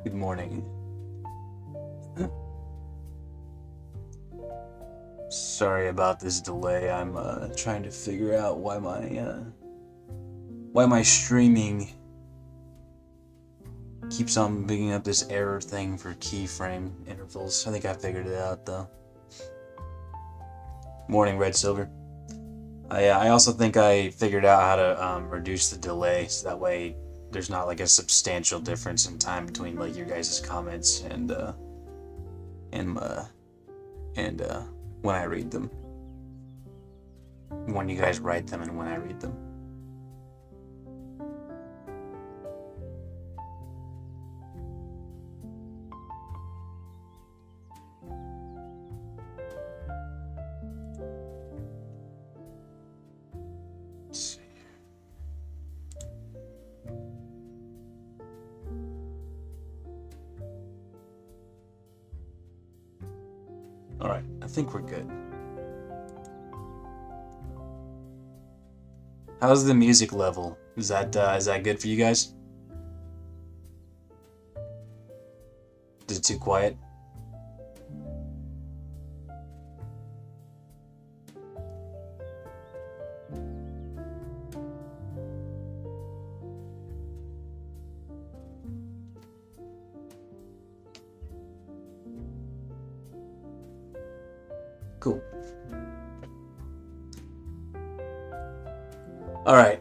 Good morning. Sorry about this delay. I'm trying to figure out why my streaming keeps on picking up this error thing for keyframe intervals. I think I figured it out though. Morning, Red Silver. I also think I figured out how to reduce the delay so that way there's not like a substantial difference in time between like your guys' comments and when I read them. When you guys write them and when I read them. Alright, I think we're good. How's the music level? Is that good for you guys? Is it too quiet? Cool. Alright.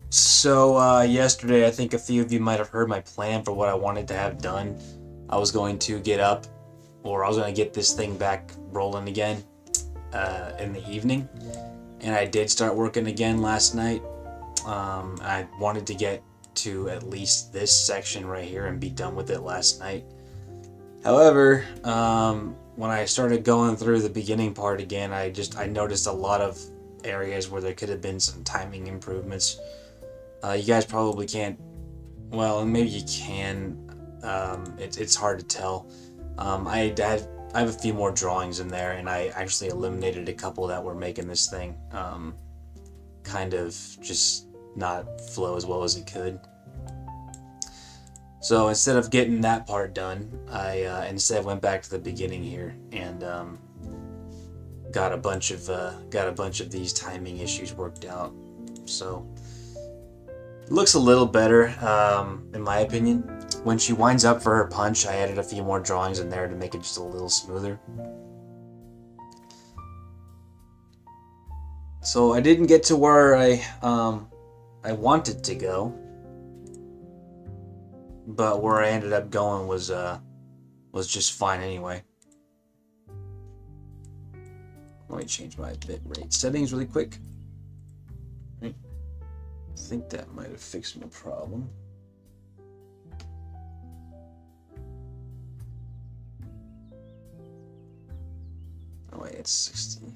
So, yesterday, I think a few of you might have heard my plan for what I wanted to have done. I was going to get up, or I was going to get this thing back rolling again in the evening. And I did start working again last night. I wanted to get to at least this section right here and be done with it last night. However, when I started going through the beginning part again, I noticed a lot of areas where there could have been some timing improvements. You guys probably can't, well, maybe you can, it's hard to tell. I have a few more drawings in there, and I actually eliminated a couple that were making this thing kind of just not flow as well as it could. So instead of getting that part done, I instead went back to the beginning here and got a bunch of these timing issues worked out. So it looks a little better, in my opinion. When she winds up for her punch, I added a few more drawings in there to make it just a little smoother. So I didn't get to where I wanted to go. But where I ended up going was just fine anyway. Let me change my bitrate settings really quick. I think that might have fixed my problem. Oh wait, it's 60.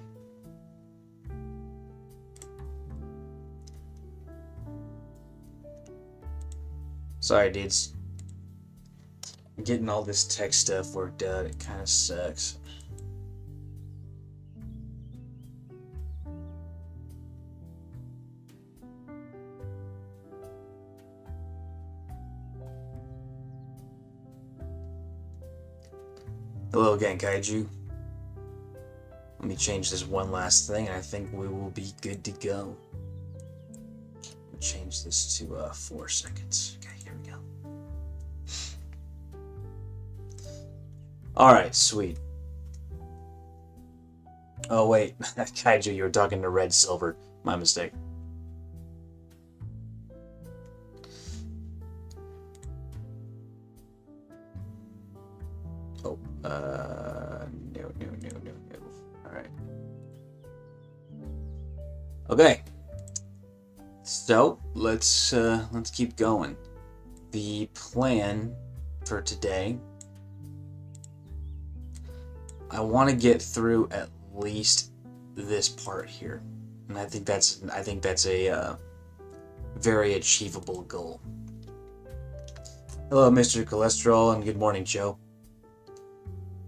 Sorry, dudes. Getting all this tech stuff worked out, it kind of sucks. Hello again, Kaiju. Let me change this one last thing, and I think we will be good to go. Change this to 4 seconds. Okay, here we go. Alright, sweet. Oh, wait. Kaiju, you were talking to Red Silver. My mistake. Oh, no. Alright. Okay. So, let's keep going. The plan for today, I want to get through at least this part here, and I think that's a very achievable goal. Hello, Mr. Cholesterol, and good morning, Joe.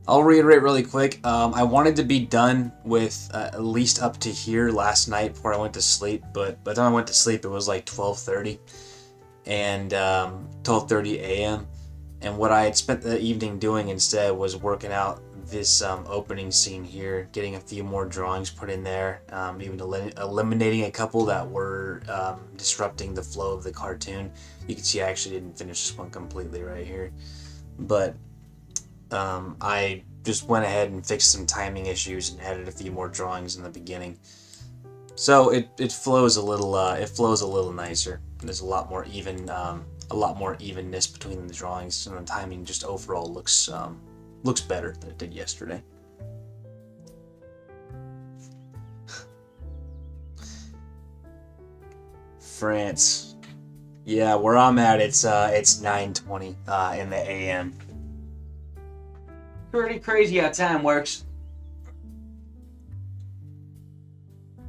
I'll reiterate really quick. I wanted to be done with at least up to here last night before I went to sleep, but by the time I went to sleep, it was like 12:30 and 12:30 a.m. And what I had spent the evening doing instead was working out this opening scene here, getting a few more drawings put in there, even eliminating a couple that were disrupting the flow of the cartoon. You can see I actually didn't finish this one completely right here, but I just went ahead and fixed some timing issues and added a few more drawings in the beginning. So it flows a little nicer. There's a lot more evenness between the drawings, and the timing just overall looks better than it did yesterday. France. Yeah, where I'm at, it's 9:20 in the AM. Pretty crazy how time works.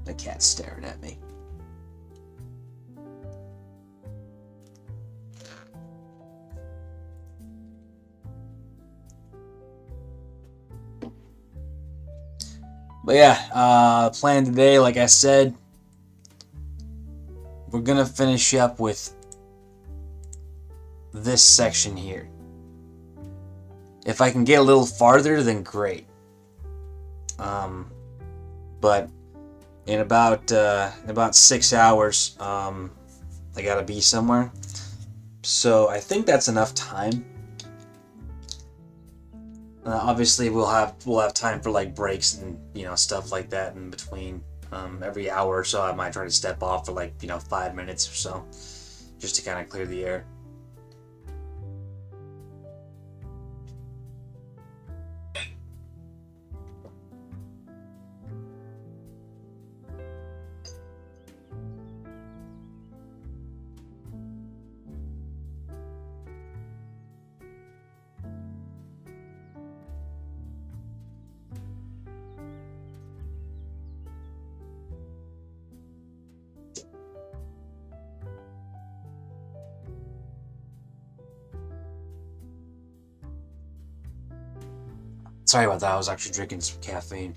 The cat's staring at me. But yeah, plan today, like I said, we're gonna finish up with this section here. If I can get a little farther, then great. But in about 6 hours, I gotta be somewhere. So I think that's enough time. Obviously, we'll have time for like breaks and stuff like that in between. Every hour or so, I might try to step off for like 5 minutes or so, just to kind of clear the air. Sorry about that. I was actually drinking some caffeine.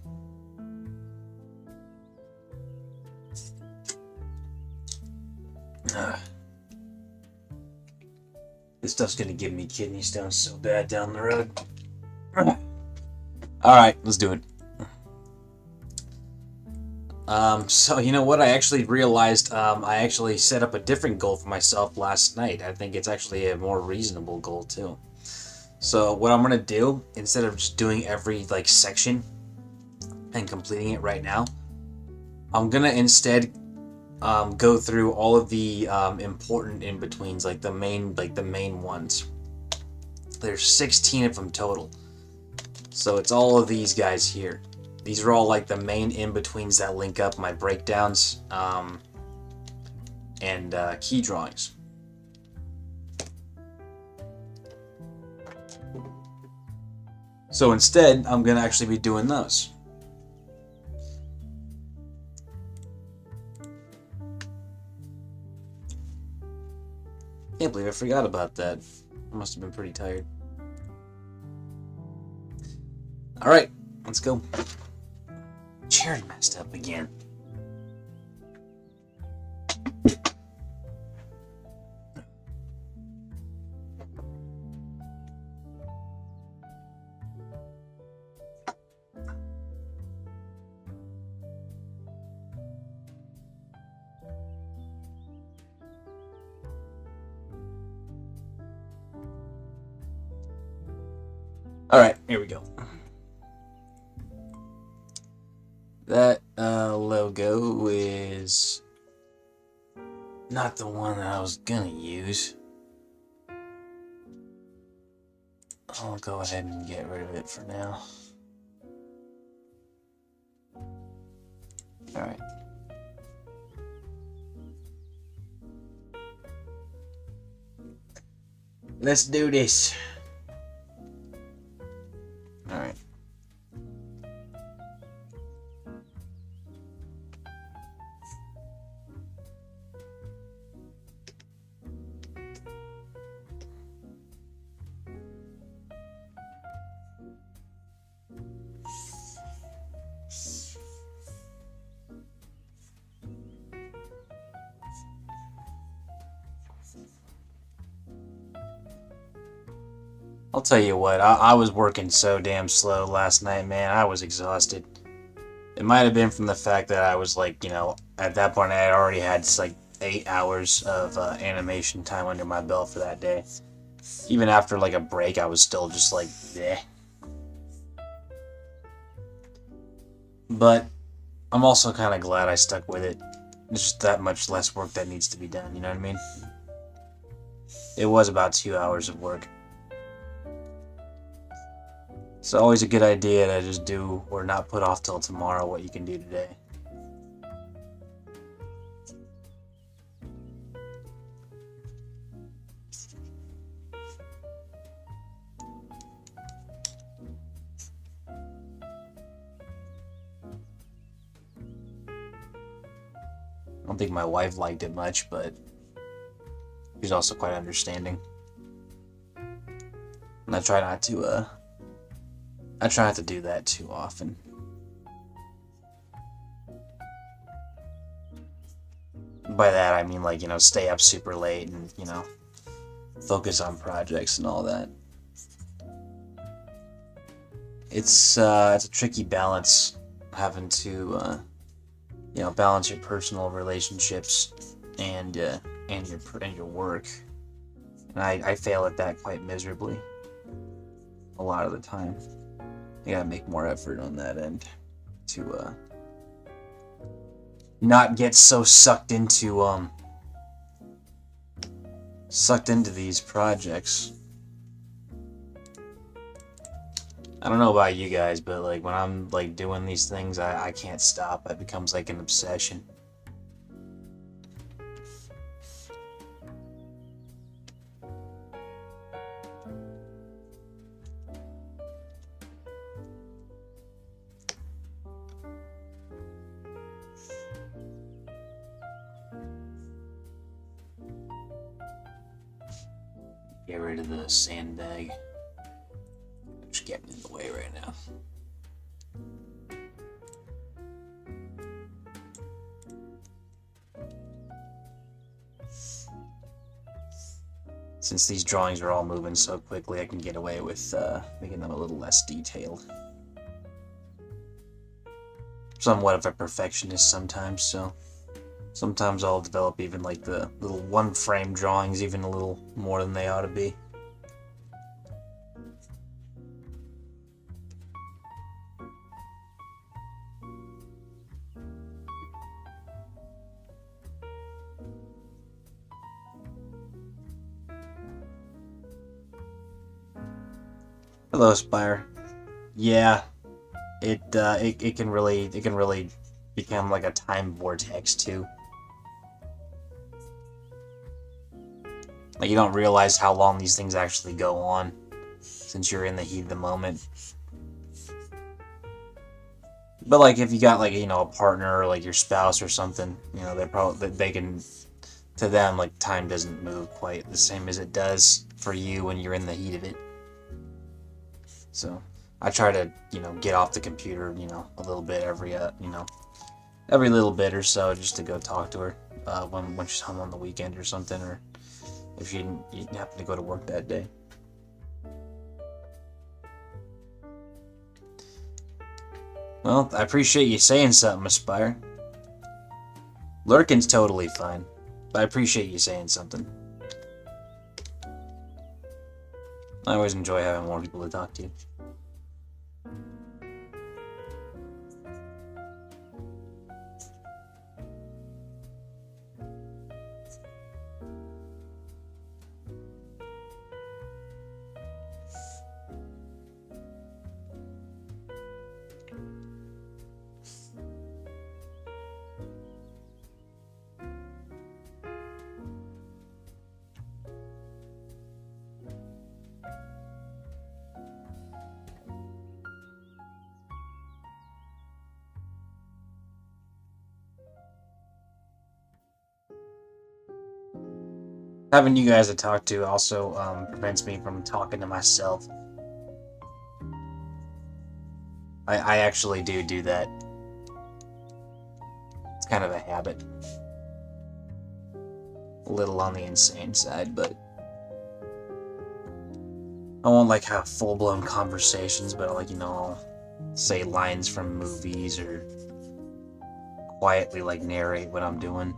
This stuff's gonna give me kidney stones so bad down the road. Alright, let's do it. So you know what? I actually realized I actually set up a different goal for myself last night. I think it's actually a more reasonable goal too. So what I'm gonna do, instead of just doing every section and completing it right now, I'm gonna instead go through all of the important in-betweens, like the main ones. There's 16 of them total. So it's all of these guys here. These are all like the main in-betweens that link up my breakdowns and key drawings. So instead, I'm gonna actually be doing those. Can't believe I forgot about that. I must have been pretty tired. Alright, let's go. Chair's messed up again. Alright, here we go. That logo is not the one that I was gonna use. I'll go ahead and get rid of it for now. Alright. Let's do this. Alright. I'll tell you what, I was working so damn slow last night, man. I was exhausted. It might have been from the fact that I was like, you know, at that point I had already had like 8 hours of animation time under my belt for that day. Even after like a break, I was still just like, bleh. But I'm also kind of glad I stuck with it. There's just that much less work that needs to be done, you know what I mean? It was about 2 hours of work. It's always a good idea to just do or not put off till tomorrow what you can do today. I don't think my wife liked it much, but she's also quite understanding. And I try not to do that too often. By that I mean, like, you know, stay up super late and, you know, focus on projects and all that. It's a tricky balance, having to you know, balance your personal relationships and your work. And I fail at that quite miserably a lot of the time. I gotta make more effort on that end to not get so sucked into these projects. I don't know about you guys, but like when I'm like doing these things, I can't stop. It becomes like an obsession. Get rid of the sandbag. Just getting in the way right now. Since these drawings are all moving so quickly, I can get away with making them a little less detailed. Somewhat of a perfectionist sometimes, so sometimes I'll develop even like the little one-frame drawings even a little more than they ought to be. Hello, Spire. Yeah, it can really become like a time vortex too. Like, you don't realize how long these things actually go on since you're in the heat of the moment. But like if you got like, you know, a partner or like your spouse or something, you know, they can, to them, like, time doesn't move quite the same as it does for you when you're in the heat of it. So I try to, you know, get off the computer, you know, a little bit every little bit or so, just to go talk to her when she's home on the weekend or something, or if you happen to go to work that day. Well, I appreciate you saying something, Aspire. Lurking's totally fine, but I appreciate you saying something. I always enjoy having more people to talk to. Having you guys to talk to also prevents me from talking to myself. I actually do that. It's kind of a habit. A little on the insane side, but I won't like have full-blown conversations, but like, you know, I'll say lines from movies or quietly like narrate what I'm doing.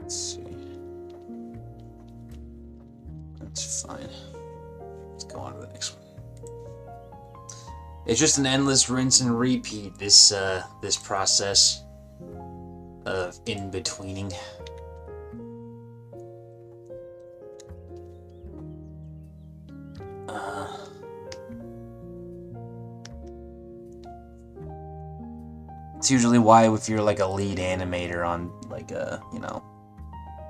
Let's see. That's fine. Let's go on to the next one. It's just an endless rinse and repeat, this process of in-betweening. It's usually why if you're like a lead animator on like a, you know,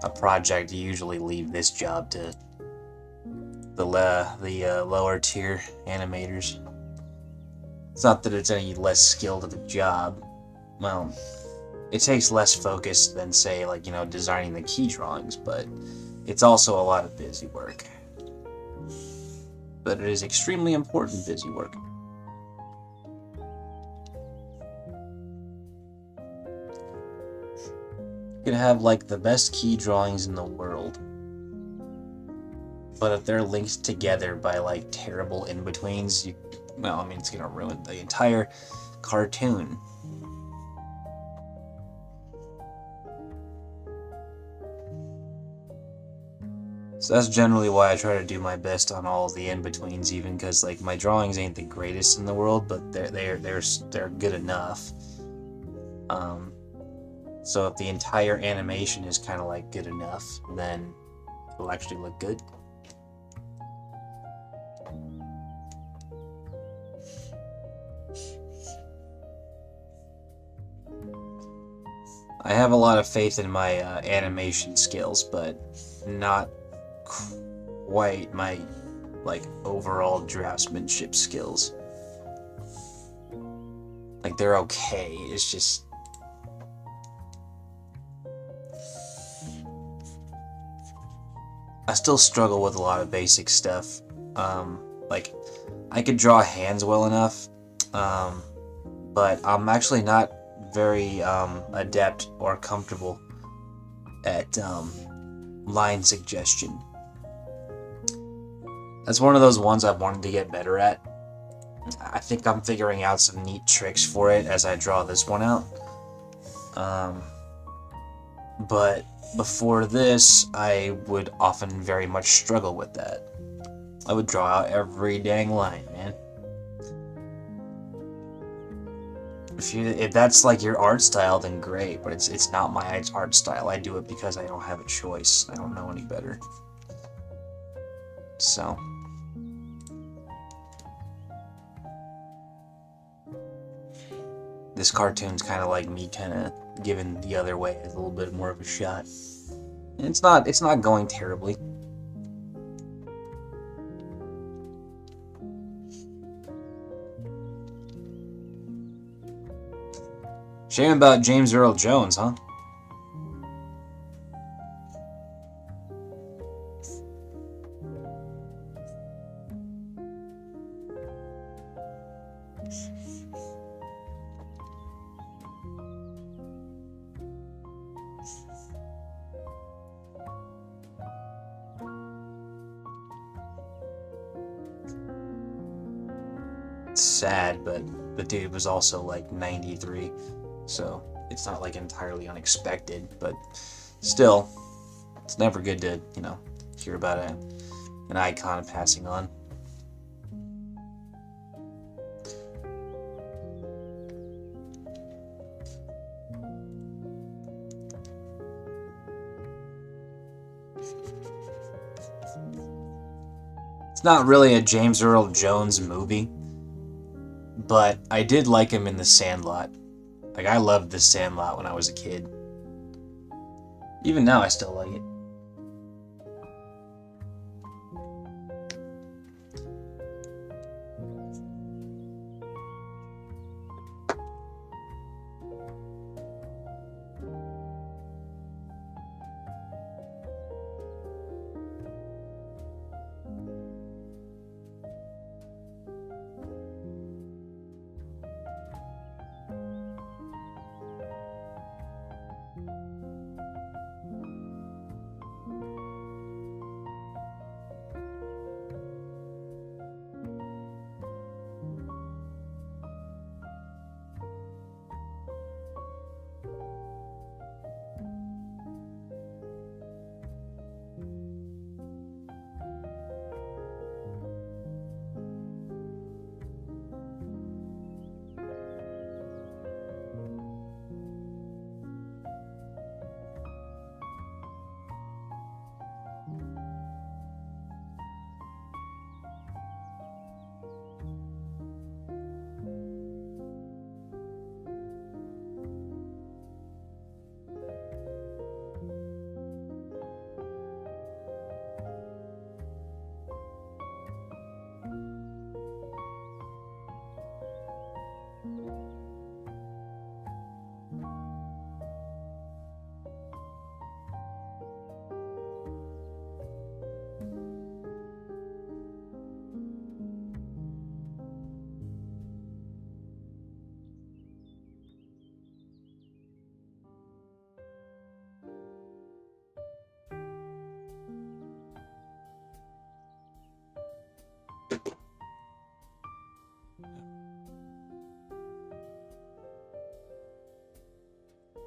a project, you usually leave this job to the lower tier animators. It's not that it's any less skilled of a job. Well, it takes less focus than, say, like, you know, designing the key drawings, but it's also a lot of busy work. But it is extremely important busy work. You can have, like, the best key drawings in the world, but if they're linked together by, like, terrible in-betweens, well, I mean, it's gonna ruin the entire cartoon. So that's generally why I try to do my best on all of the in-betweens, even because like my drawings ain't the greatest in the world, but they're good enough. So if the entire animation is kind of like good enough, then it'll actually look good. I have a lot of faith in my animation skills, but not quite my like overall draftsmanship skills. Like they're okay, it's just I still struggle with a lot of basic stuff. Like I could draw hands well enough, but I'm actually not very adept or comfortable at line suggestion. That's one of those ones I've wanted to get better at. I think I'm figuring out some neat tricks for it as I draw this one out. But before this, I would often very much struggle with that. I would draw out every dang line, man. If that's like your art style, then great, but it's not my art style. I do it because I don't have a choice. I don't know any better. So this cartoon's kind of like me kind of giving the other way a little bit more of a shot. And it's not going terribly. Shame about James Earl Jones, huh? It's sad, but the dude was also like 93, so it's not like entirely unexpected, but still, it's never good to, you know, hear about an icon passing on. It's not really a James Earl Jones movie, but I did like him in The Sandlot. Like, I loved The Sandlot when I was a kid. Even now, I still like it.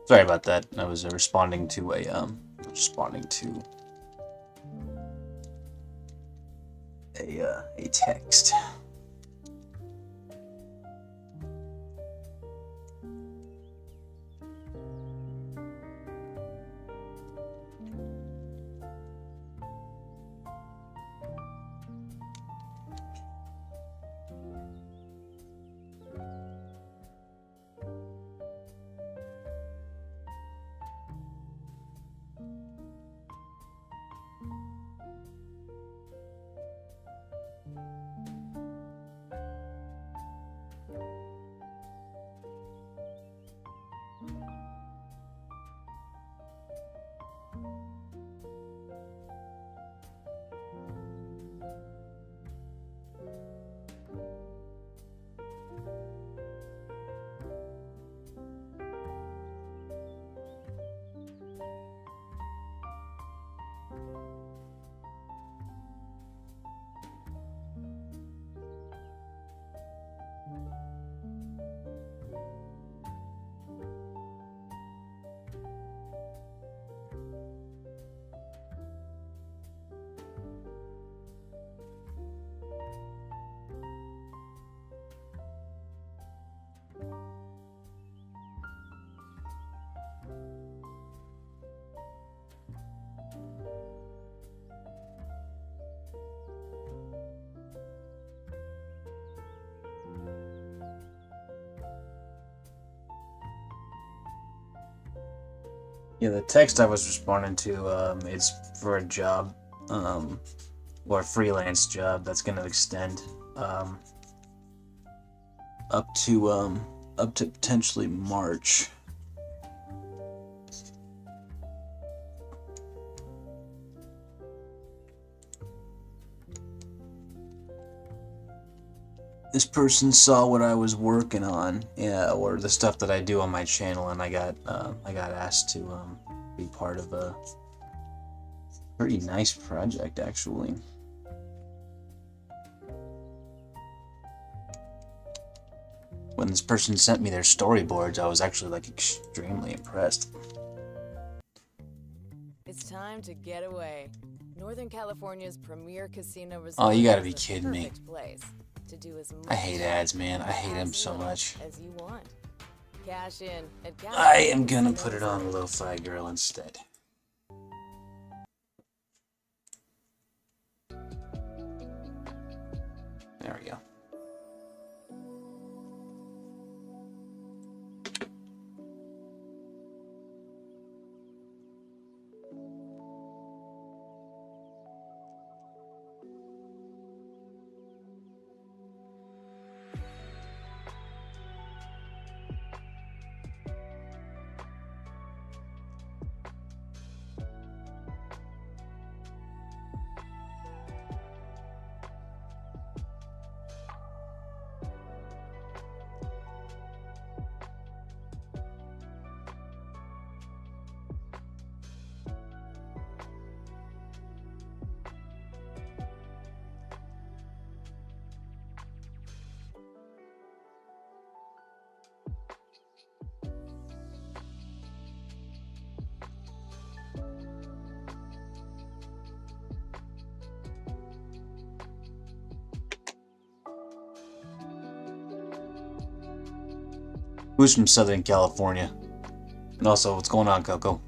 Sorry about that. I was responding to a text. Yeah, the text I was responding to, it's for a job, or a freelance job that's going to extend, up to potentially March. This person saw what I was working on, yeah, or the stuff that I do on my channel, and I got asked to be part of a pretty nice project, actually. when this person sent me their storyboards, I was actually like extremely impressed. It's time to get away. Northern California's premier casino resort. Oh, you gotta be is the kidding me. perfect place to do as much I hate ads, man. I hate them so much. as you want. Cash in at I am gonna Casino put it on Resort. Lo-Fi Girl instead. There we go. Who's from Southern California? And also, what's going on, Coco?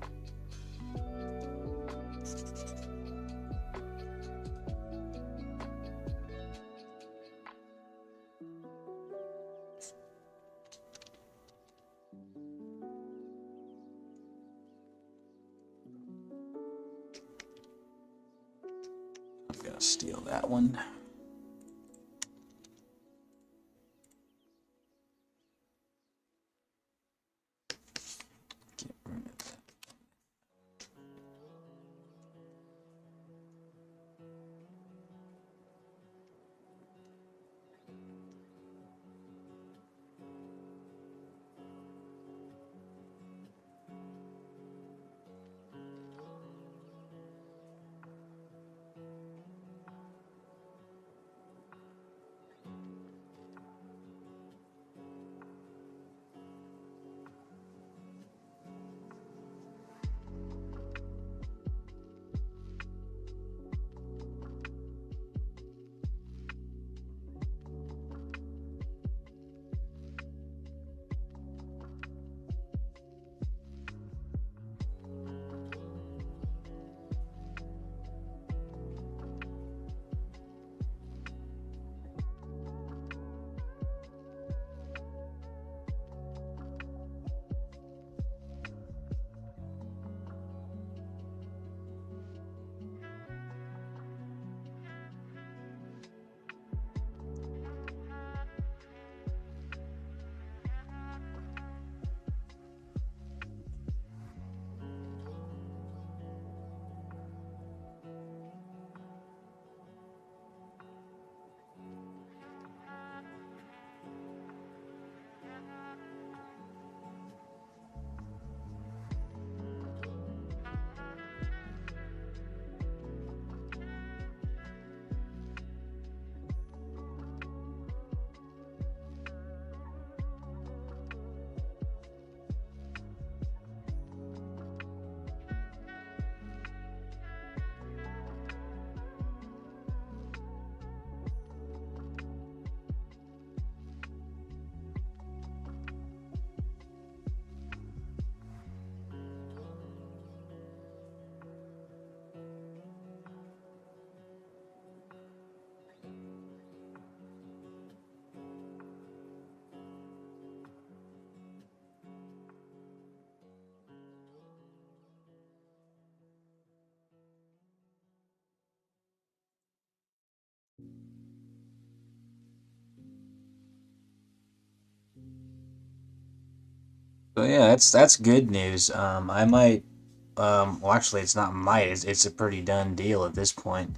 I'm gonna steal that one. Get rid of that. So yeah, that's good news. I might. Well, actually, it's not might. It's a pretty done deal at this point.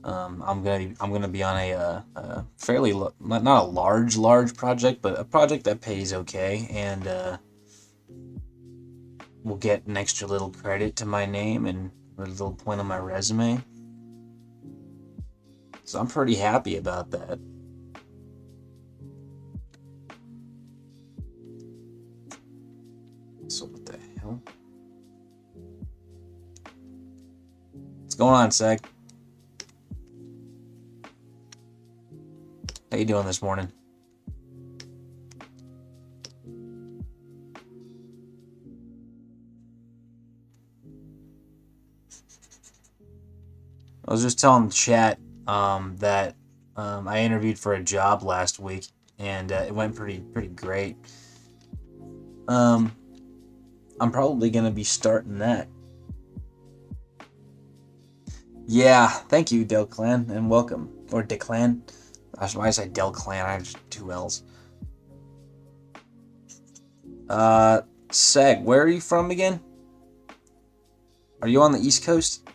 I'm gonna be on a fairly not a large project, but a project that pays okay, and will get an extra little credit to my name and a little point on my resume. So I'm pretty happy about that. cool. What's going on, Seg? How you doing this morning? I was just telling the chat that I interviewed for a job last week, and it went pretty great. I'm probably gonna be starting that. Yeah, thank you, Del Clan, and welcome. Or Declan. That's why I say Del Clan. I have just 2 L's. Seg, where are you from again? Are you on the East Coast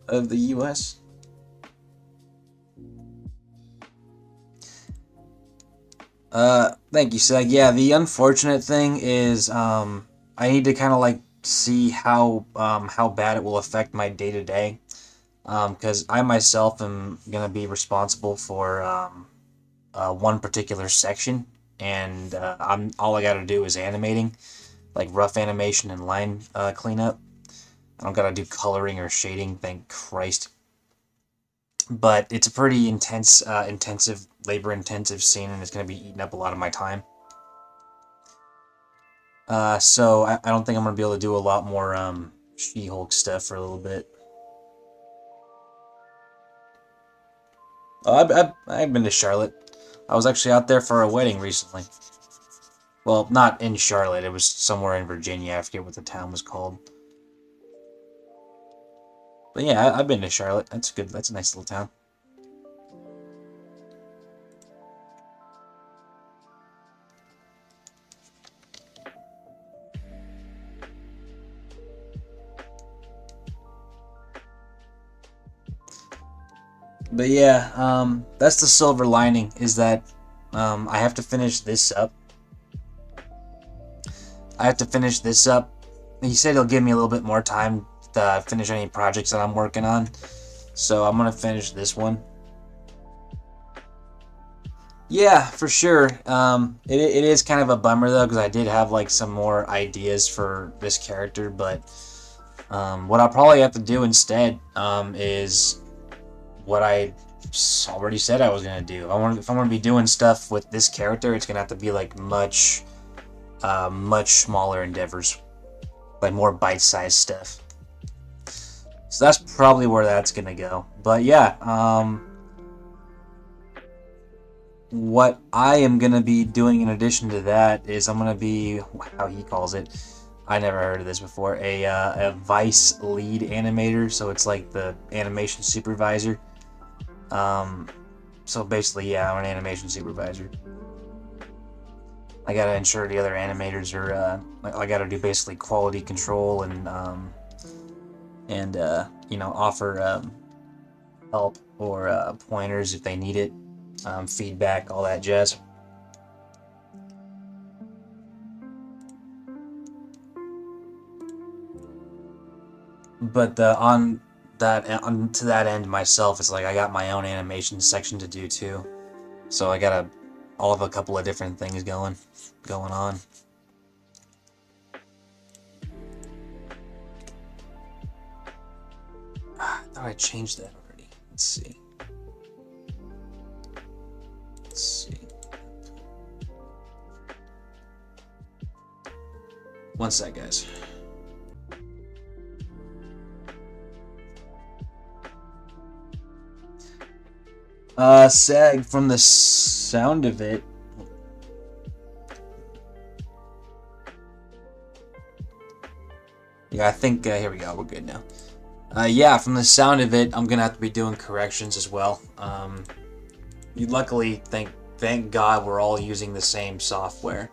of the U.S.? Thank you, Seg. Yeah, the unfortunate thing is, I need to kind of like see how bad it will affect my day to day. Because I myself am gonna be responsible for one particular section, and I'm all I gotta do is animating, like rough animation and line cleanup. I don't gotta do coloring or shading, thank Christ. But it's a pretty intensive, labor-intensive scene, and it's gonna be eating up a lot of my time. So I don't think I'm gonna be able to do a lot more SheHulk stuff for a little bit. Oh, I've been to Charlotte. I was actually out there for a wedding recently. Well, not in Charlotte. It was somewhere in Virginia. I forget what the town was called. But yeah, I've been to Charlotte. That's good. That's a nice little town. But yeah, that's the silver lining, is that I have to finish this up. He said he'll give me a little bit more time to finish any projects that I'm working on. So I'm gonna finish this one. Yeah, for sure. It is kind of a bummer though, because I did have like some more ideas for this character, but what I'll probably have to do instead is what I already said I was gonna do. If I'm gonna be doing stuff with this character, it's gonna have to be like much smaller endeavors, like more bite-sized stuff. So that's probably where that's gonna go. But yeah, what I am gonna be doing in addition to that is I'm gonna be, how he calls it, I never heard of this before, a vice lead animator. So it's like the animation supervisor. So basically, yeah, I'm an animation supervisor. I gotta ensure the other animators are, I gotta do basically quality control and you know, offer help or pointers if they need it, feedback, all that jazz. But to that end myself, it's like I got my own animation section to do too. So I gotta all of a couple of different things going on. I thought I changed that already. Let's see. One sec, guys. Sag, from the sound of it. Yeah, I think, here we go, we're good now. Yeah, from the sound of it, I'm gonna have to be doing corrections as well. Luckily, thank God, we're all using the same software.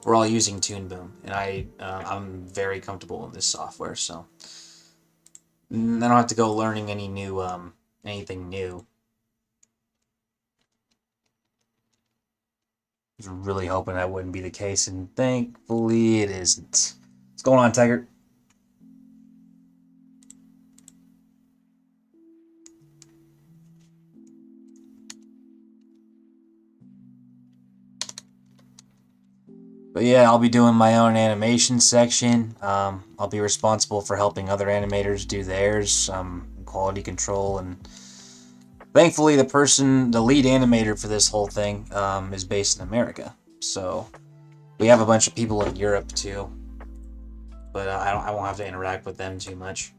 We're all using Toon Boom, and I'm very comfortable in this software, so I don't have to go learning anything new. I was really hoping that wouldn't be the case, and thankfully it isn't. What's going on, Tiger? But yeah, I'll be doing my own animation section. I'll be responsible for helping other animators do theirs, quality control, and thankfully the lead animator for this whole thing, is based in America. So we have a bunch of people in Europe too, but I won't have to interact with them too much.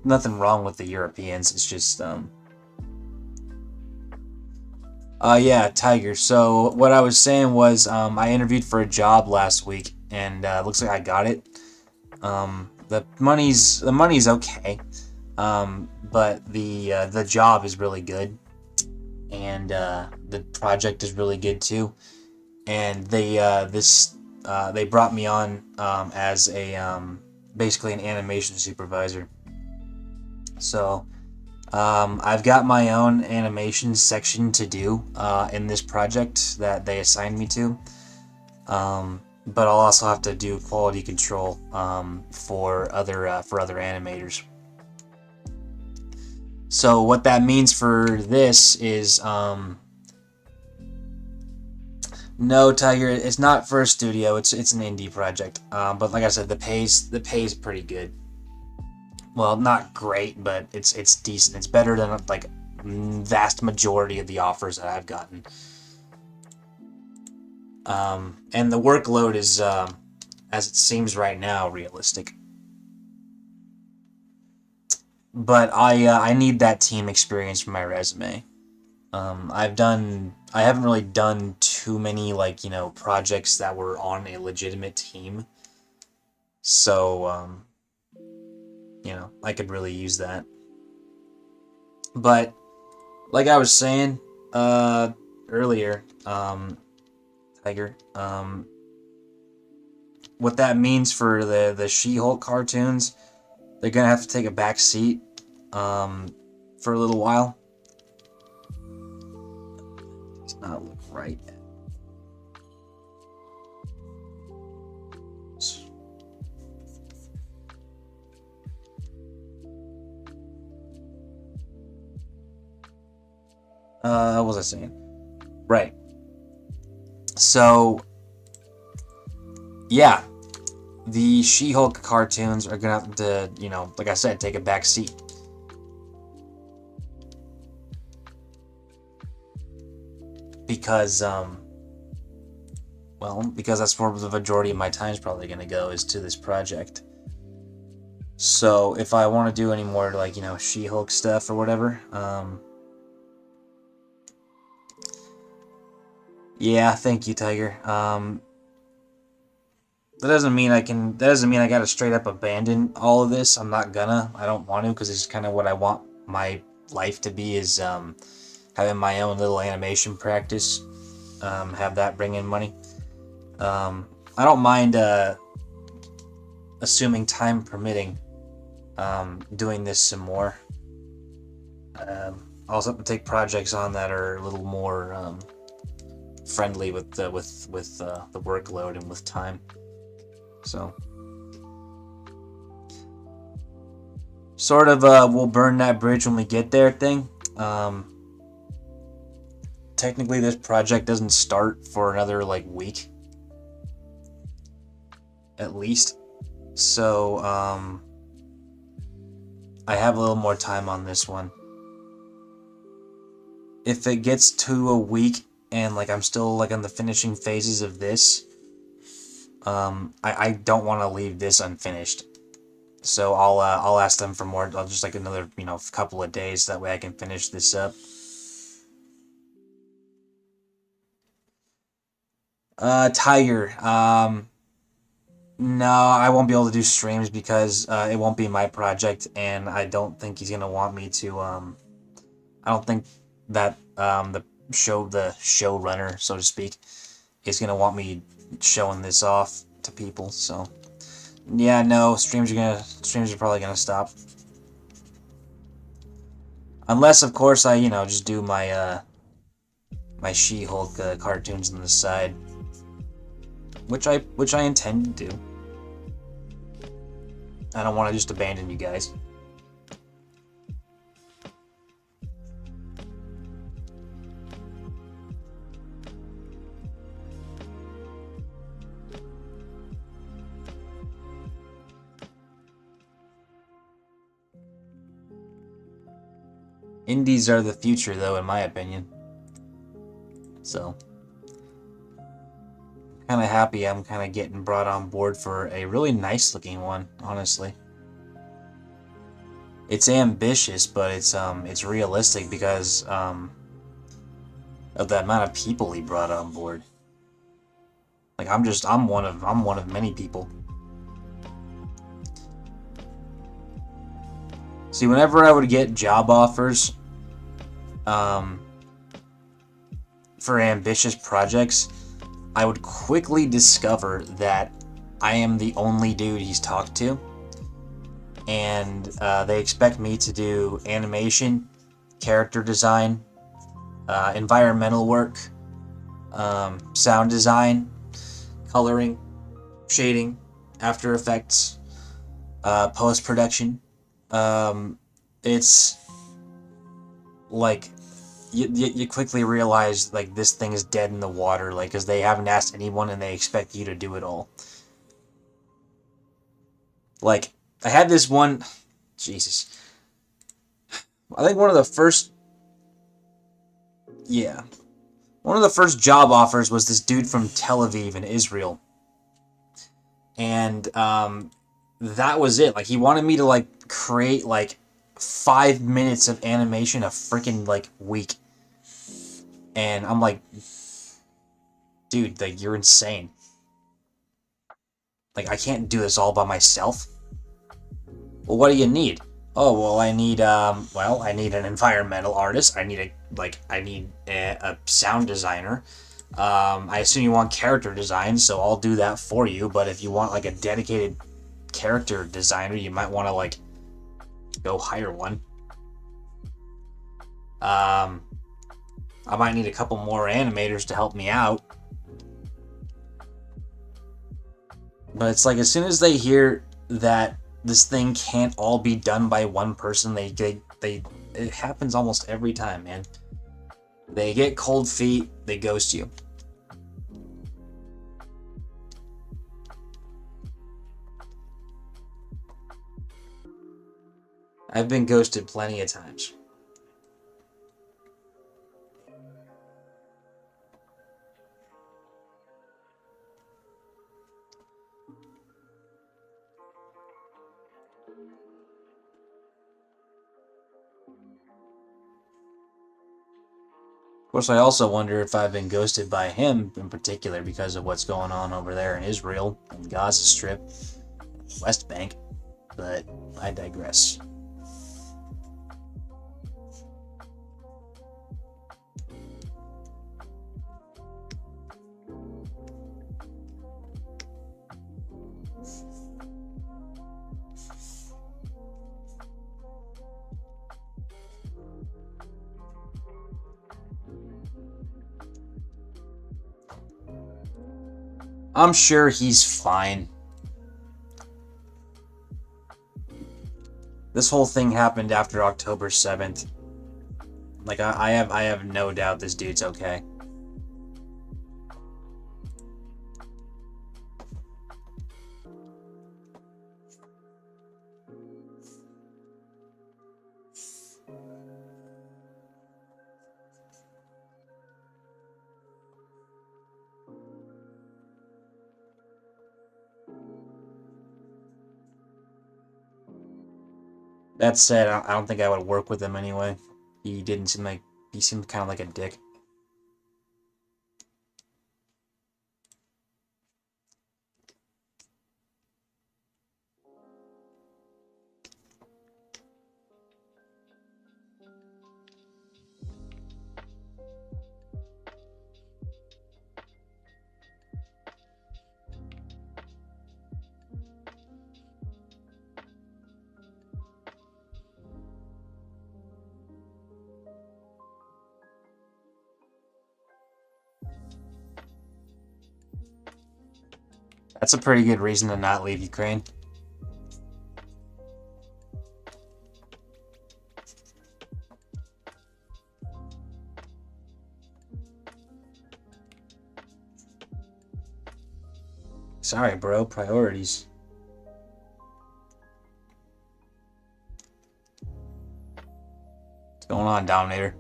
Nothing wrong with the Europeans. It's just yeah, Tiger. So what I was saying was, I interviewed for a job last week, and looks like I got it. The money's okay, but the job is really good, and the project is really good too. And they brought me on, as a basically an animation supervisor. So I've got my own animation section to do in this project that they assigned me to. But I'll also have to do quality control for other animators. So what that means for this is, no, Tiger, it's not for a studio. It's an indie project. But like I said, the pay's pretty good. Well, not great, but it's decent. It's better than like vast majority of the offers that I've gotten. And the workload is, as it seems right now, realistic. But I need that team experience for my resume. I haven't really done too many, like, projects that were on a legitimate team. So I could really use that. But like I was saying earlier, Tiger, what that means for the She-Hulk cartoons, they're gonna have to take a back seat for a little while. It's not look right. What was I saying? Right. So, yeah, the She-Hulk cartoons are gonna have to, like I said, take a back seat. Because, because that's where the majority of my time is probably gonna go, is to this project. So, if I want to do any more, like, She-Hulk stuff or whatever, yeah, thank you, Tiger. That doesn't mean I gotta straight up abandon all of this. I'm not gonna. I don't want to, because it's kind of what I want my life to be, is having my own little animation practice. Have that bring in money. I don't mind, assuming time permitting, doing this some more. I also have to take projects on that are a little more friendly with the workload and with time. So, sort of, we'll burn that bridge when we get there thing. Technically, this project doesn't start for another, like, week, at least. So, I have a little more time on this one. If it gets to a week and, like, I'm still, like, on the finishing phases of this, I don't want to leave this unfinished. So I'll ask them for more. I'll just, like, another couple of days. That way I can finish this up. Tiger. No, I won't be able to do streams because it won't be my project, and I don't think he's gonna want me to. I don't think that the showrunner, so to speak, is gonna want me showing this off to people. So yeah, no, streams are probably gonna stop, unless, of course, I just do my my She-Hulk cartoons on the side, which I intend to do. I don't want to just abandon you guys. Indies are the future, though, in my opinion. So, kind of happy I'm kind of getting brought on board for a really nice looking one, honestly. It's ambitious, but it's realistic because of the amount of people he brought on board. Like I'm one of many people. See, whenever I would get job offers um, for ambitious projects, I would quickly discover that I am the only dude he's talked to, and they expect me to do animation, character design, environmental work, sound design, coloring, shading, After Effects, post-production. It's like you quickly realize like this thing is dead in the water, like because they haven't asked anyone and they expect you to do it all. Like I had this one, Jesus, I think one of the first, yeah, one of the first job offers was this dude from Tel Aviv in Israel, and that was it. Like he wanted me to like create like 5 minutes of animation a freaking like week, and I'm like, dude, like you're insane. Like I can't do this all by myself. Well, what do you need? Oh, well, I need an environmental artist. I need a sound designer. I assume you want character design, so I'll do that for you. But if you want like a dedicated character designer, you might want to like go hire one. I might need a couple more animators to help me out. But it's like as soon as they hear that this thing can't all be done by one person, they it happens almost every time, man. They get cold feet, they ghost you. I've been ghosted plenty of times. Of course, I also wonder if I've been ghosted by him in particular because of what's going on over there in Israel and Gaza Strip, West Bank, but I digress. I'm sure he's fine. This whole thing happened after October 7th. Like I have no doubt this dude's okay. That said, I don't think I would work with him anyway. He seemed kind of like a dick. That's a pretty good reason to not leave Ukraine. Sorry, bro. Priorities. What's going on, Dominator?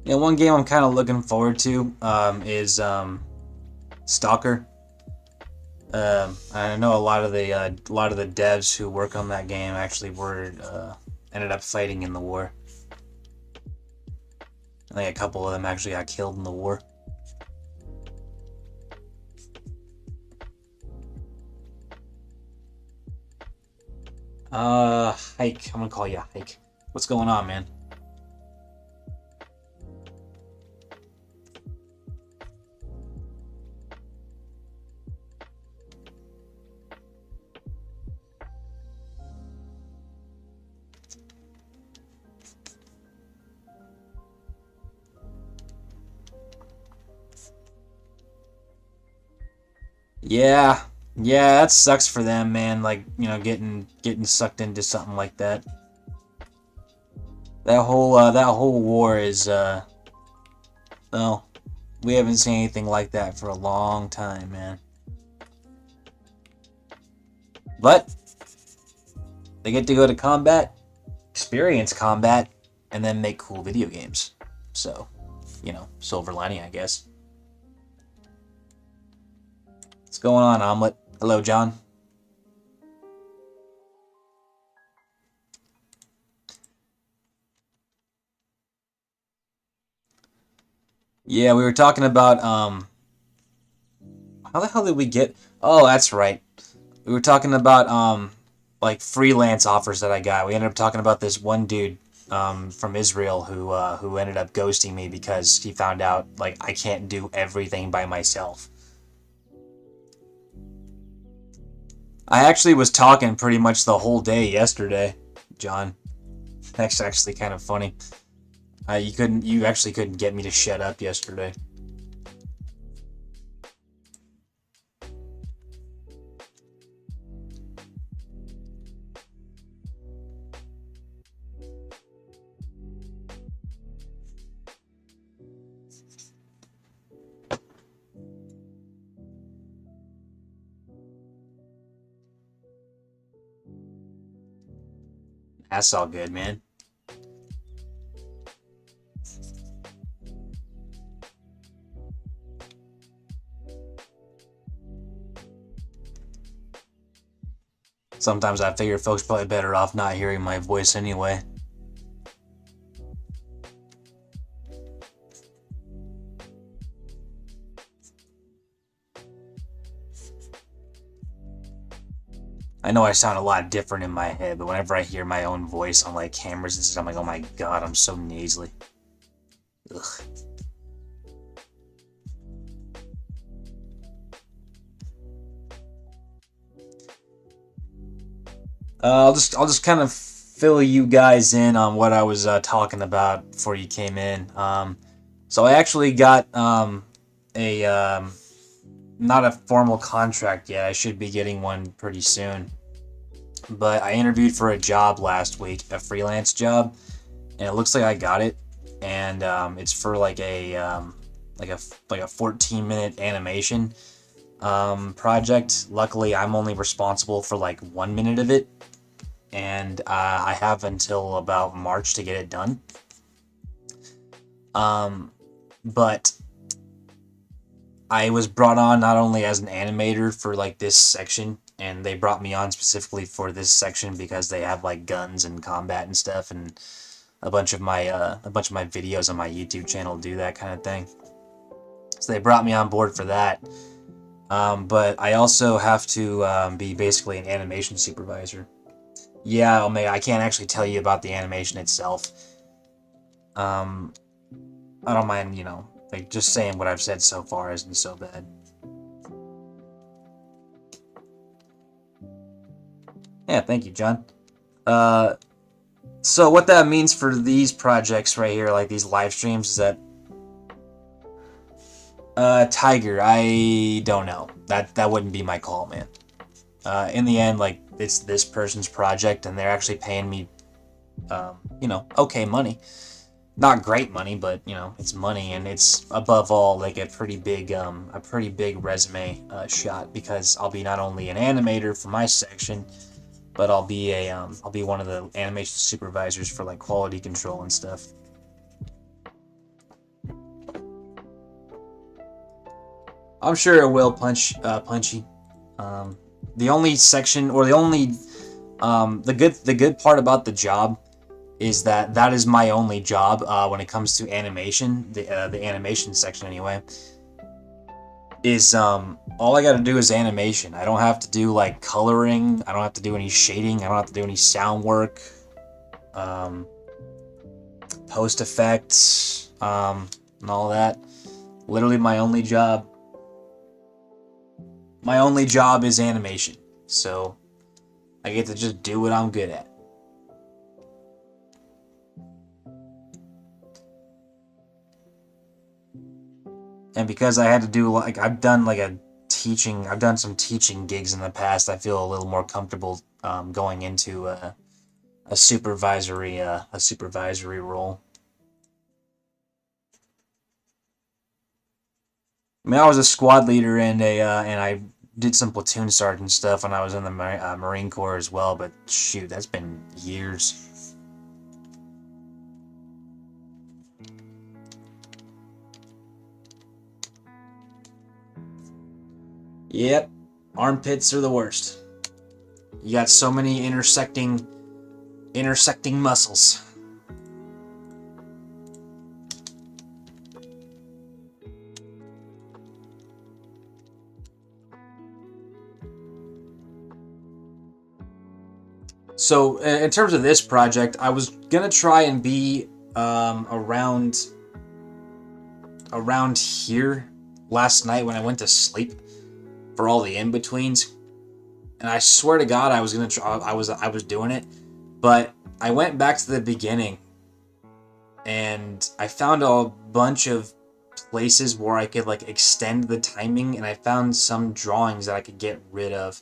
Yeah, one game I'm kind of looking forward to is Stalker. I know a lot of the devs who work on that game actually were ended up fighting in the war. I think a couple of them actually got killed in the war. Hike. I'm gonna call you Hike. What's going on, man? Yeah, yeah, that sucks for them, man. Like, you know, getting sucked into something like that. That whole war is well, we haven't seen anything like that for a long time, man. But they get to go to combat, experience combat, and then make cool video games. So, you know, silver lining, I guess. What's going on, Omelet? Hello, John. Yeah, we were talking about how the hell did we get? Oh, that's right. We were talking about like freelance offers that I got. We ended up talking about this one dude from Israel who ended up ghosting me because he found out like I can't do everything by myself. I actually was talking pretty much the whole day yesterday, John. That's actually kind of funny. You actually couldn't get me to shut up yesterday. That's all good, man. Sometimes I figure folks probably better off not hearing my voice anyway. I know I sound a lot different in my head, but whenever I hear my own voice on like cameras and stuff, I'm like, oh my god, I'm so nasally. Ugh. I'll just kind of fill you guys in on what I was talking about before you came in. So I actually got a not a formal contract yet. I should be getting one pretty soon. But I interviewed for a job last week, a freelance job, and it looks like I got it. And it's for like a 14-minute animation project. Luckily, I'm only responsible for like 1 minute of it, and I have until about March to get it done. But I was brought on not only as an animator for like this section, and they brought me on specifically for this section because they have like guns and combat and stuff, and a bunch of my videos on my YouTube channel do that kind of thing. So they brought me on board for that. But I also have to be basically an animation supervisor. Yeah, Omega, I can't actually tell you about the animation itself. I don't mind, you know, like just saying what I've said so far isn't so bad. Yeah, thank you, John. So what that means for these projects right here, like these live streams, is that Tiger, I don't know. That wouldn't be my call, man. In the end, like it's this person's project, and they're actually paying me, you know, okay money. Not great money, but you know, it's money, and it's above all like a pretty big resume shot, because I'll be not only an animator for my section, but I'll be one of the animation supervisors for like quality control and stuff. I'm sure it will punchy. The only section, or the only the good part about the job is that that is my only job when it comes to animation, the animation section anyway. Is all I got to do is animation. I don't have to do like coloring. I don't have to do any shading. I don't have to do any sound work, um, post effects, and all that. Literally, my only job. My only job is animation. So I get to just do what I'm good at. And because I had to do, like, I've done some teaching gigs in the past, I feel a little more comfortable going into a supervisory role. I mean, I was a squad leader and I did some platoon sergeant stuff when I was in the Marine Corps as well. But shoot, that's been years. Yep, armpits are the worst. You got so many intersecting muscles. So in terms of this project, I was gonna try and be around here last night when I went to sleep for all the in-betweens, and I swear to God I was gonna try. I was doing it, but I went back to the beginning, and I found a bunch of places where I could like extend the timing, and I found some drawings that I could get rid of.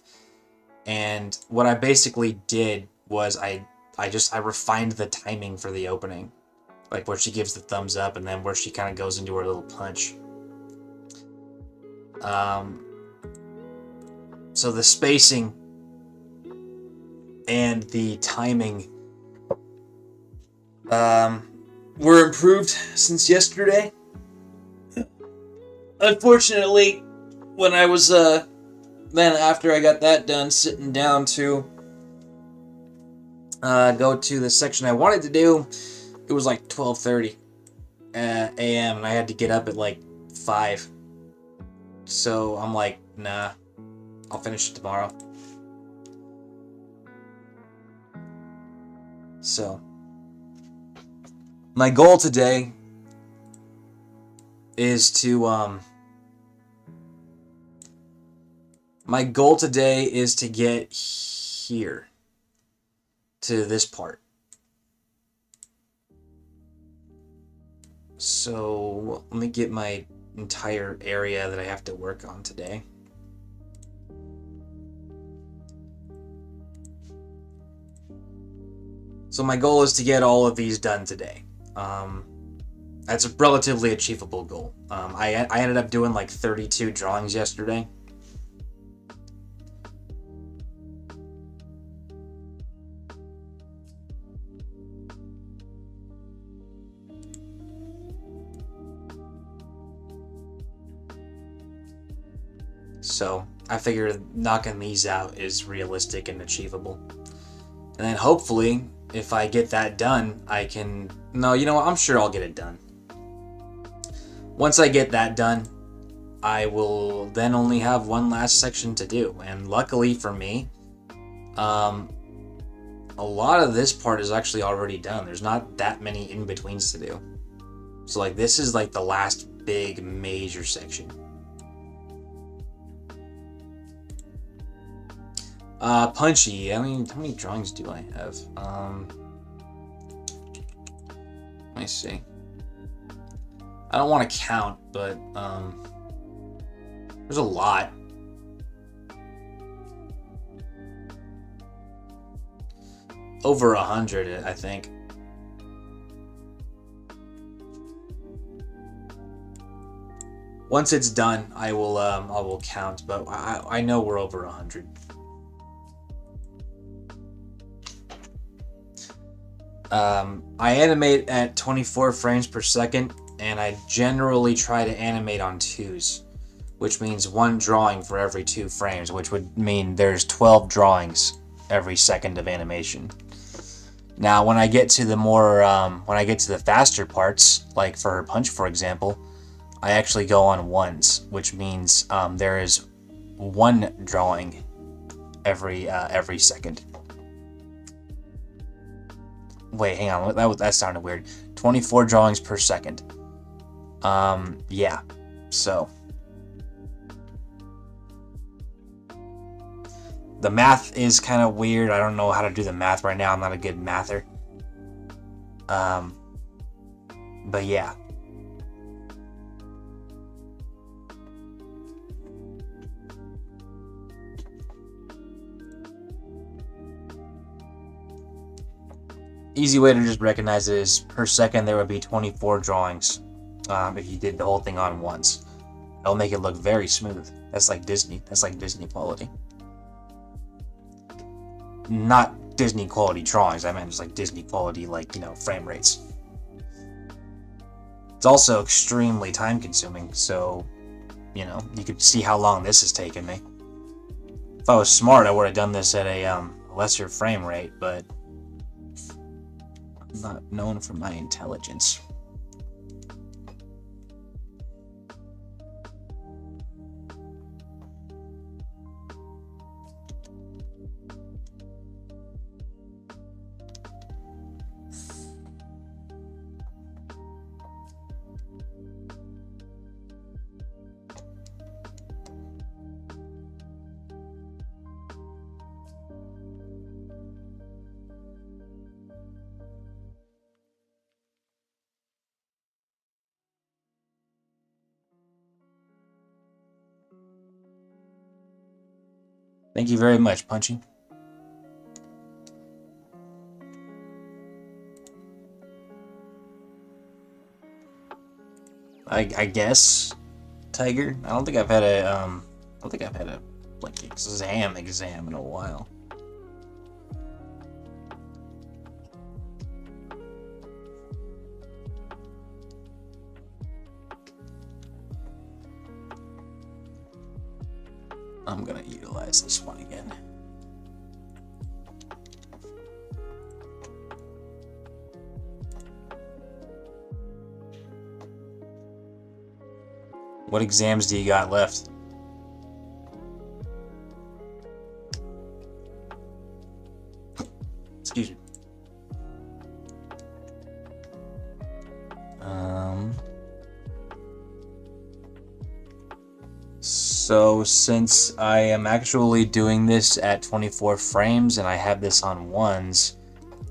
And what I basically did was I refined the timing for the opening, like where she gives the thumbs up and then where she kind of goes into her little punch. So the spacing and the timing were improved since yesterday. Unfortunately, when I was then after I got that done, sitting down to go to the section I wanted to do, it was like 12:30 a.m. and I had to get up at like 5. So I'm like, nah, I'll finish it tomorrow. So my goal today is to get here to this part. So let me get my entire area that I have to work on today. So my goal is to get all of these done today. That's a relatively achievable goal. I ended up doing like 32 drawings yesterday. So I figured knocking these out is realistic and achievable. And then hopefully, if I get that done, I can... No, you know what? I'm sure I'll get it done. Once I get that done, I will then only have one last section to do. And luckily for me, a lot of this part is actually already done. There's not that many in-betweens to do. So like this is like the last big major section. Punchy. I mean, how many drawings do I have? Let me see. I don't want to count, but there's a lot. Over 100, I think. Once it's done, I will count, but I know we're over 100. I animate at 24 frames per second, and I generally try to animate on twos, which means one drawing for every 2 frames, which would mean there's 12 drawings every second of animation. Now, when I get to the faster parts, like for her punch, for example, I actually go on ones, which means there is 1 drawing every second. Wait, hang on. That sounded weird. 24 drawings per second. Yeah. So the math is kind of weird. I don't know how to do the math right now. I'm not a good mather. But yeah. Easy way to just recognize it is per second there would be 24 drawings if you did the whole thing on once. It'll make it look very smooth. That's like Disney. That's like Disney quality. Not Disney quality drawings. I meant just like Disney quality, like, frame rates. It's also extremely time consuming, so, you could see how long this has taken me. If I was smart, I would have done this at a lesser frame rate, but I'm not known for my intelligence. Thank you very much, Punchy. I guess, Tiger. I don't think I've had a like exam in a while. I'm gonna utilize this one again. What exams do you got left? Excuse me. So since I am actually doing this at 24 frames and I have this on ones,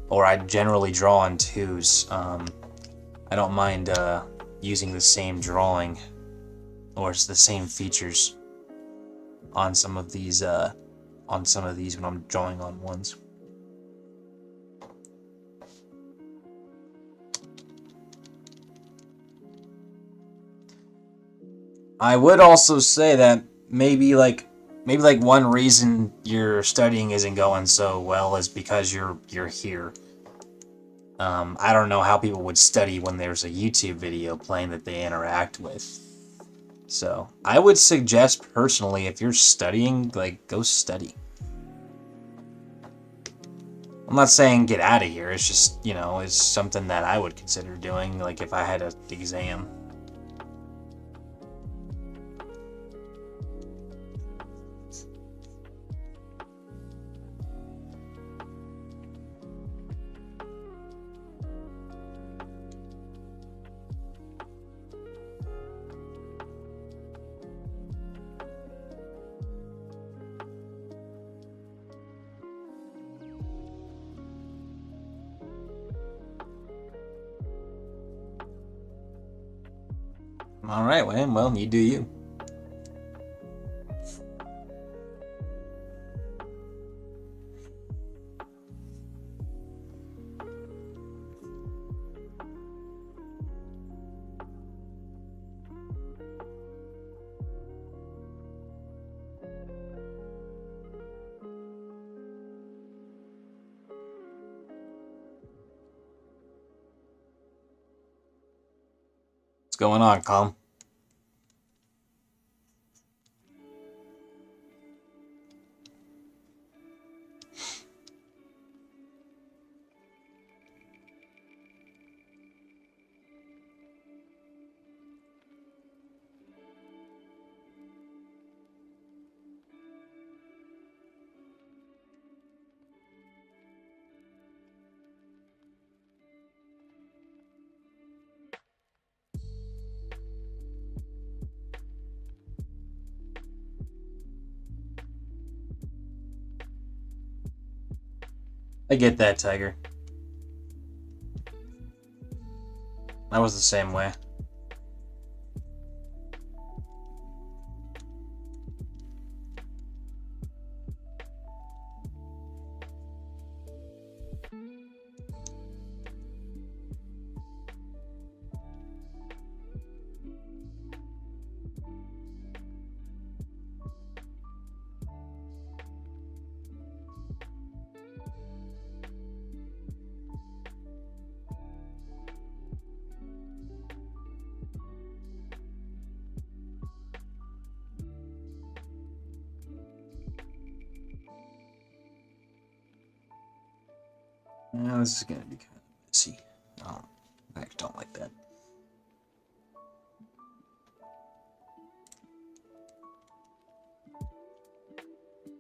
or I generally draw on twos, I don't mind using the same drawing or it's the same features on some of these when I'm drawing on ones. I would also say that maybe one reason your studying isn't going so well is because you're here. I don't know how people would study when there's a YouTube video playing that they interact with. So I would suggest personally, if you're studying, go study. I'm not saying get out of here. It's just, it's something that I would consider doing, like if I had an exam. Alright, well, you do you. What's going on, Calm? I get that, Tiger. I was the same way. Now this is gonna be kind of messy. I don't like that.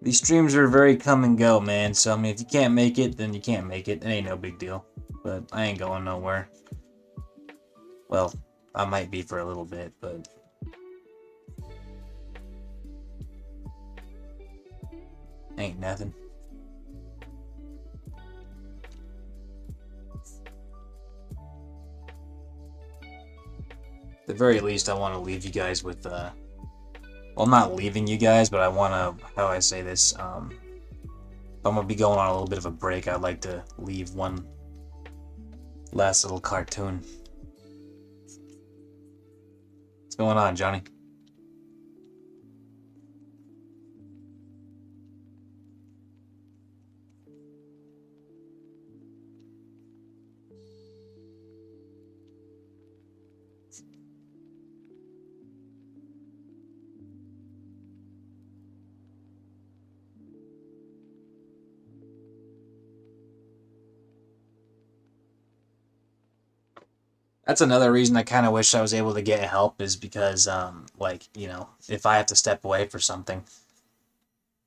These streams are very come and go, man. So, I mean, if you can't make it, then you can't make it. It ain't no big deal. But I ain't going nowhere. Well, I might be for a little bit, but... ain't nothing. At the very least, I want to leave you guys with, well, I'm not leaving you guys, but I want to, how do I say this, if I'm going to be going on a little bit of a break, I'd like to leave one last little cartoon. What's going on, Johnny? That's another reason I kind of wish I was able to get help is because, like, you know, if I have to step away for something,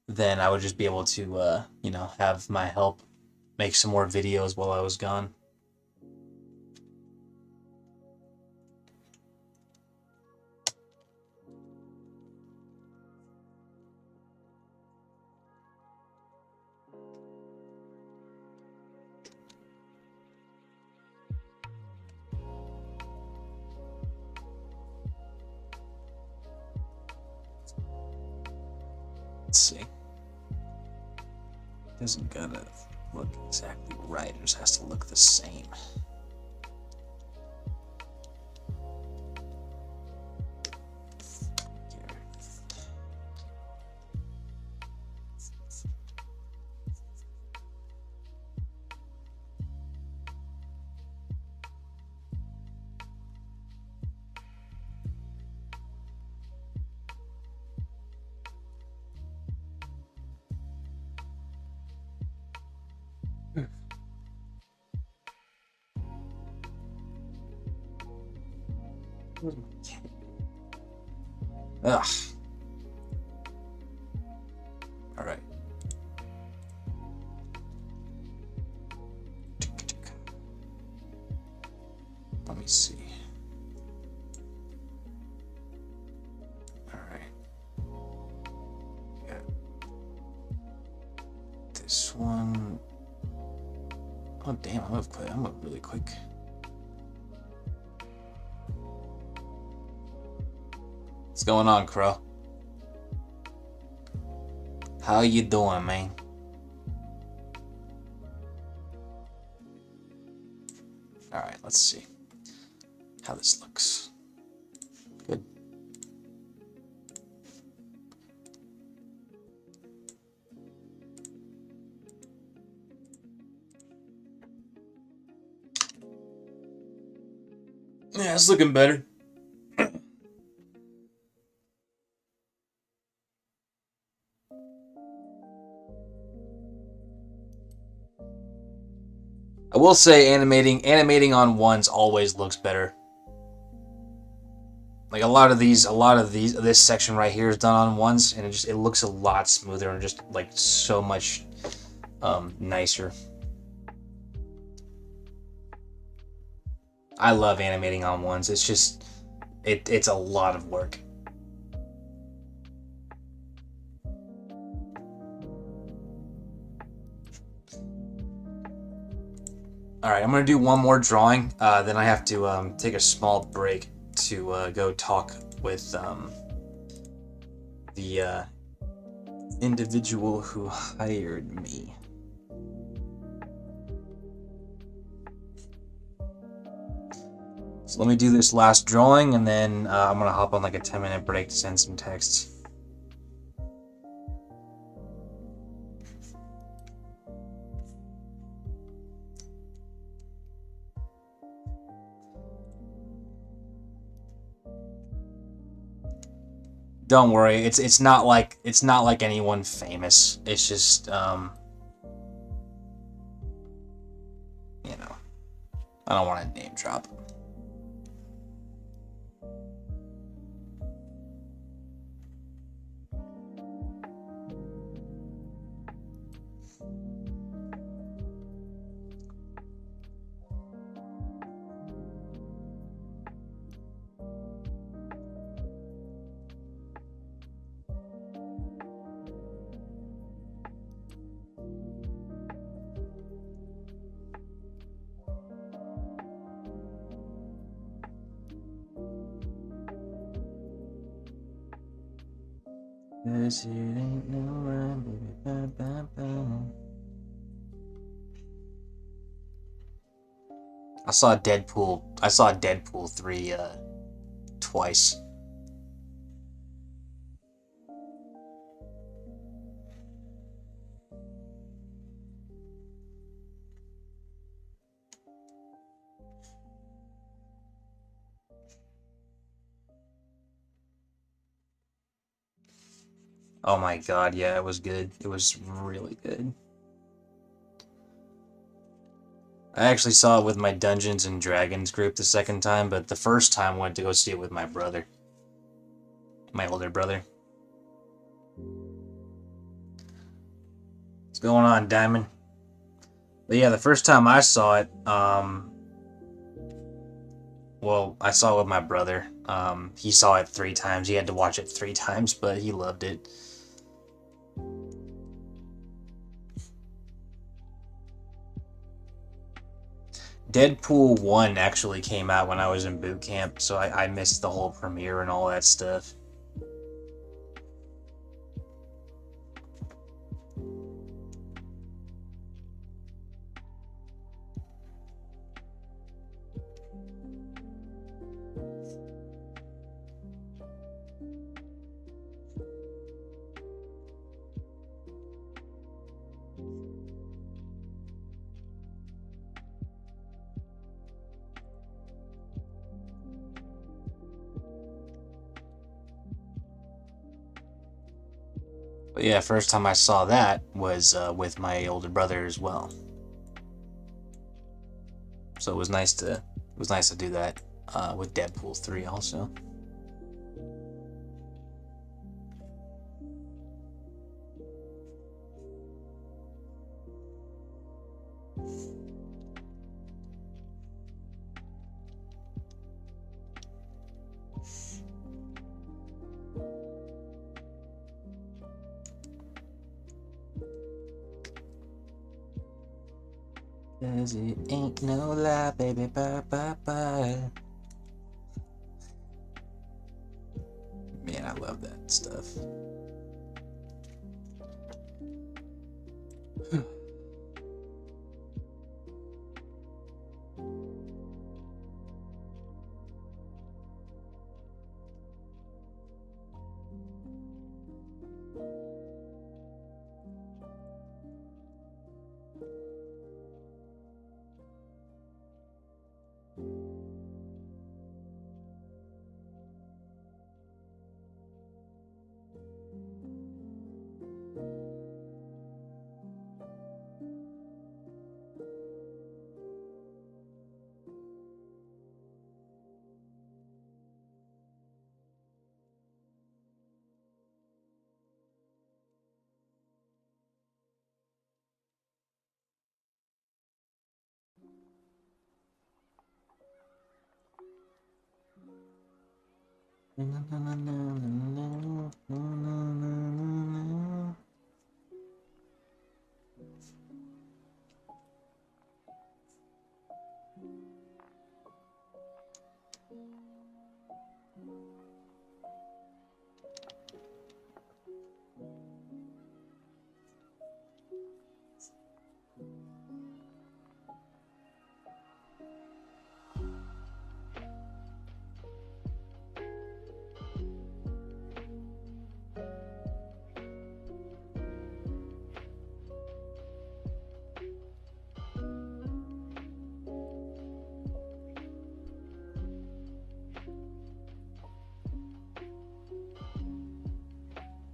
then I would just be able to, you know, have my help make some more videos while I was gone. Let's see. Doesn't gotta look exactly right, it just has to look the same. Ugh. All right. Let me see. All right. Got this one. Oh damn! I'm up really quick. What's going on, Crow? How you doing, man? Alright, let's see how this looks. Good. Yeah, it's looking better. I will say animating on ones always looks better. Like a lot of this section right here is done on ones, and it looks a lot smoother and just like so much nicer. I love animating on ones. It's just it's a lot of work. All right, I'm gonna do one more drawing. Then I have to take a small break to go talk with the individual who hired me. So let me do this last drawing, and then I'm gonna hop on like a 10-minute break to send some texts. Don't worry, it's not like anyone famous. It's just you know, I don't want to name drop. Cause it ain't no rhyme, baby. Ba, ba, ba. I saw Deadpool 3 twice. Oh my god, yeah, it was good. It was really good. I actually saw it with my Dungeons and Dragons group the second time, but the first time I went to go see it with my brother. My older brother. What's going on, Diamond? But yeah, the first time I saw it, well, I saw it with my brother. He saw it 3 times. He had to watch it 3 times, but he loved it. Deadpool 1 actually came out when I was in boot camp, so I missed the whole premiere and all that stuff. But yeah, first time I saw that was with my older brother as well. So it was nice to do that with Deadpool 3 also. Cause it ain't no lie, baby, bye bye bye. Man, I love that stuff.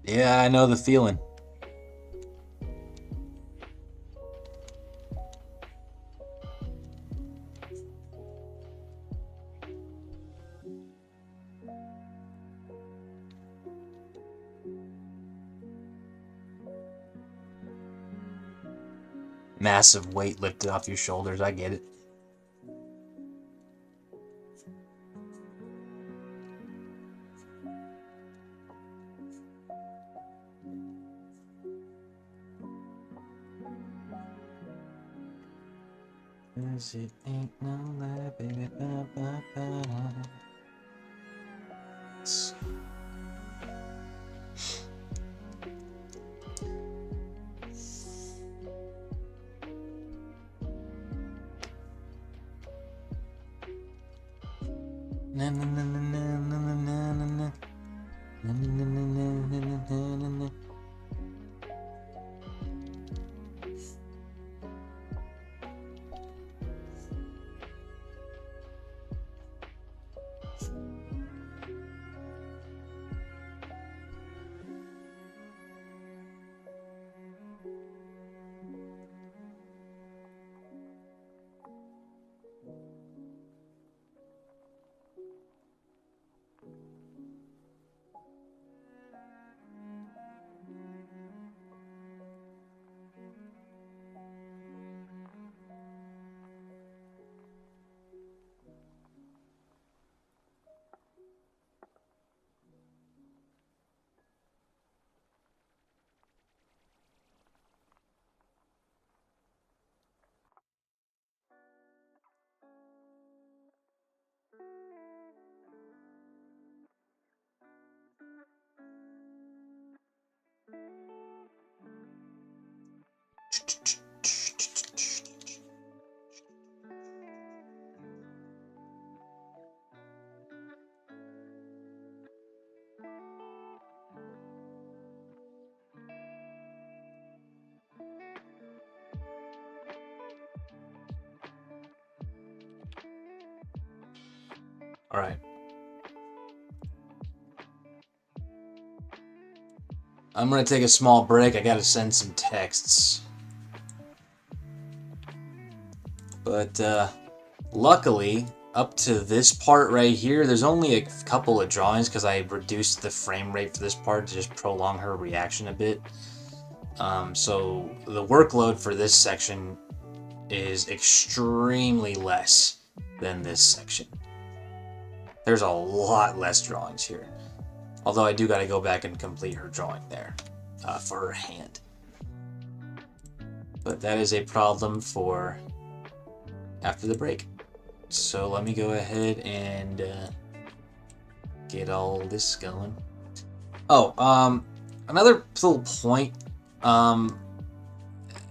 Yeah, I know the feeling. Massive weight lifted off your shoulders, I get it. Cause it ain't no lie, baby. Ba, ba, ba. Na na na na na na na na na na. Na na na na na na na na na. All right. I'm gonna take a small break. I gotta send some texts. But luckily, up to this part right here, there's only a couple of drawings because I reduced the frame rate for this part to just prolong her reaction a bit. So the workload for this section is extremely less than this section. There's a lot less drawings here. Although I do got to go back and complete her drawing there for her hand. But that is a problem for after the break. So let me go ahead and get all this going. Oh, another little point.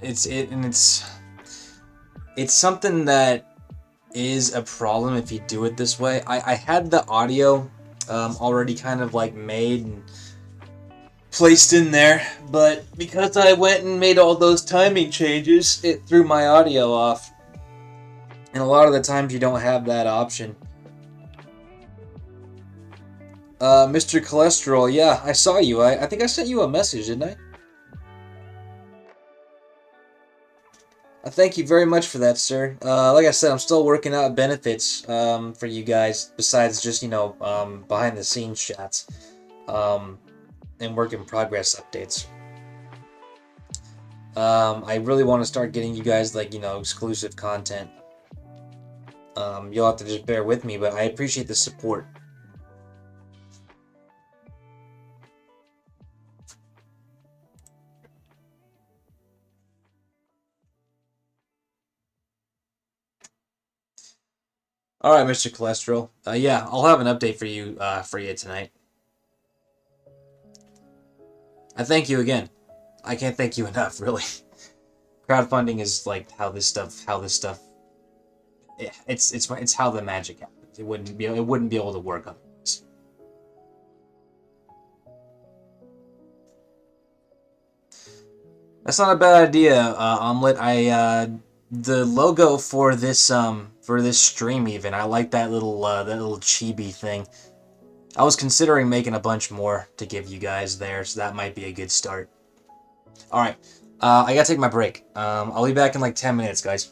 It's something that is a problem if you do it this way. I had the audio already kind of like made and placed in there, but because I went and made all those timing changes, it threw my audio off. And a lot of the times you don't have that option. Mr. Cholesterol, yeah, I saw you. I think I sent you a message, didn't I? Thank you very much for that, sir. Like I said, I'm still working out benefits for you guys, besides just, behind the scenes chats and work in progress updates. I really want to start getting you guys, exclusive content. You'll have to just bear with me, but I appreciate the support. All right, Mr. Cholesterol. Yeah, I'll have an update for you tonight. I thank you again. I can't thank you enough, really. Crowdfunding is like how this stuff. It's how the magic happens. It wouldn't be able to work otherwise. That's not a bad idea, Omelet. The logo for this stream even. I like that little chibi thing. I was considering making a bunch more to give you guys there, so that might be a good start. All right, I gotta take my break. I'll be back in like 10 minutes, guys.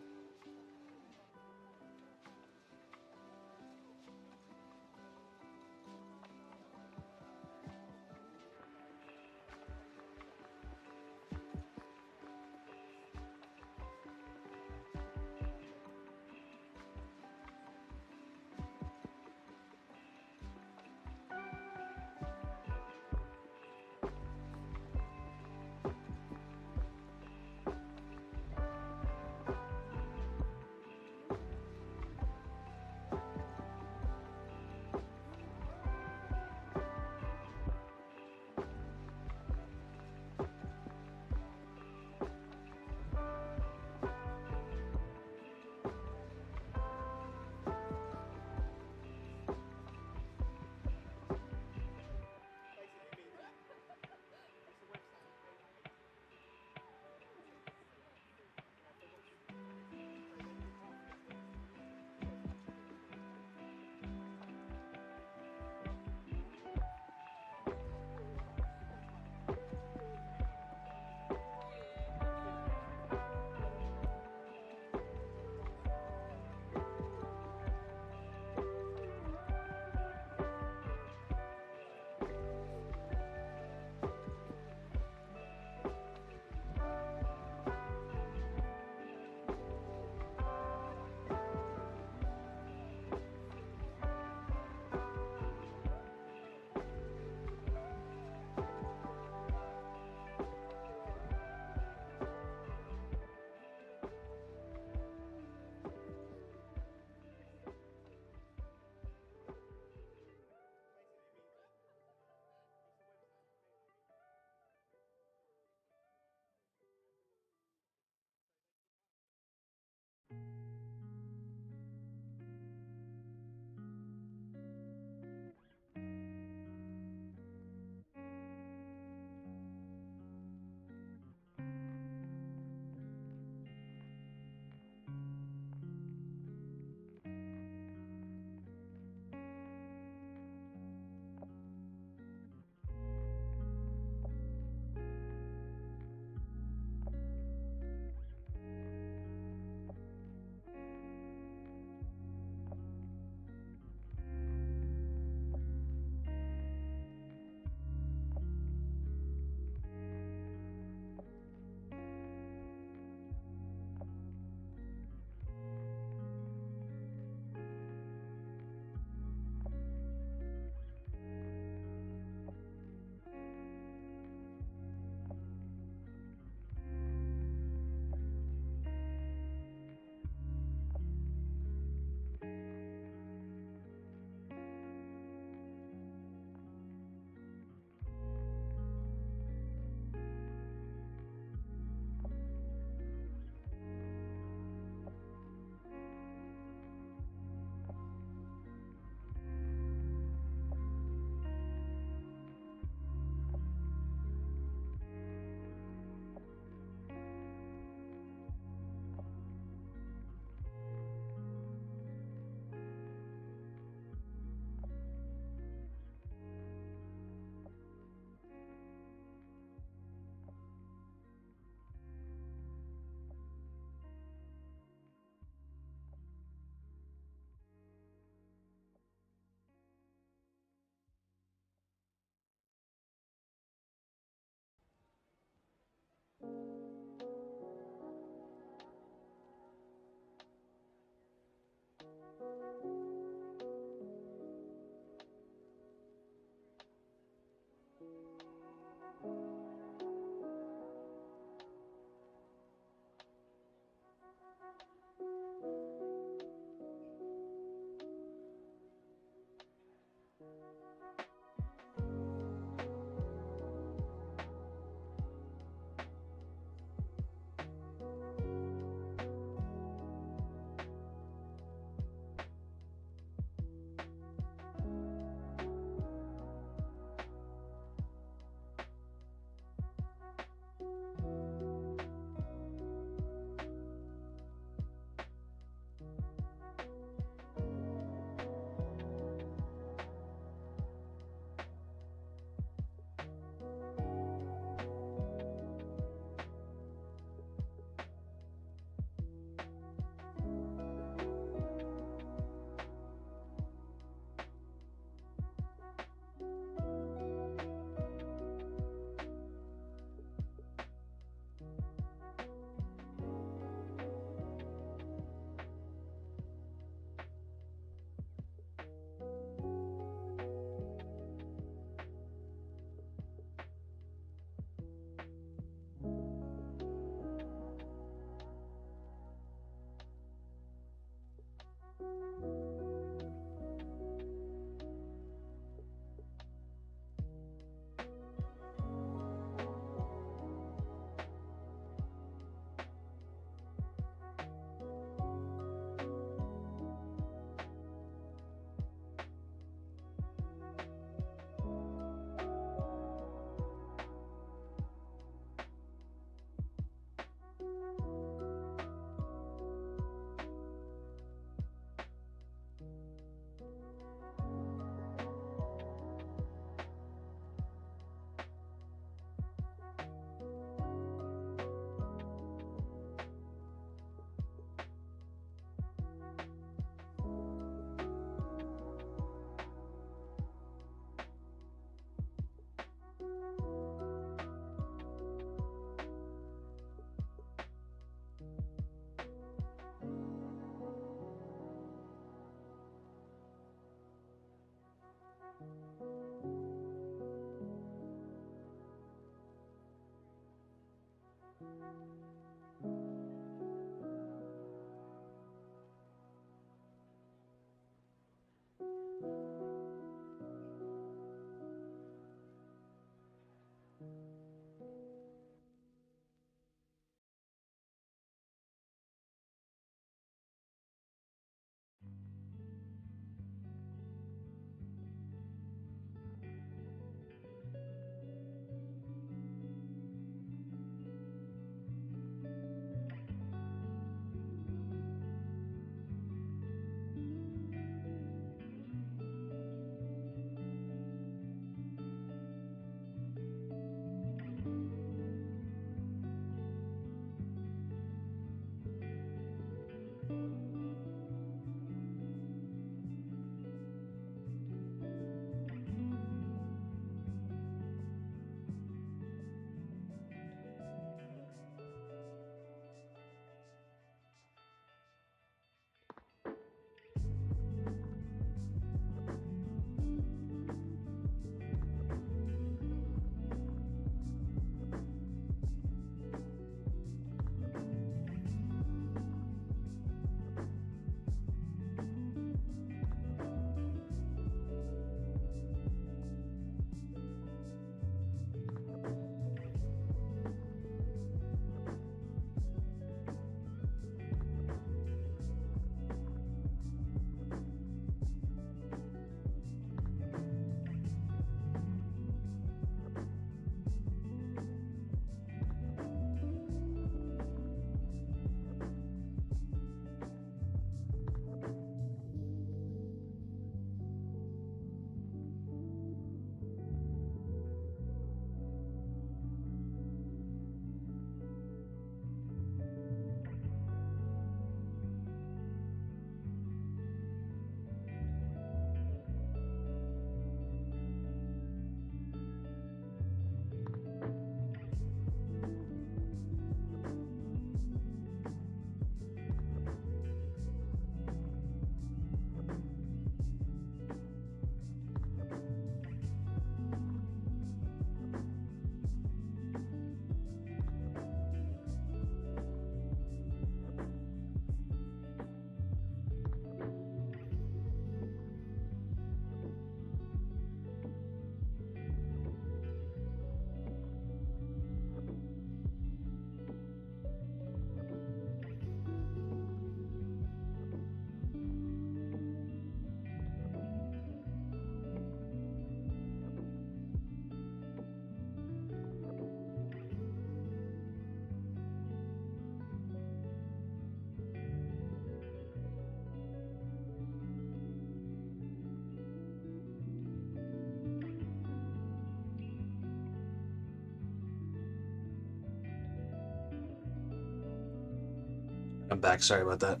I'm back. Sorry about that.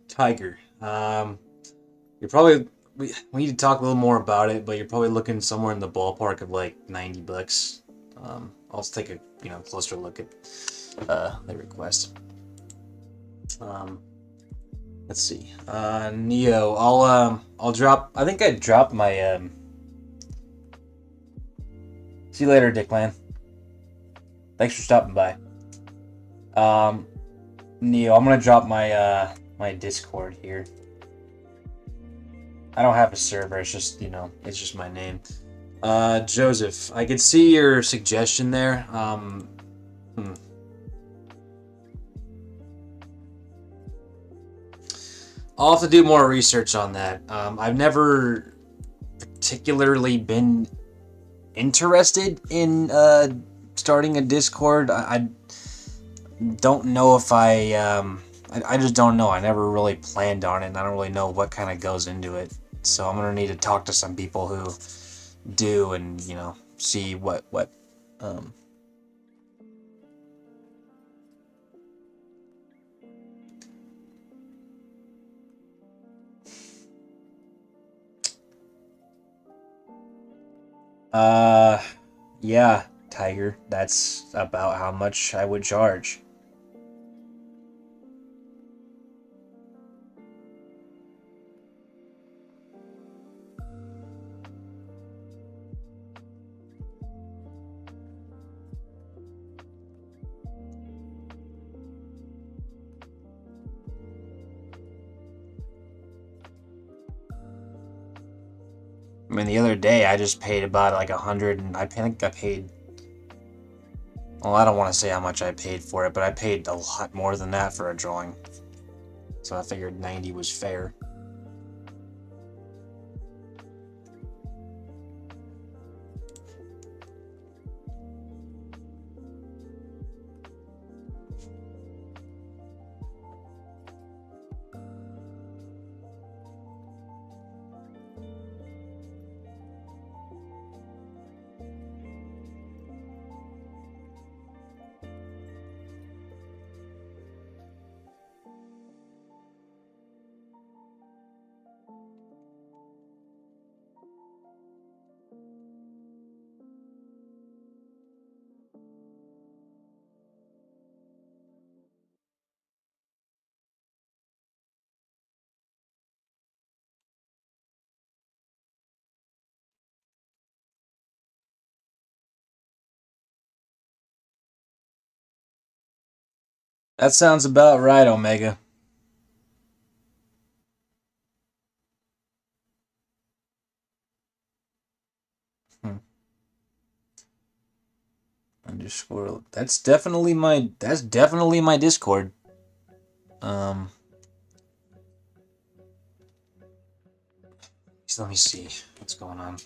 Tiger. You're probably we need to talk a little more about it, but you're probably looking somewhere in the ballpark of like $90. I'll take a closer look at the request. Let's see. Neo. I'll drop. I think I dropped my. See you later, Dickman. Thanks for stopping by. Neo, I'm gonna drop my my Discord here. I don't have a server. It's just it's just my name. Joseph, I could see your suggestion there. I'll have to do more research on that. I've never particularly been interested in starting a Discord. I don't know if I just don't know. I never really planned on it, and I don't really know what kind of goes into it. So I'm gonna need to talk to some people who do, and see what yeah, Tiger. That's about how much I would charge. I mean, the other day I just paid about like 100, and I think I paid. Well, I don't want to say how much I paid for it, but I paid a lot more than that for a drawing. So I figured 90 was fair. That sounds about right, Omega. Hmm. Underscore. That's definitely my Discord. Um, so let me see what's going on.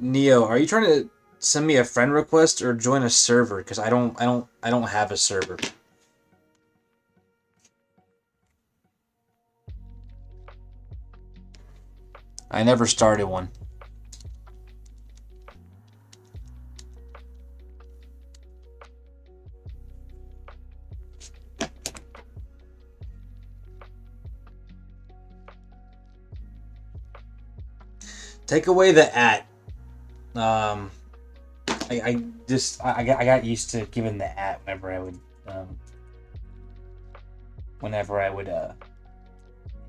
Neo, are you trying to send me a friend request or join a server? Because I don't have a server. I never started one. Take away the at. Um, I got used to giving the at whenever I would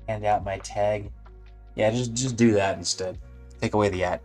hand out my tag. Yeah, just do that instead. Take away the at.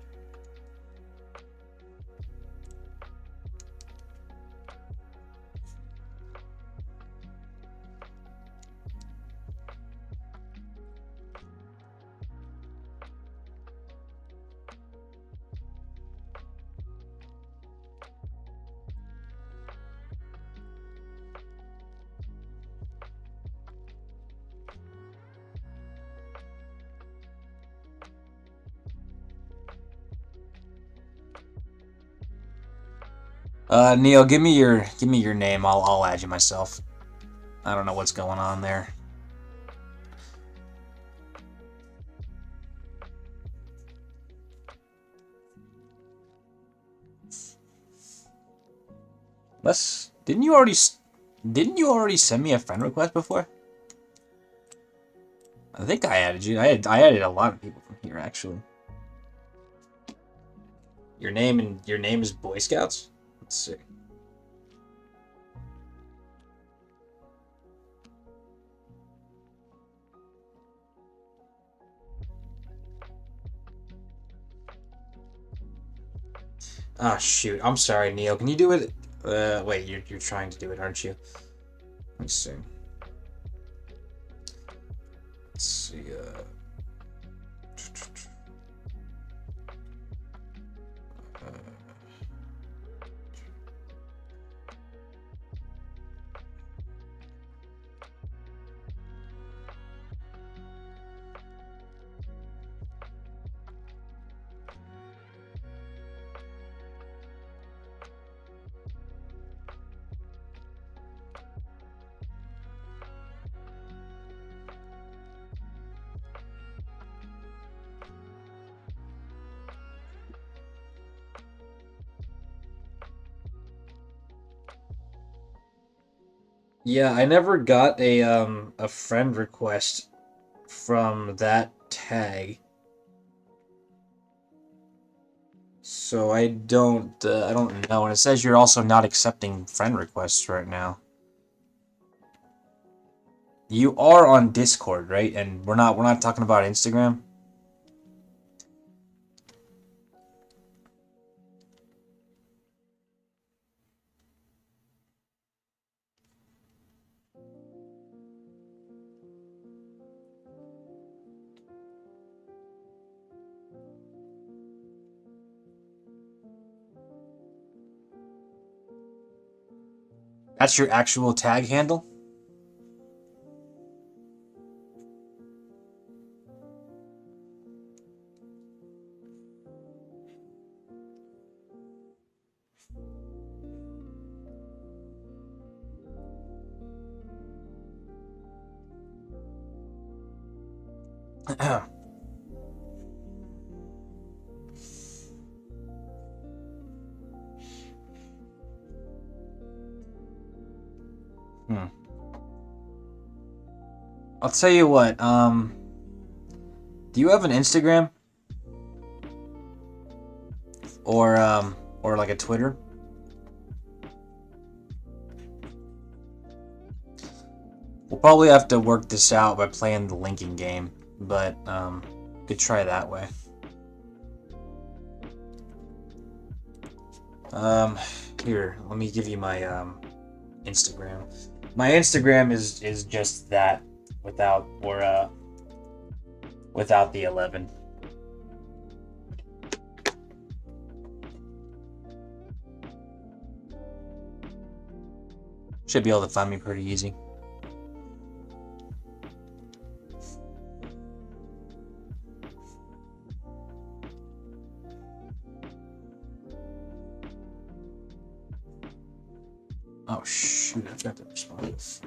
Neil, give me your name. I'll add you myself. I don't know what's going on there. Let's. Didn't you already send me a friend request before? I think I added you. I added a lot of people from here actually. Your name is Boy Scouts? Let's see. Ah, shoot. I'm sorry, Neil. Can you do it? Wait, you're trying to do it, aren't you? Let's see. Let's see. Yeah, I never got a friend request from that tag. So I don't know. And it says you're also not accepting friend requests right now. You are on Discord, right? And we're not talking about Instagram. That's your actual tag handle? I'll tell you what, do you have an Instagram? Or like a Twitter? We'll probably have to work this out by playing the linking game, but, could try that way. Here, let me give you my, Instagram. My Instagram is just that, without the 11. Should be able to find me pretty easy. Oh shoot, I forgot to respond to this.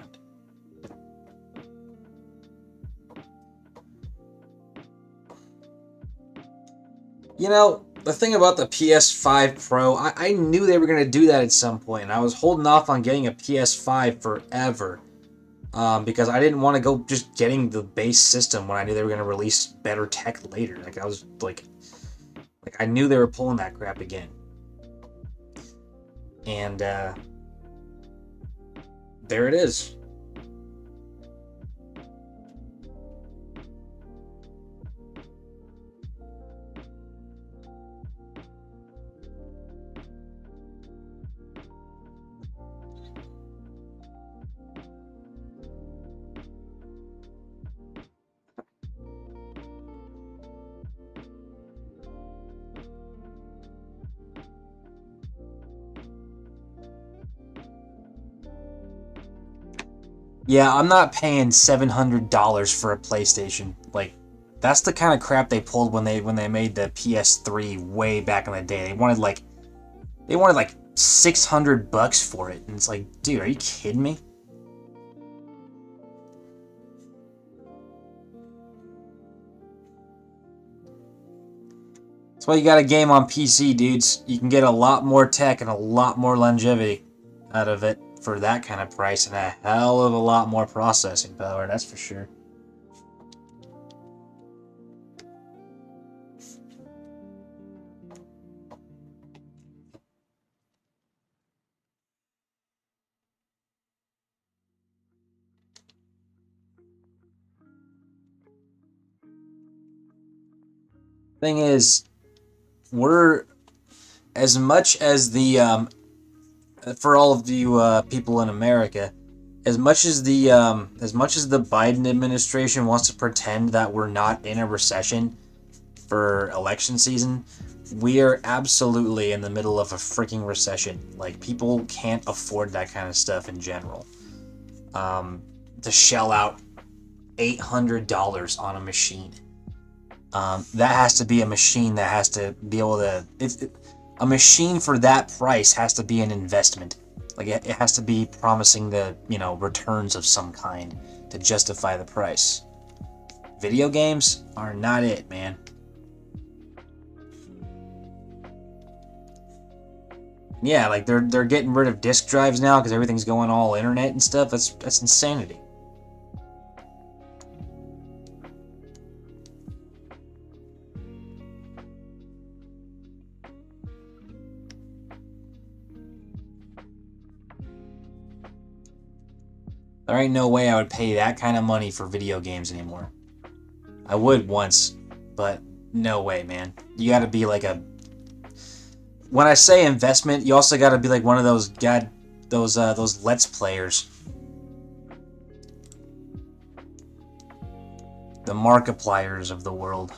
You know, the thing about the PS5 Pro, I knew they were going to do that at some point, and I was holding off on getting a PS5 forever. Because I didn't want to go just getting the base system when I knew they were going to release better tech later. Like, I was like I knew they were pulling that crap again. And, there it is. Yeah, I'm not paying $700 for a PlayStation. Like, that's the kind of crap they pulled when they made the PS3 way back in the day. They wanted like $600 for it, and it's like, dude, are you kidding me? That's why you got a game on PC, dudes. You can get a lot more tech and a lot more longevity out of it for that kind of price, and a hell of a lot more processing power, that's for sure. Thing is, we're as much as the for all of you people in America, as much as the Biden administration wants to pretend that we're not in a recession for election season, we are absolutely in the middle of a freaking recession. Like, people can't afford that kind of stuff in general. To shell out $800 on a machine. That has to be a machine that has to be able to... a machine for that price has to be an investment. Like, it has to be promising the, returns of some kind to justify the price. Video games are not it, man. Yeah, like, they're getting rid of disk drives now because everything's going all internet and stuff. That's insanity. There ain't no way I would pay that kind of money for video games anymore. I would once, but no way, man. You gotta be like a... When I say investment, you also gotta be like one of those those Let's Players. The Markipliers of the world.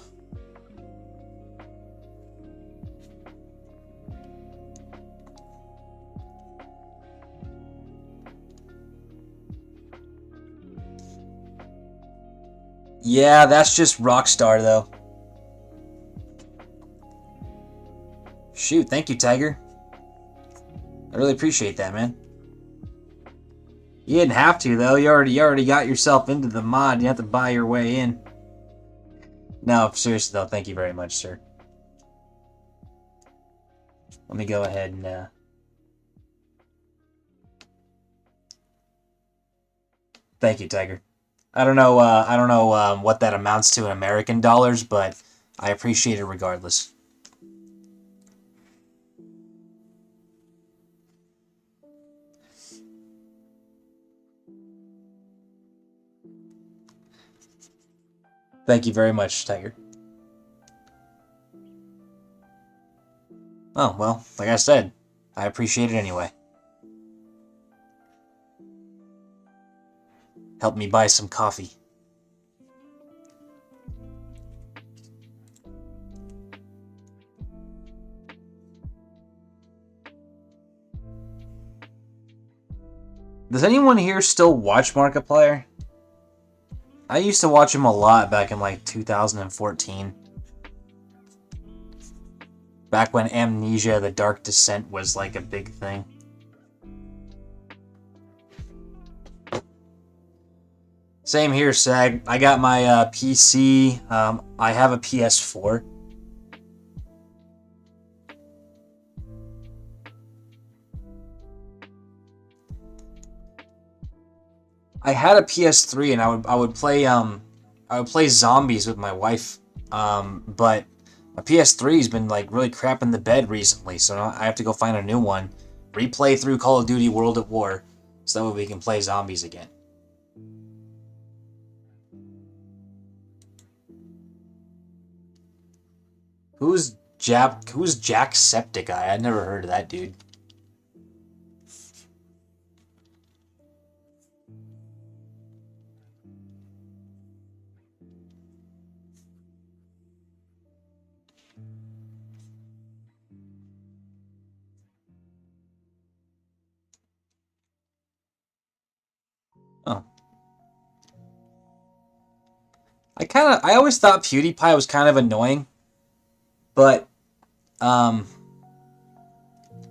Yeah, that's just Rockstar, though. Shoot, thank you, Tiger. I really appreciate that, man. You didn't have to, though. You already got yourself into the mod. You have to buy your way in. No, seriously, though, thank you very much, sir. Let me go ahead and, thank you, Tiger. I don't know what that amounts to in American dollars, but I appreciate it regardless. Thank you very much, Tiger. Oh, well, like I said, I appreciate it anyway. Help me buy some coffee. Does anyone here still watch Markiplier? I used to watch him a lot back in like 2014. Back when Amnesia: The Dark Descent was like a big thing. Same here, Sag. I got my PC. I have a PS4. I had a PS3 and I would play zombies with my wife. But my PS3's been like really crap in the bed recently, so now I have to go find a new one, replay through Call of Duty World at War, so that way we can play zombies again. Who's Jacksepticeye? I never heard of that dude. Oh. I always thought PewDiePie was kind of annoying, but um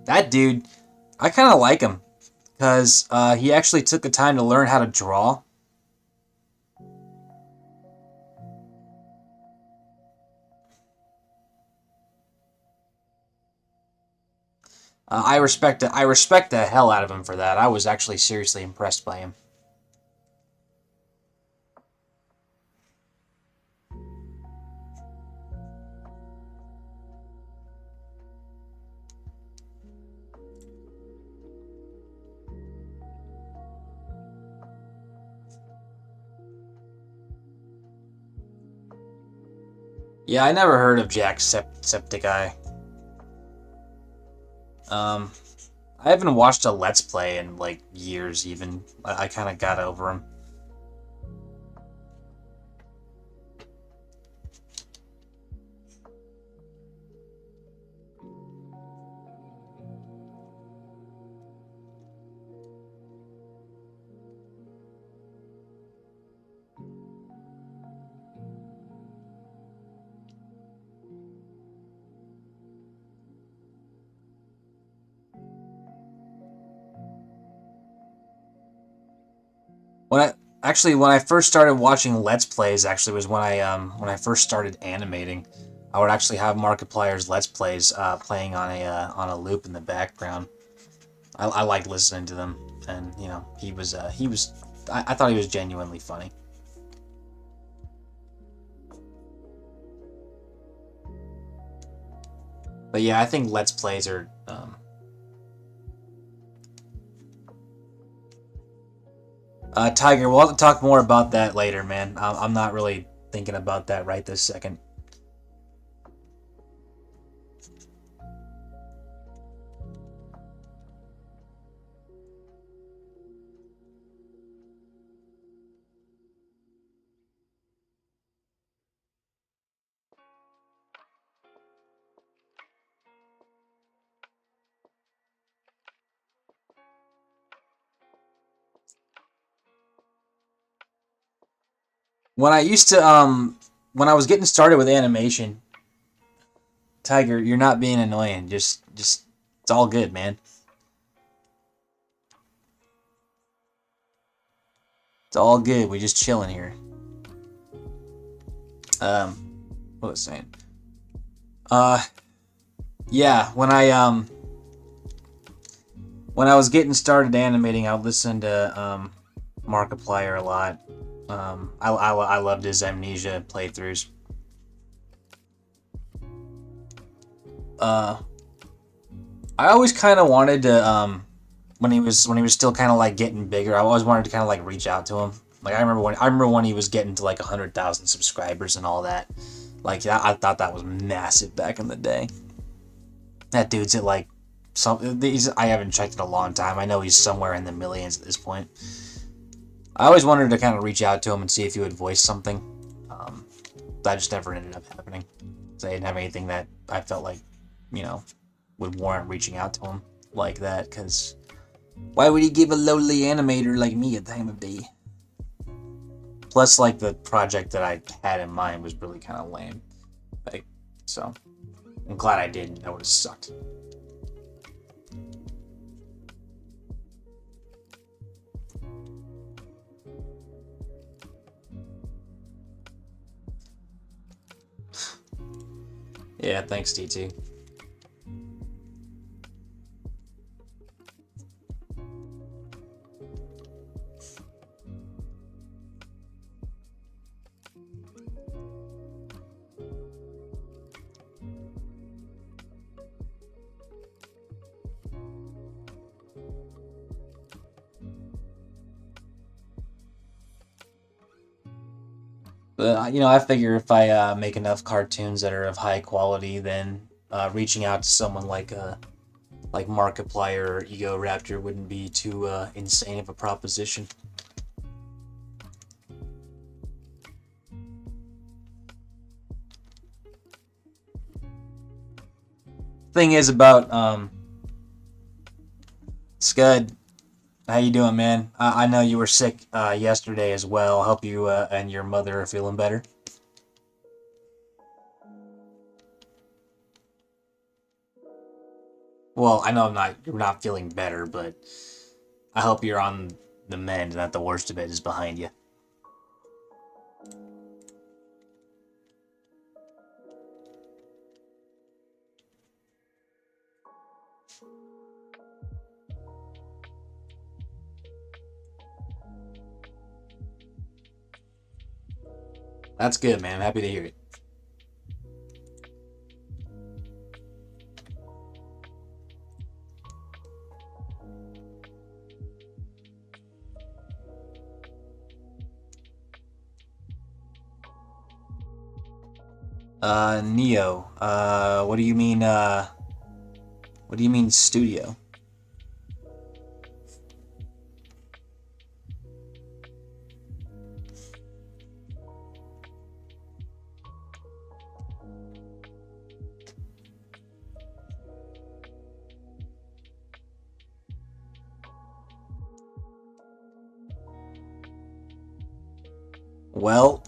that dude, I kind of like him because he actually took the time to learn how to draw. I respect the hell out of him for that. I was actually seriously impressed by him. Yeah, I never heard of Jacksepticeye. Um, I haven't watched a Let's Play in like years. Even I kind of got over him. When I when I first started watching Let's Plays, actually was when I first started animating. I would actually have Markiplier's Let's Plays playing on a loop in the background. I liked listening to them, and you know he was I thought he was genuinely funny. But yeah, I think Let's Plays are Tiger. We'll have to talk more about that later, man. I'm not really thinking about that right this second. when I used to when I was getting started with animation, Tiger, you're not being annoying. Just it's all good, man. It's all good. We're just chilling here. Um, what was I saying? Uh, yeah. When I was getting started animating, I would listen to Markiplier a lot. I loved his Amnesia playthroughs. Uh, I always kind of wanted to when he was still kind of like getting bigger. I always wanted to kind of like reach out to him. Like I remember when he was getting to like 100,000 subscribers and all that. Like I thought that was massive back in the day. That dude's at like I haven't checked in a long time. I know he's somewhere in the millions at this point. I always wanted to kind of reach out to him and see if he would voice something. Um, that just never ended up happening. So I didn't have anything that I felt like, you know, would warrant reaching out to him like that. Because why would he give a lowly animator like me a time of day? Plus, like the project that I had in mind was really kind of lame. Like, so I'm glad I didn't. That would have sucked. Yeah, thanks, TT. But I figure if I make enough cartoons that are of high quality, then reaching out to someone like Markiplier or Ego Raptor wouldn't be too insane of a proposition. Thing is about Scud. How you doing, man? I know you were sick yesterday as well. I hope you and your mother are feeling better. Well, I know you're not feeling better, but I hope you're on the mend and that the worst of it is behind you. That's good, man. I'm happy to hear it. Neo. What do you mean? What do you mean studio? Well,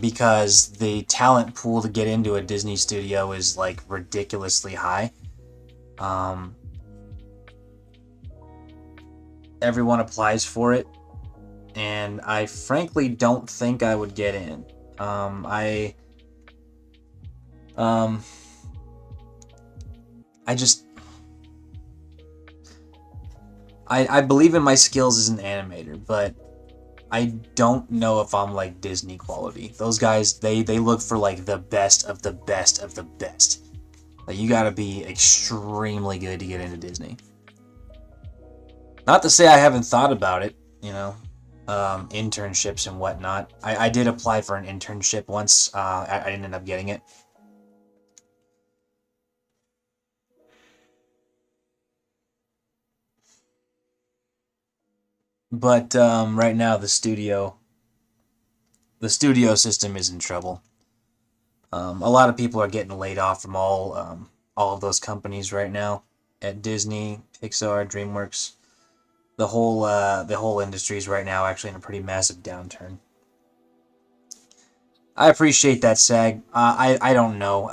because the talent pool to get into a Disney studio is like ridiculously high. Um, Everyone applies for it, and I frankly don't think I would get in. Um, I, um, I just, I believe in my skills as an animator, but I don't know if I'm like Disney quality. Those guys, they look for like the best of the best of the best. Like you gotta be extremely good to get into Disney. Not to say I haven't thought about it, internships and whatnot. I did apply for an internship once. I didn't end up getting it. But right now the studio system is in trouble. A lot of people are getting laid off from all of those companies right now at Disney, Pixar, DreamWorks. The whole industry is right now actually in a pretty massive downturn. I appreciate that, Sag. I don't know.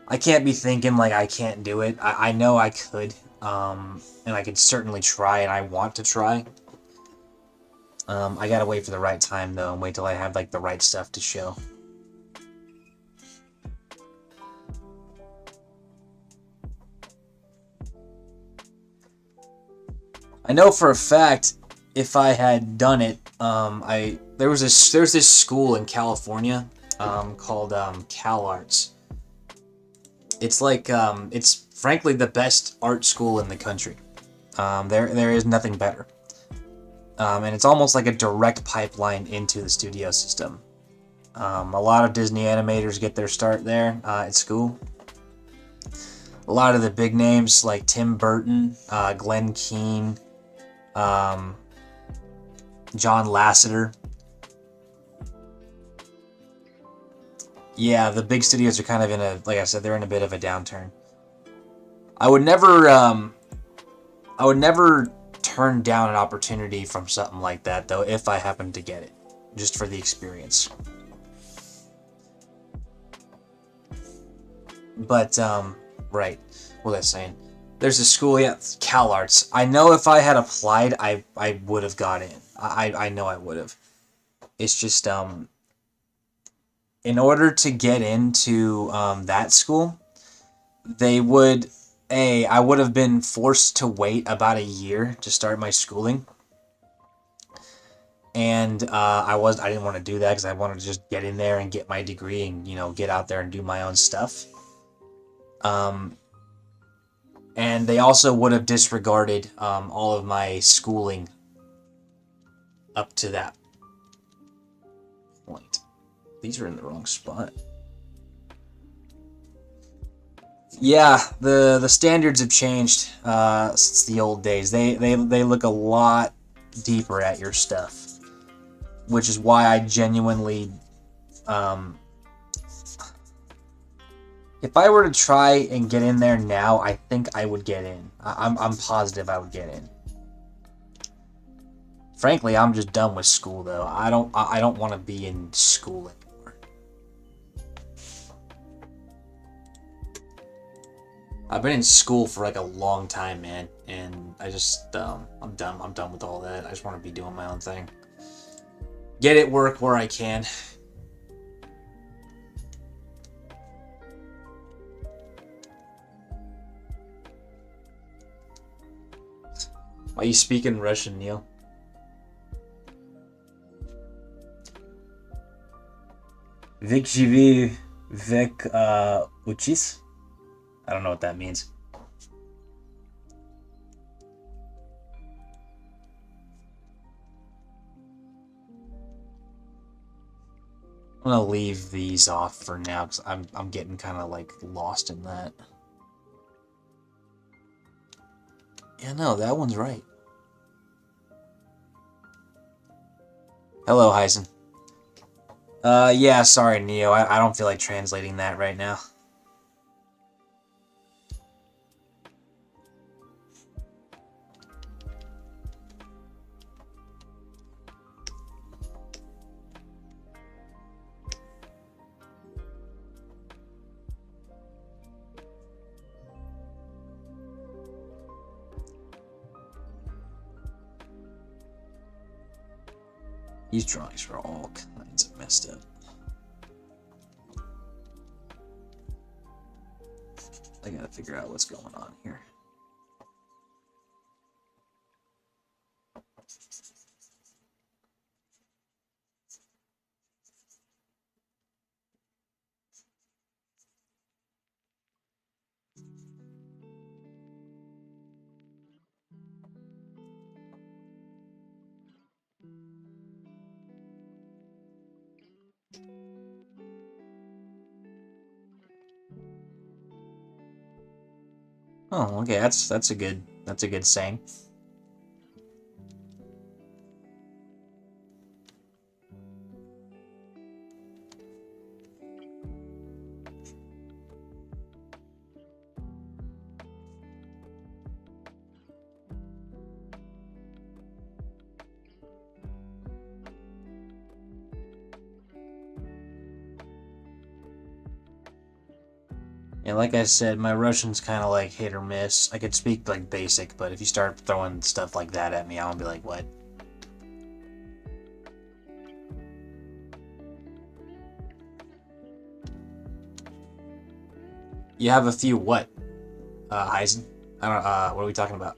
I can't be thinking like I can't do it. I know I could, and I could certainly try, and I want to try. I gotta wait for the right time though, and wait till I have like the right stuff to show. I know for a fact if I had done it, there's this school in California, called Cal Arts. It's like it's frankly the best art school in the country. There is nothing better, and it's almost like a direct pipeline into the studio system. A lot of Disney animators get their start there at school. A lot of the big names like Tim Burton, Glenn Keane, um, John Lasseter. Yeah, the big studios are kind of in a, like I said, they're in a bit of a downturn. I would never, I would never turn down an opportunity from something like that, though, if I happened to get it, just for the experience. But, right, what was I saying? There's a school, yeah, Cal Arts. I know if I had applied, I would have got in. I know I would have. It's just, in order to get into that school, they would, I would have been forced to wait about a year to start my schooling. And I didn't want to do that because I wanted to just get in there and get my degree and, get out there and do my own stuff. Um, and they also would have disregarded all of my schooling up to that point. These are in the wrong spot. Yeah, the standards have changed since the old days. They look a lot deeper at your stuff, which is why I genuinely, um, if I were to try and get in there now, I think I would get in. I'm positive I would get in. Frankly, I'm just done with school though. I don't want to be in school anymore. I've been in school for like a long time, man, and I just I'm done. I'm done with all that. I just want to be doing my own thing. Get it work where I can. Why you speaking Russian, Neil? Vik živi, vek uchis? I don't know what that means. I'm gonna leave these off for now because I'm getting kind of like lost in that. Yeah, no, that one's right. Hello, Heisen. Yeah, sorry, Neo. I don't feel like translating that right now. These drawings are all kinds of messed up. I gotta figure out what's going on here. Oh, okay, that's a good saying. And like I said, my Russian's kind of like hit or miss. I could speak like basic, but if you start throwing stuff like that at me, I'm gonna be like, what? You have a few what? Heisen? I don't. What are we talking about?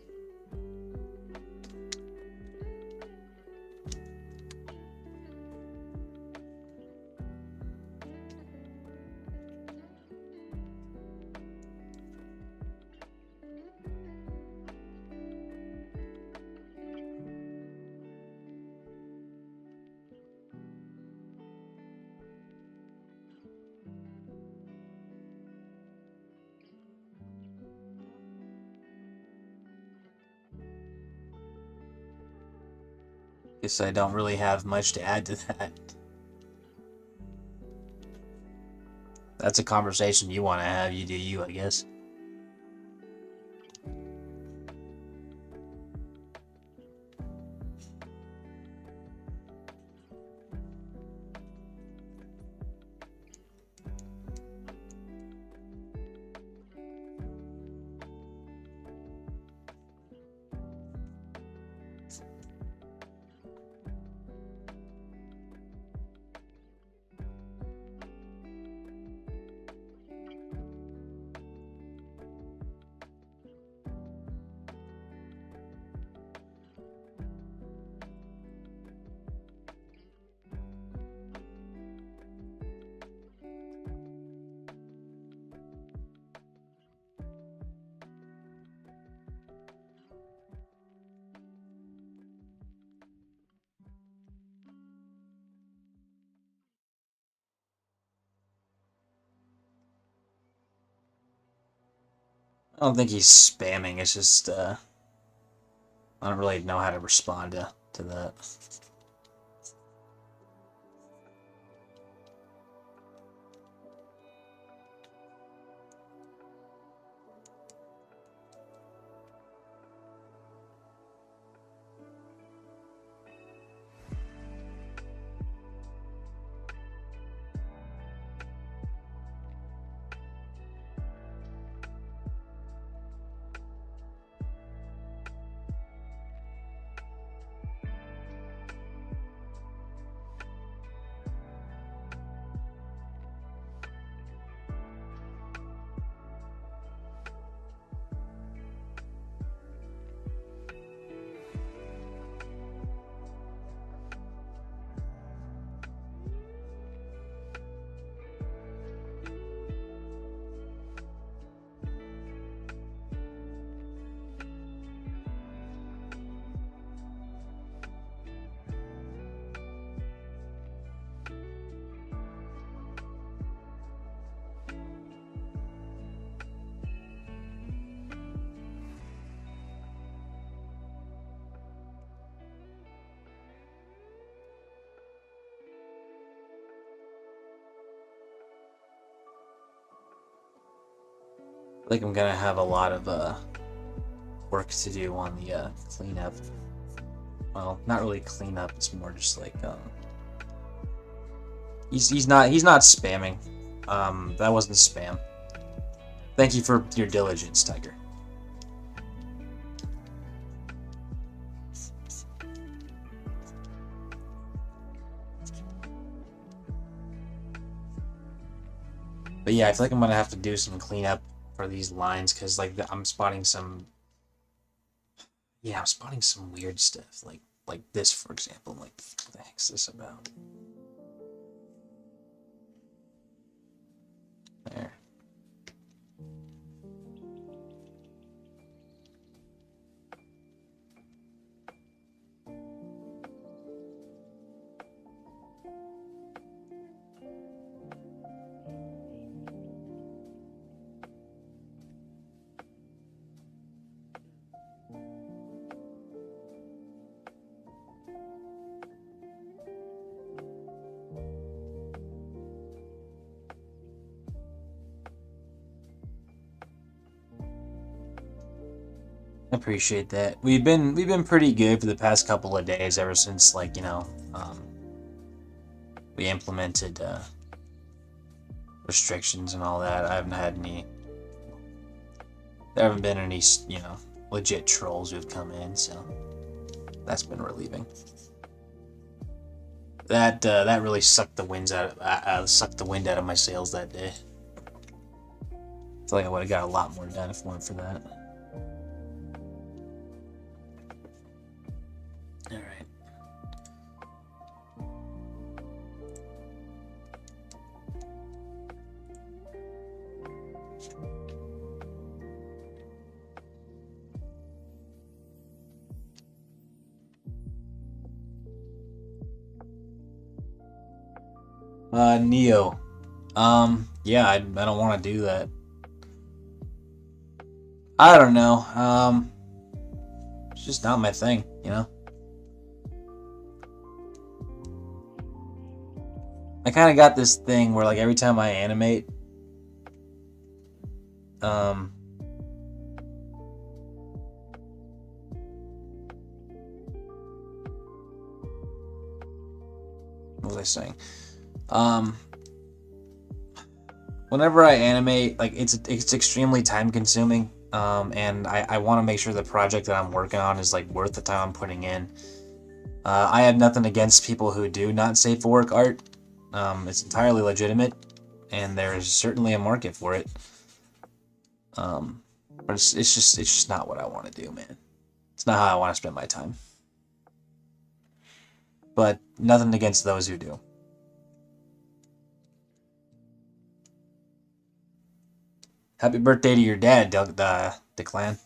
Guess I don't really have much to add to that. That's a conversation you want to have. You do you, I guess. I don't think he's spamming. It's just I don't really know how to respond to that. I think I'm gonna have a lot of work to do on the cleanup. Well, not really cleanup. It's more just like he's not spamming. That wasn't spam. Thank you for your diligence, Tiger. But yeah, I feel like I'm gonna have to do some cleanup for these lines because like I'm spotting some. Yeah, I'm spotting some weird stuff like this, for example. Like, what the heck's this about? There. Appreciate that. We've been pretty good for the past couple of days ever since like we implemented restrictions and all that. I haven't had any there haven't been any, you know, legit trolls who've come in, so that's been relieving. That really sucked the wind out of my sails that day. I feel like I would have got a lot more done if it weren't for that. All right. Neo. Yeah, I don't want to do that. I don't know. It's just not my thing, you know? I kind of got this thing where, like, every time I animate, what was I saying? Whenever I animate, like, it's extremely time consuming, and I want to make sure the project that I'm working on is, like, worth the time I'm putting in. I have nothing against people who do not safe for work art. It's entirely legitimate, and there's certainly a market for it. But it's just not what I want to do, man. It's not how I want to spend my time. But nothing against those who do. Happy birthday to your dad, Declan.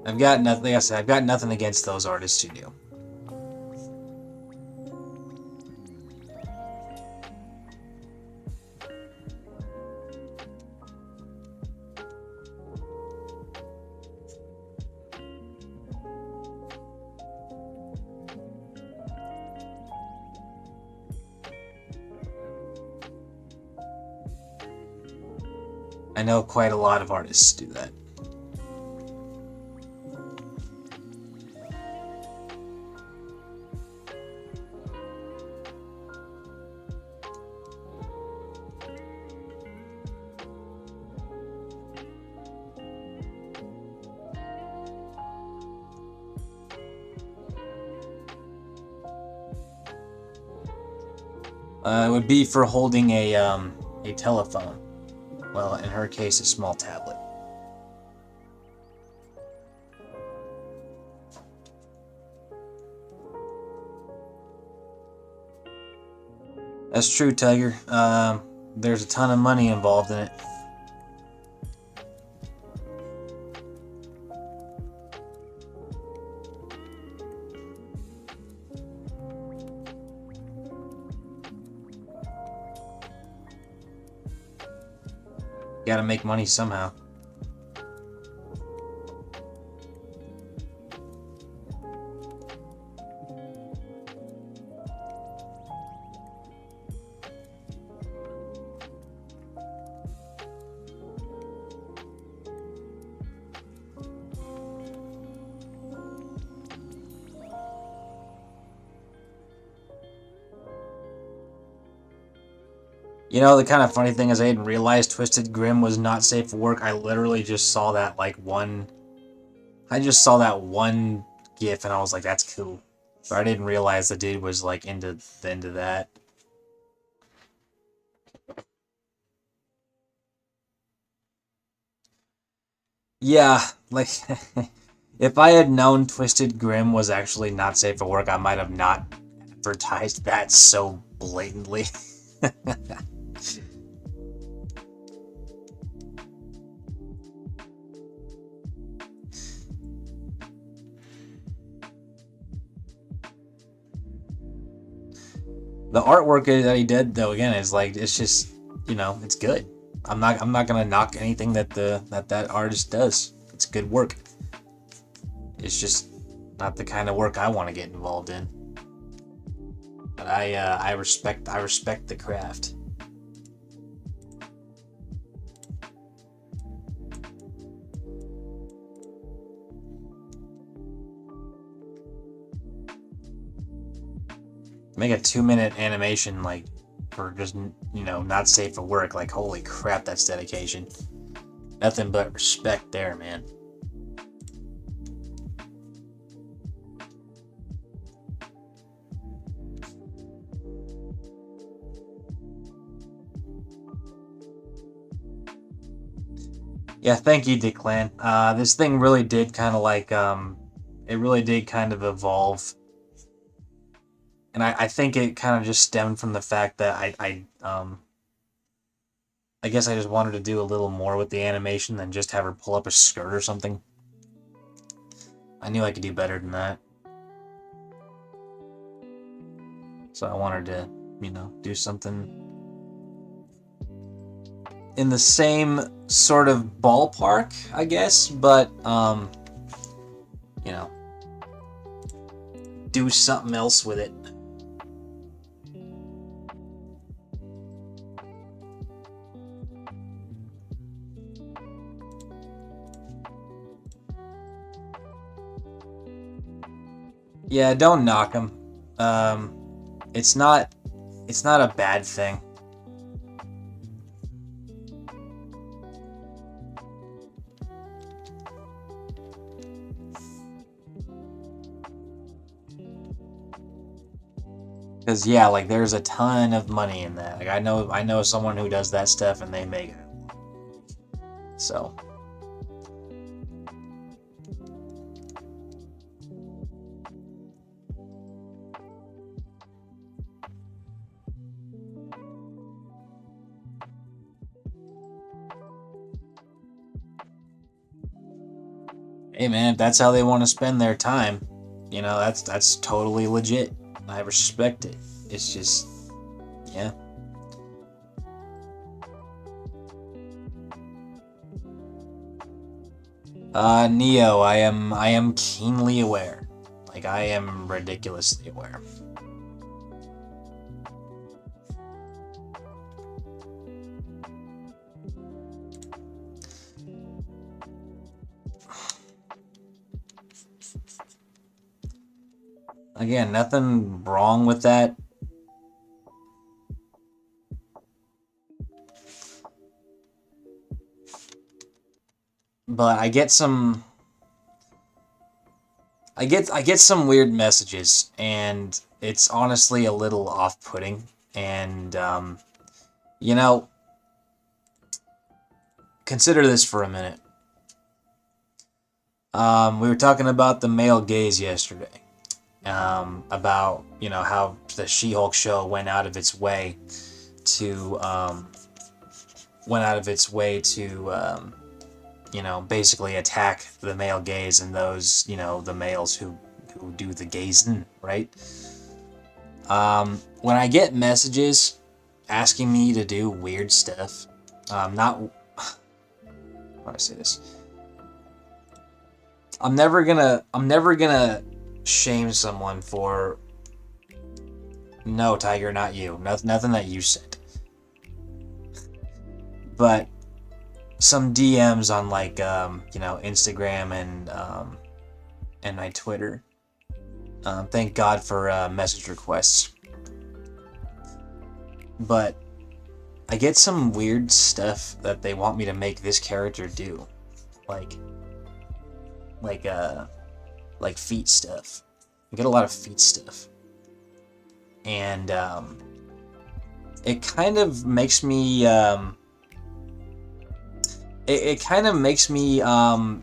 I've got nothing. Like I said, I've got nothing against those artists who do. I know quite a lot of artists do that. It would be for holding a telephone. Well, in her case, a small tablet. That's true, Tiger. There's a ton of money involved in it. Gotta make money somehow. You know, the kind of funny thing is I didn't realize Twisted Grim was not safe for work. I literally just saw that, like, I just saw that one GIF and I was like, that's cool. But I didn't realize the dude was, like, into that. Yeah, like, if I had known Twisted Grim was actually not safe for work, I might have not advertised that so blatantly. The artwork that he did, though, again, is like, it's just, you know, it's good. I'm not gonna knock anything that that artist does. It's good work. It's just not the kind of work I want to get involved in. But I respect the craft. Make a 2-minute animation, like, for just, you know, not safe for work. Like, holy crap, that's dedication. Nothing but respect there, man. Yeah, thank you, Declan. This thing really did kind of like, it really did kind of evolve. And I think it kind of just stemmed from the fact that I guess I just wanted to do a little more with the animation than just have her pull up a skirt or something. I knew I could do better than that. So I wanted to, you know, do something in the same sort of ballpark, I guess, but, you know, do something else with it. Yeah, don't knock him. It's not a bad thing. Because yeah, like there's a ton of money in that. Like I know someone who does that stuff and they make it. So hey man, if that's how they want to spend their time, you know, that's totally legit. I respect it. It's just, yeah. Neo, I am keenly aware. Like I am ridiculously aware. Again, nothing wrong with that. But I get some weird messages, and it's honestly a little off-putting. And you know, consider this for a minute. We were talking about the male gaze yesterday. About, you know, how the She-Hulk show went out of its way to you know, basically attack the male gaze and those, you know, the males who do the gazing, right? When I get messages asking me to do weird stuff, not how do I say this? I'm never gonna shame someone for, no, Tiger, not you. Nothing that you said. But some DMs on like you know, Instagram and my Twitter. Thank God for message requests. But I get some weird stuff that they want me to make this character do, like feet stuff. I get a lot of feet stuff, and it kind of makes me it kind of makes me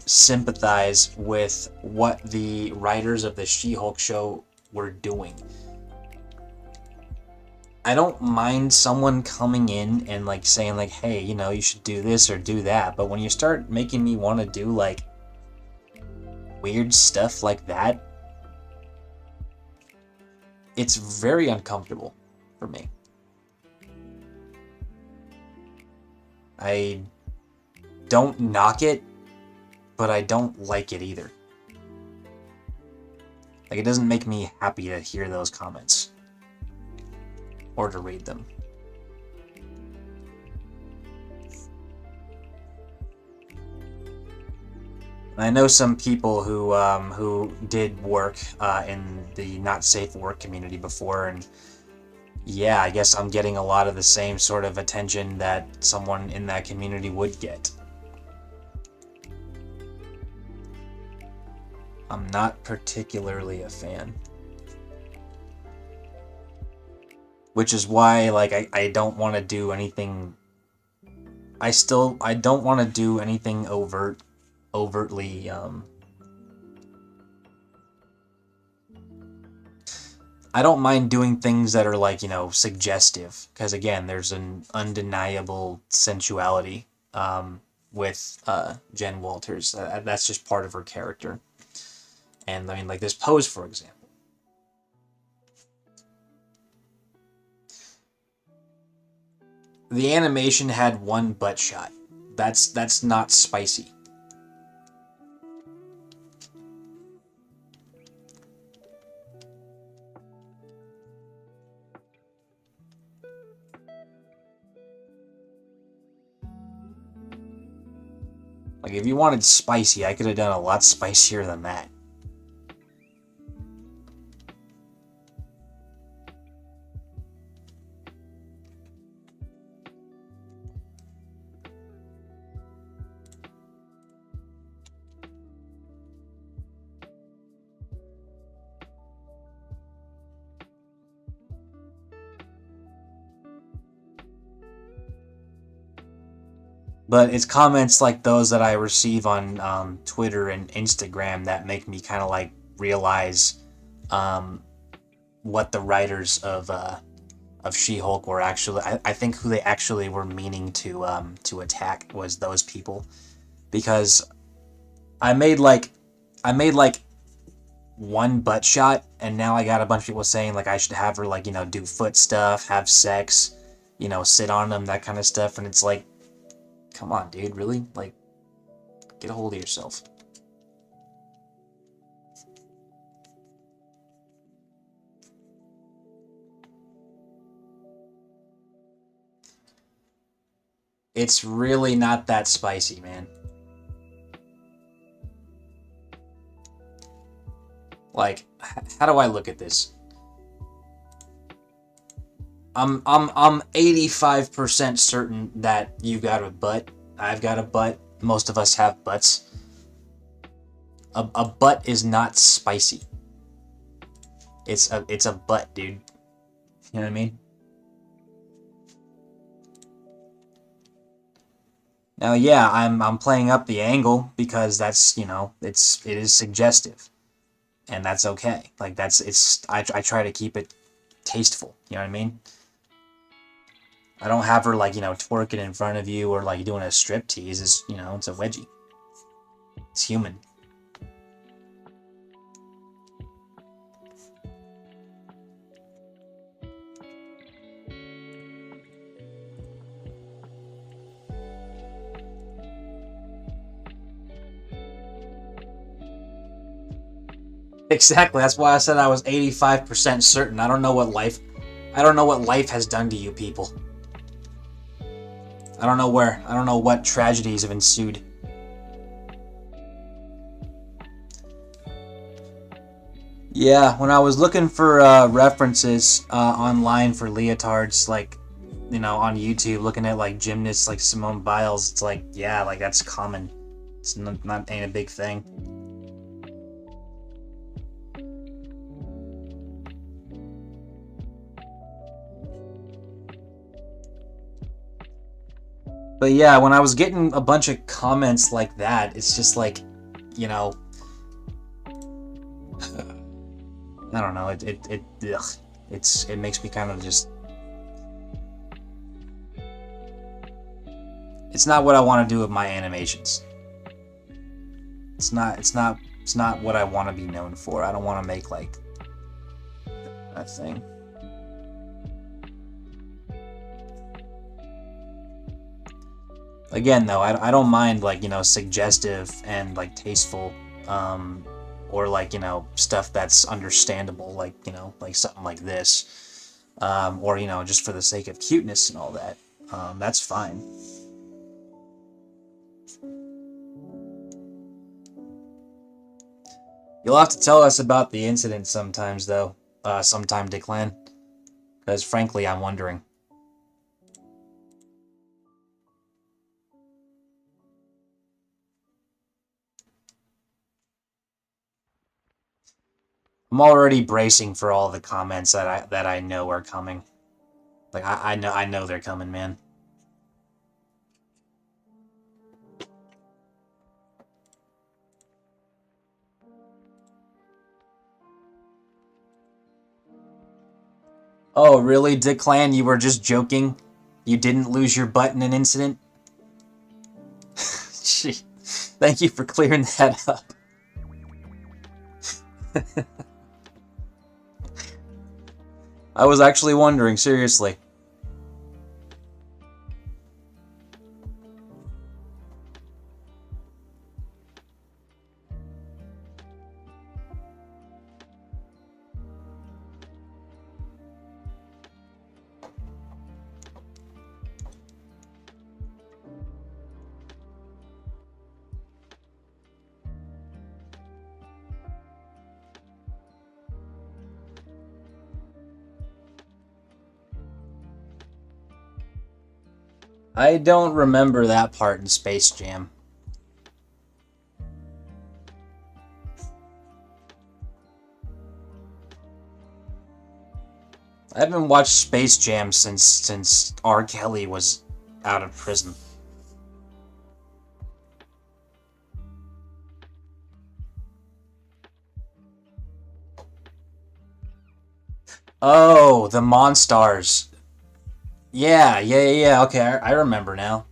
sympathize with what the writers of the She-Hulk show were doing. I don't mind someone coming in and like saying like, hey, you know, you should do this or do that, but when you start making me want to do like weird stuff like that, it's very uncomfortable for me. I don't knock it, but I don't like it either. Like, it doesn't make me happy to hear those comments or to read them. I know some people who did work in the not safe work community before, and yeah, I guess I'm getting a lot of the same sort of attention that someone in that community would get. I'm not particularly a fan. Which is why, like, I don't want to do anything. I don't want to do anything overtly, I don't mind doing things that are, like, suggestive, because again, there's an undeniable sensuality, with, Jen Walters. That's just part of her character. And, I mean, like, this pose, for example. The animation had one butt shot. That's not spicy. Like, if you wanted spicy, I could have done a lot spicier than that. But it's comments like those that I receive on Twitter and Instagram that make me kind of like realize um, what the writers of She-Hulk were actually. I think who they actually were meaning to attack was those people, because I made like I made like one butt shot, and now I got a bunch of people saying like I should have her, like, do foot stuff, have sex, sit on them, that kind of stuff, and it's like, come on, dude, really? Like, get a hold of yourself. It's really not that spicy, man. Like, how do I look at this? I'm 85% certain that you got a butt. I've got a butt. Most of us have butts. A butt is not spicy. It's a butt, dude. You know what I mean? Now, yeah, I'm playing up the angle because that's, it is suggestive, and that's okay. Like, I try to keep it tasteful. You know what I mean? I don't have her, like, twerking in front of you or like doing a strip tease. It's, it's a wedgie. It's human. Exactly. That's why I said I was 85% certain. I don't know what life has done to you people. I don't know what tragedies have ensued. Yeah, when I was looking for references online for leotards, like, on YouTube, looking at like gymnasts like Simone Biles, it's like, yeah, like that's common. It's not ain't a big thing. But yeah, when I was getting a bunch of comments like that, it's just like, you know, I don't know. Ugh. It makes me kind of just. It's not what I want to do with my animations. It's not what I want to be known for. I don't want to make like that thing. Again, though, I don't mind, like, suggestive and like tasteful, or like, stuff that's understandable, like, like something like this, or just for the sake of cuteness and all that. That's fine. You'll have to tell us about the incident sometimes, though. Sometime, Declan. Because frankly, I'm wondering. I'm already bracing for all the comments that I know are coming. Like I know they're coming, man. Oh, really, Declan? You were just joking? You didn't lose your butt in an incident? Gee, thank you for clearing that up. I was actually wondering, seriously. I don't remember that part in Space Jam. I haven't watched Space Jam since R. Kelly was out of prison. Oh, the Monstars. Yeah. Okay, I remember now.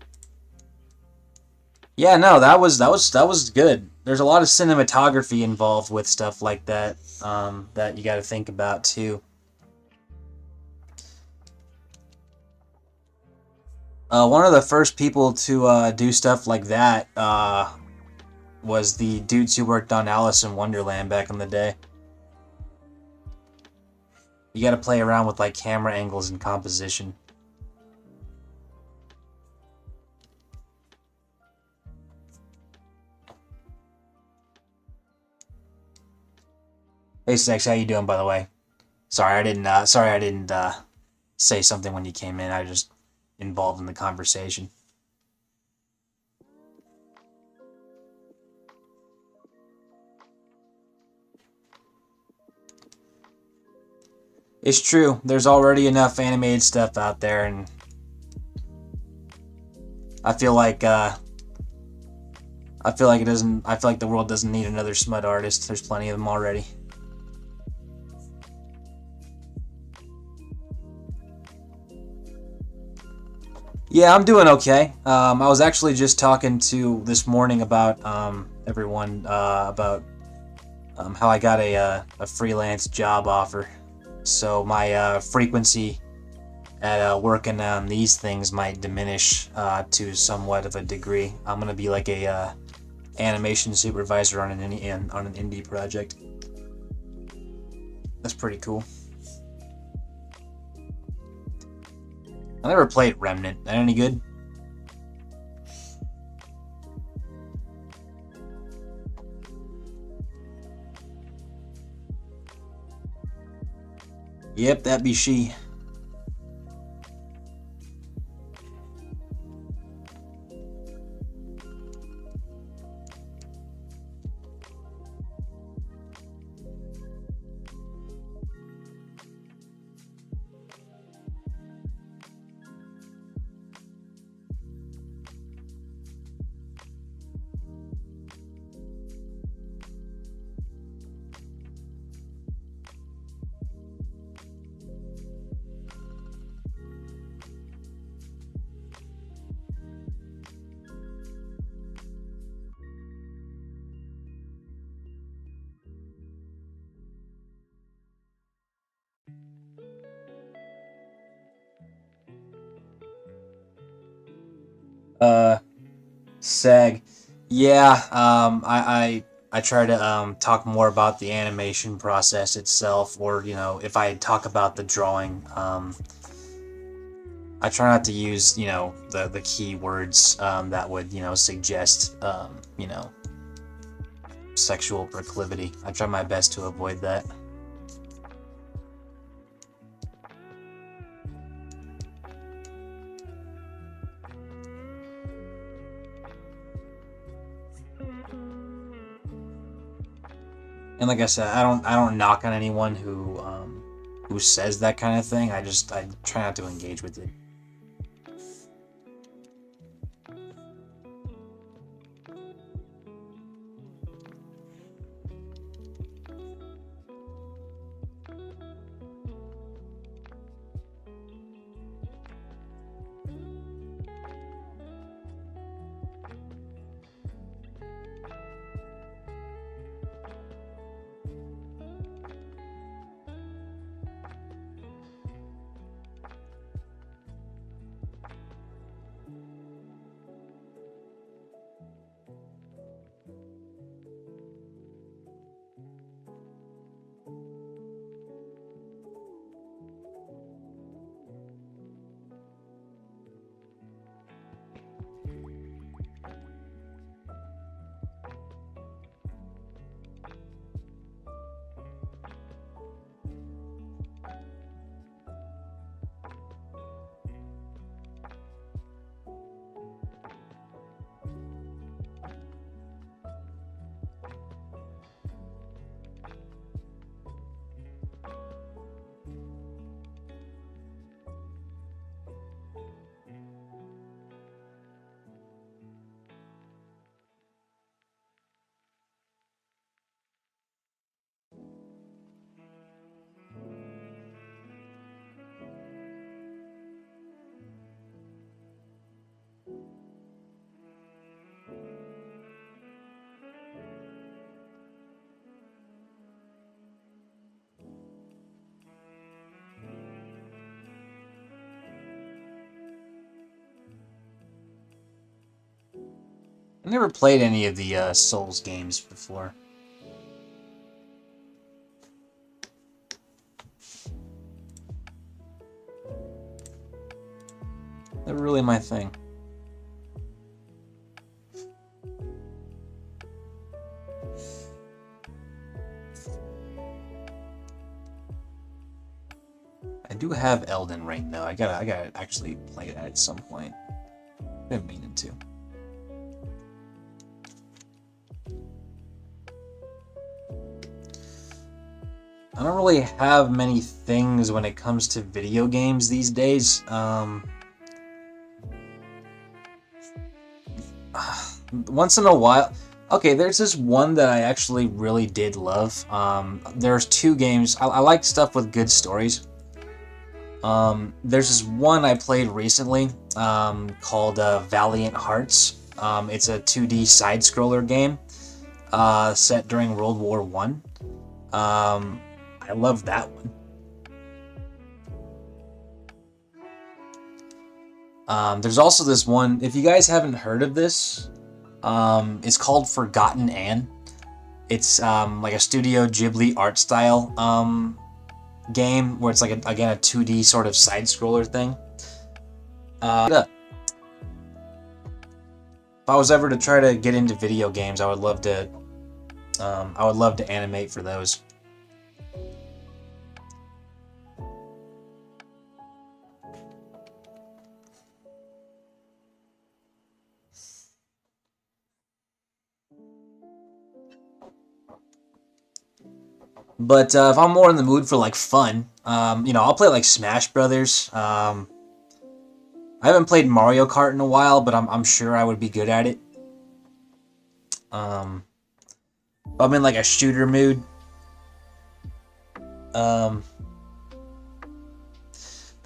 Yeah, no, that was good. There's a lot of cinematography involved with stuff like that. That you got to think about too. One of the first people to do stuff like that was the dudes who worked on Alice in Wonderland back in the day. You got to play around with like camera angles and composition. Hey, Sex, how you doing, by the way? Sorry, I didn't. Sorry, I didn't say something when you came in. I was just involved in the conversation. It's true. There's already enough animated stuff out there, and I feel like I feel like it doesn't. I feel like the world doesn't need another smut artist. There's plenty of them already. Yeah, I'm doing okay. I was actually just talking to this morning about everyone about how I got a freelance job offer. So my frequency at working on these things might diminish to somewhat of a degree. I'm gonna be like a animation supervisor on an indie project. That's pretty cool. I never played Remnant. That any good? Yep, that be she. Uh, Sag. Yeah, I try to talk more about the animation process itself, or if I talk about the drawing, I try not to use the keywords that would suggest sexual proclivity. I try my best to avoid that. And like I said, I don't knock on anyone who says that kind of thing. I try not to engage with it. I never played any of the Souls games before. They're really my thing. I do have Elden Ring though. I gotta actually play that at some point. Been meaning to. I don't really have many things when it comes to video games these days. Once in a while. Okay, there's this one that I actually really did love. There's two games. I like stuff with good stories. There's this one I played recently called Valiant Hearts. It's a 2D side-scroller game set during World War I. I love that one. There's also this one, if you guys haven't heard of this, it's called Forgotten Anne. It's like a Studio Ghibli art style game where it's like, again, a 2D sort of side-scroller thing. If I was ever to try to get into video games, I would love to animate for those. But if I'm more in the mood for like fun, I'll play like Smash Brothers. I haven't played Mario Kart in a while, but I'm sure I would be good at it. I'm in like a shooter mood. The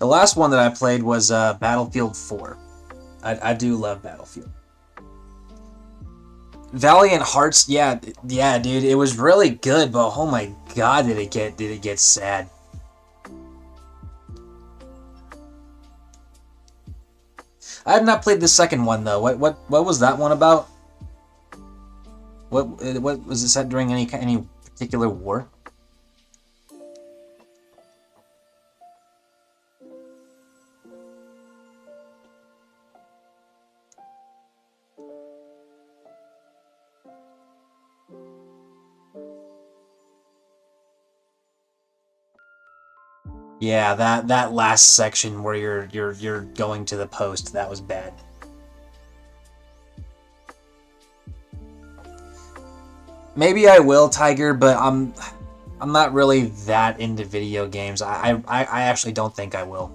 last one that I played was Battlefield 4. I do love Battlefield. Valiant Hearts, yeah, dude, it was really good, but oh my god, did it get sad. I have not played the second one though. What was that one about? What was it set during any particular war? Yeah, that last section where you're going to the post, that was bad. Maybe I will, Tiger, but I'm not really that into video games. I actually don't think I will.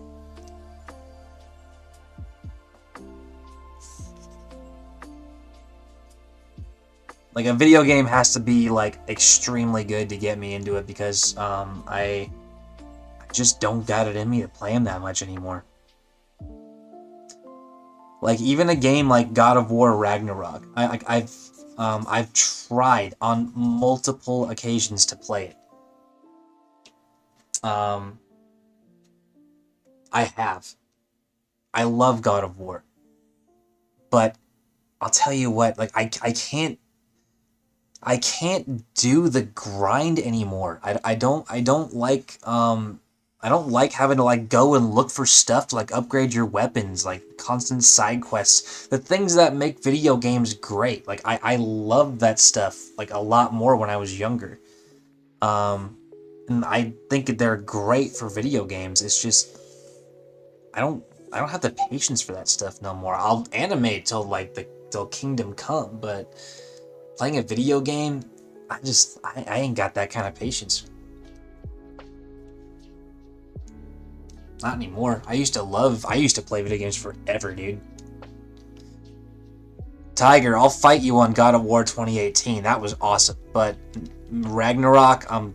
Like, a video game has to be like extremely good to get me into it because I just don't got it in me to play them that much anymore. Like, even a game like God of War Ragnarok, I've tried on multiple occasions to play it. Um, I have. I love God of War, but I'll tell you what, like I can't do the grind anymore. I don't like having to like go and look for stuff to like upgrade your weapons, like constant side quests, the things that make video games great. Like I love that stuff like a lot more when I was younger. Um and I think they're great for video games. It's just I don't I don't have the patience for that stuff no more. I'll animate till like the till Kingdom Come, but playing a video game, I ain't got that kind of patience. Not anymore. I used to play video games forever, dude. Tiger, I'll fight you on God of War 2018. That was awesome. But Ragnarok, I'm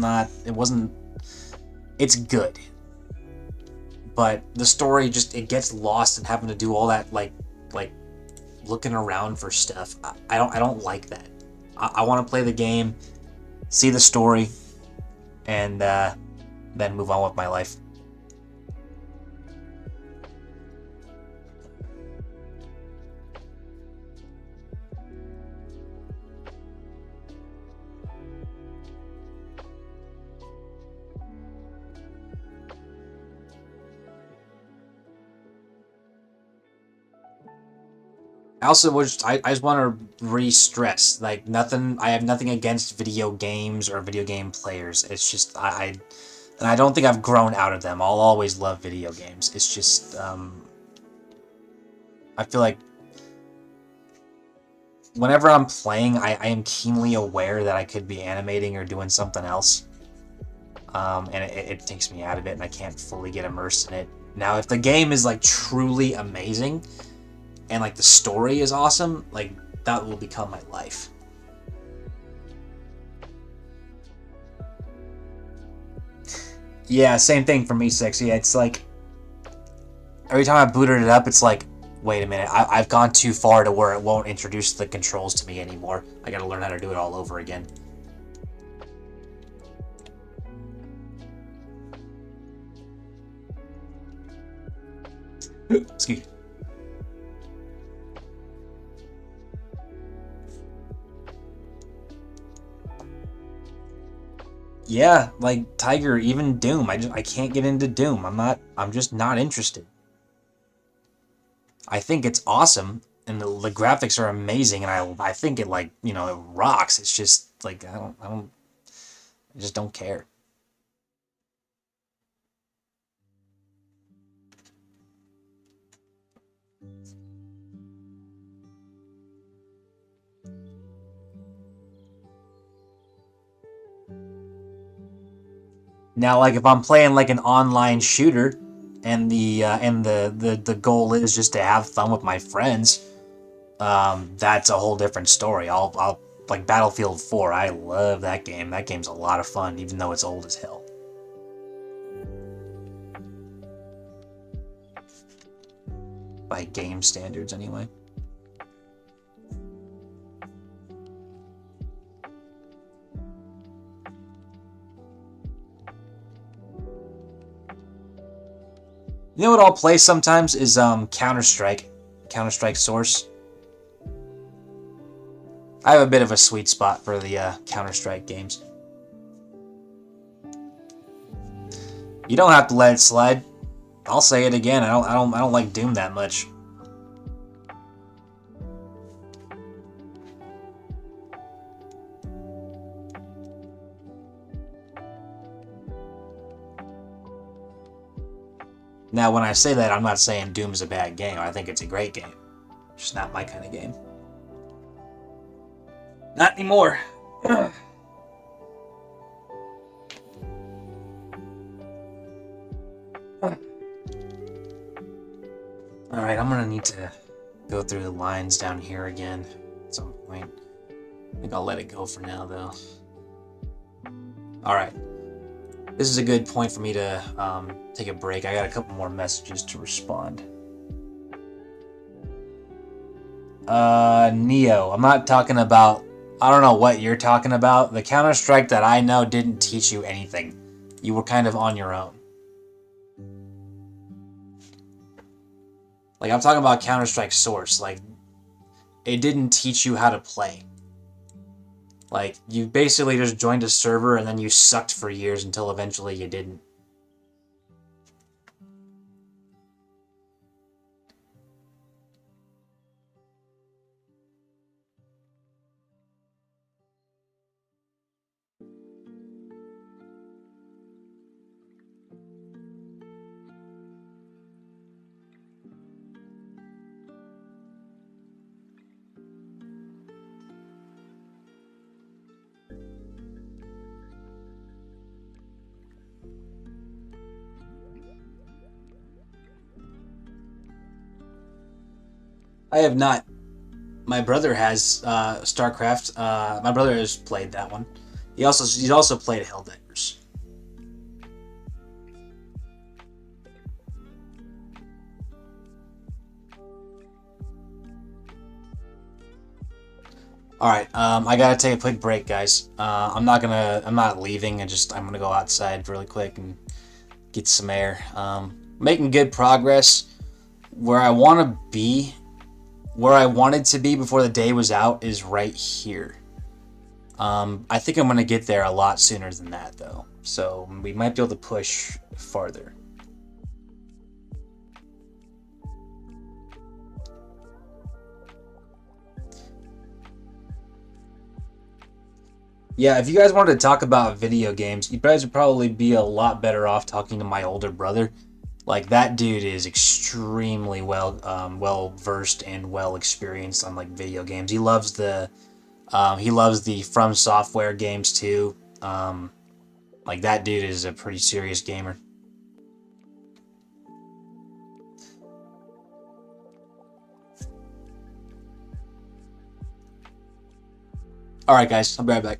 not, it wasn't, it's good. But the story just, it gets lost in having to do all that, like looking around for stuff. I don't like that. I want to play the game, see the story, and then move on with my life. I just want to re-stress like nothing. I have nothing against video games or video game players. It's just and I don't think I've grown out of them. I'll always love video games. It's just I feel like whenever I'm playing, I am keenly aware that I could be animating or doing something else, and it takes me out of it, and I can't fully get immersed in it. Now, if the game is like truly amazing and like the story is awesome, like that will become my life. Yeah, same thing for me, 6. Yeah, it's like every time I booted it up, it's like, wait a minute, I've gone too far to where it won't introduce the controls to me anymore. I gotta learn how to do it all over again. Excuse me. Yeah, like Tiger, even Doom. I can't get into Doom. I'm just not interested. I think it's awesome and the graphics are amazing and I think it like, it rocks. It's just like I just don't care. Now, like if I'm playing like an online shooter, and the goal is just to have fun with my friends, that's a whole different story. I'll like Battlefield 4. I love that game. That game's a lot of fun, even though it's old as hell. By game standards, anyway. You know what I'll play sometimes is Counter Strike Source. I have a bit of a sweet spot for the Counter Strike games. You don't have to let it slide. I'll say it again. I don't like Doom that much. Now, when I say that, I'm not saying Doom's a bad game. I think it's a great game. Just not my kind of game. Not anymore. Alright, I'm gonna need to go through the lines down here again at some point. I think I'll let it go for now, though. Alright. This is a good point for me to take a break. I got a couple more messages to respond. Neo, I'm not talking about... I don't know what you're talking about. The Counter-Strike that I know didn't teach you anything. You were kind of on your own. Like, I'm talking about Counter-Strike Source. Like, it didn't teach you how to play. Like, you basically just joined a server and then you sucked for years until eventually you didn't. I have not. My brother has StarCraft. My brother has played that one. He's also played Helldivers. All right, I gotta take a quick break, guys. I'm not leaving. I'm gonna go outside really quick and get some air. Making good progress. Where I want to be, where I wanted to be before the day was out, is right here. I think I'm gonna get there a lot sooner than that, though. So we might be able to push farther. Yeah, if you guys wanted to talk about video games, you guys would probably be a lot better off talking to my older brother. Like, that dude is extremely well versed and well experienced on like video games. He loves the From Software games too. Like, that dude is a pretty serious gamer. All right, guys, I'll be right back.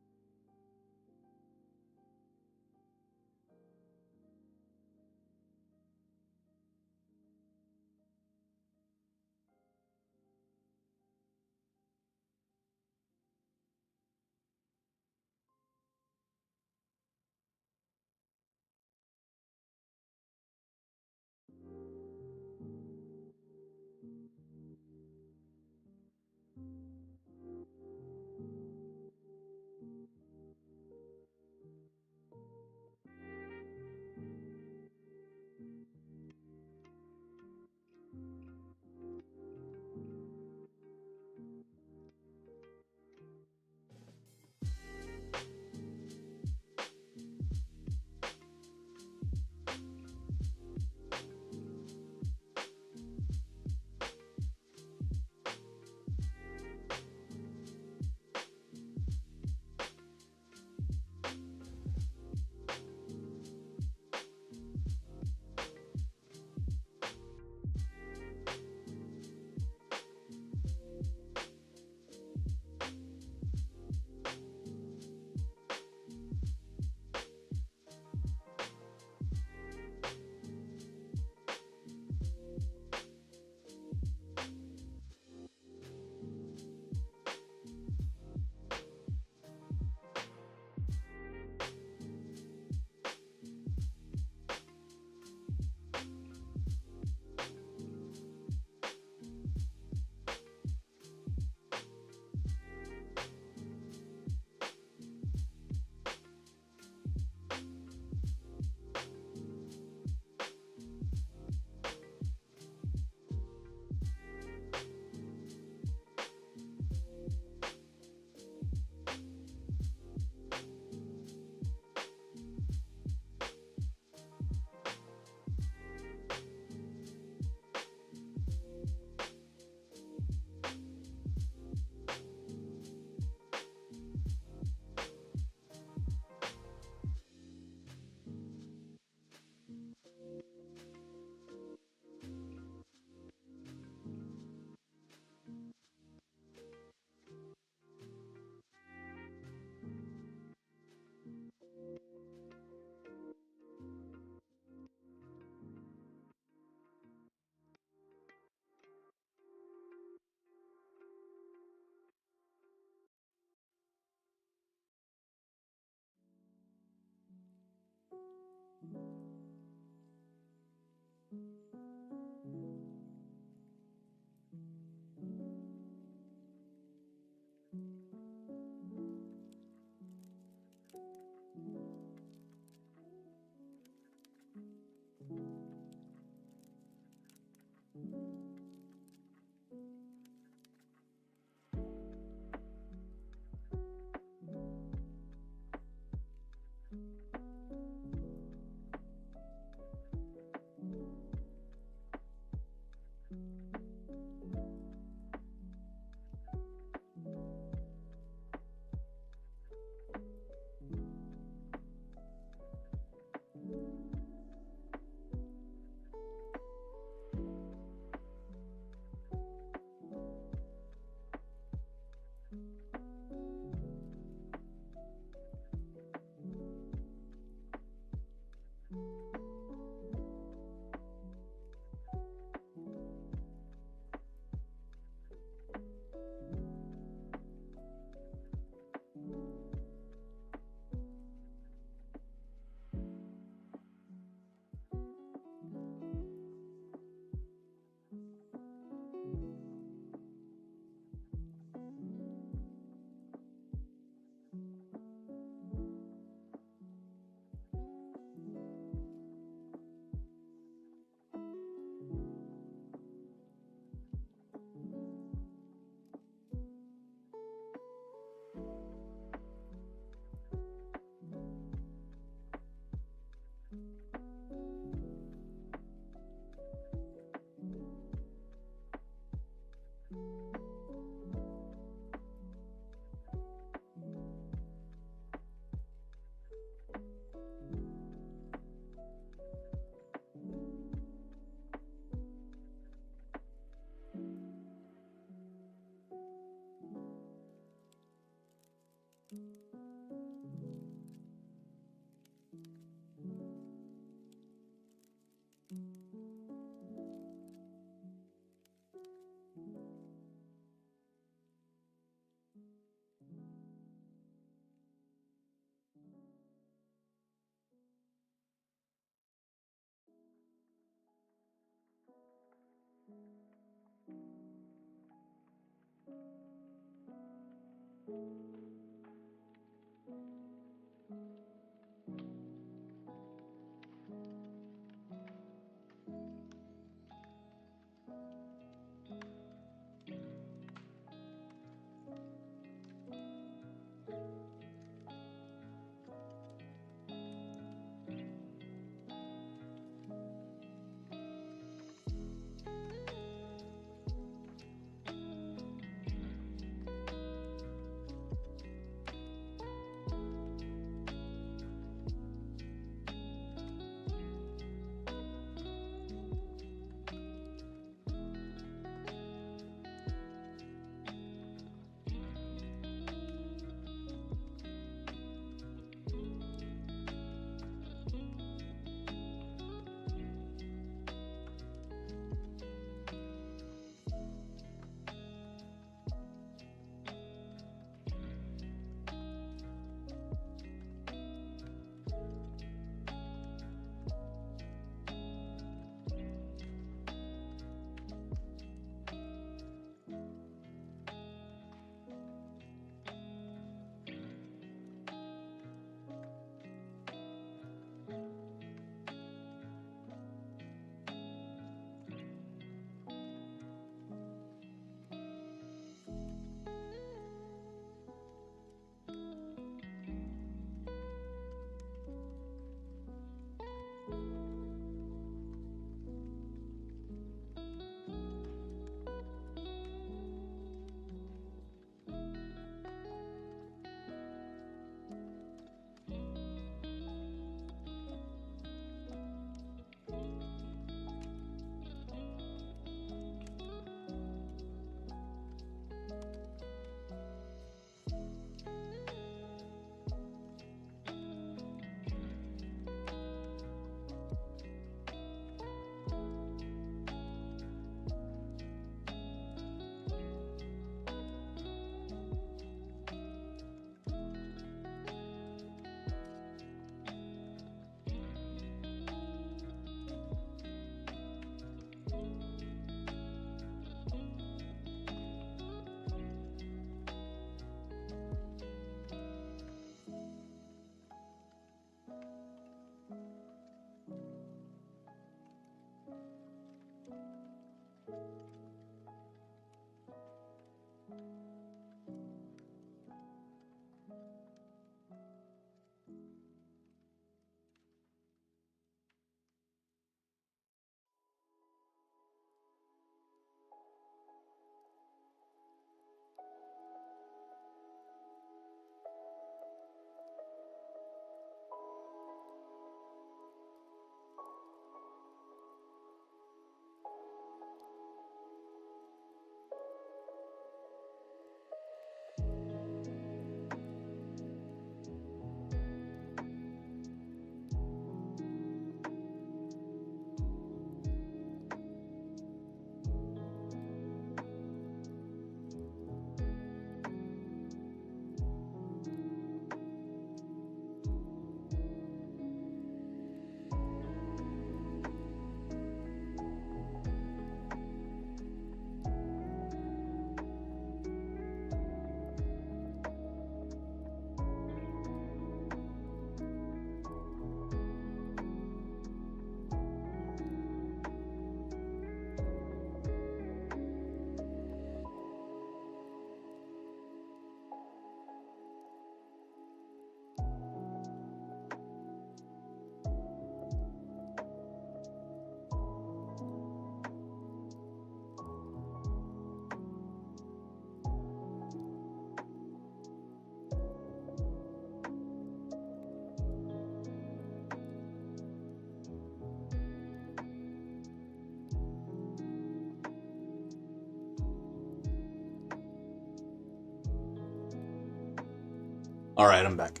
All right, I'm back.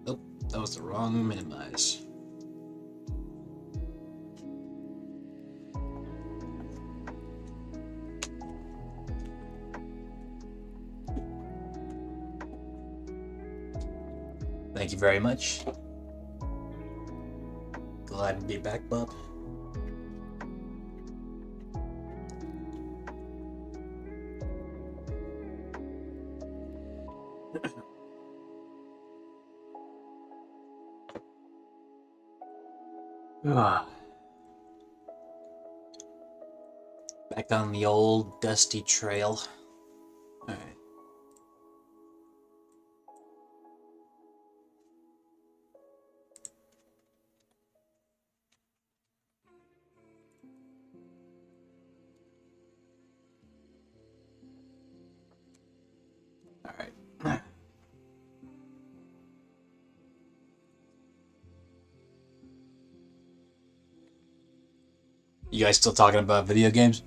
Oh, that was the wrong minimize. Thank you very much. Glad to be back, bub. Back on the old dusty trail. All right. All right. You guys still talking about video games?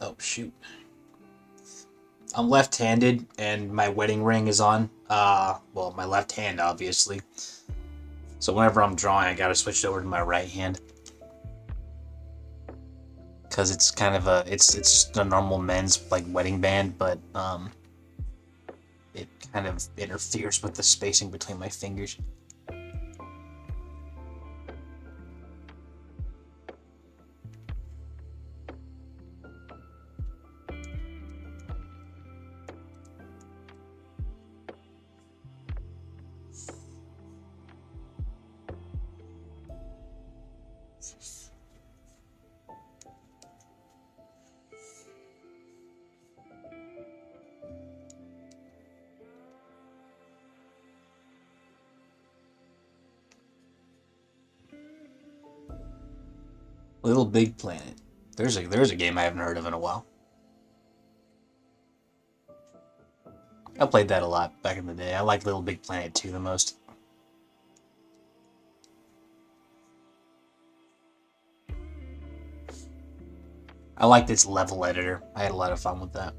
Oh, shoot. I'm left-handed, and my wedding ring is on. Well, my left hand, obviously. So whenever I'm drawing, I gotta switch it over to my right hand. Because it's kind of it's a normal men's, like, wedding band, but, it kind of interferes with the spacing between my fingers. Little Big Planet. There's a game I haven't heard of in a while. I played that a lot back in the day. I like Little Big Planet 2 the most. I liked its level editor. I had a lot of fun with that.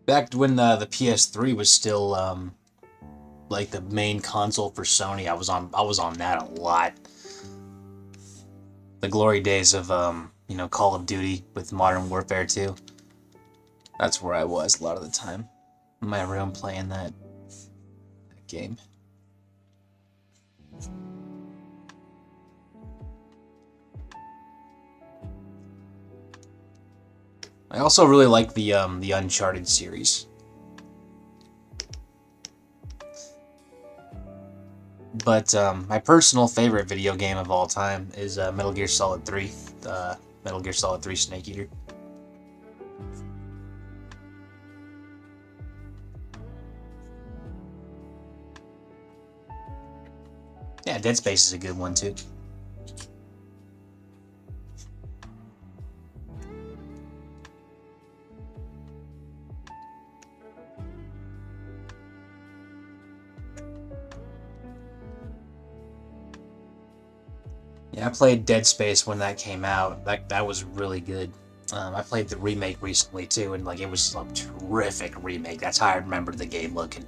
Back when the PS3 was still like the main console for Sony, I was on that a lot. The glory days of Call of Duty with Modern Warfare 2. That's where I was a lot of the time. In my room playing that game. I also really like the Uncharted series. But my personal favorite video game of all time is Metal Gear Solid 3. Metal Gear Solid 3 Snake Eater. Yeah, Dead Space is a good one too. Yeah, I played Dead Space when that came out. That was really good. I played the remake recently too, and like it was a terrific remake. That's how I remember the game looking.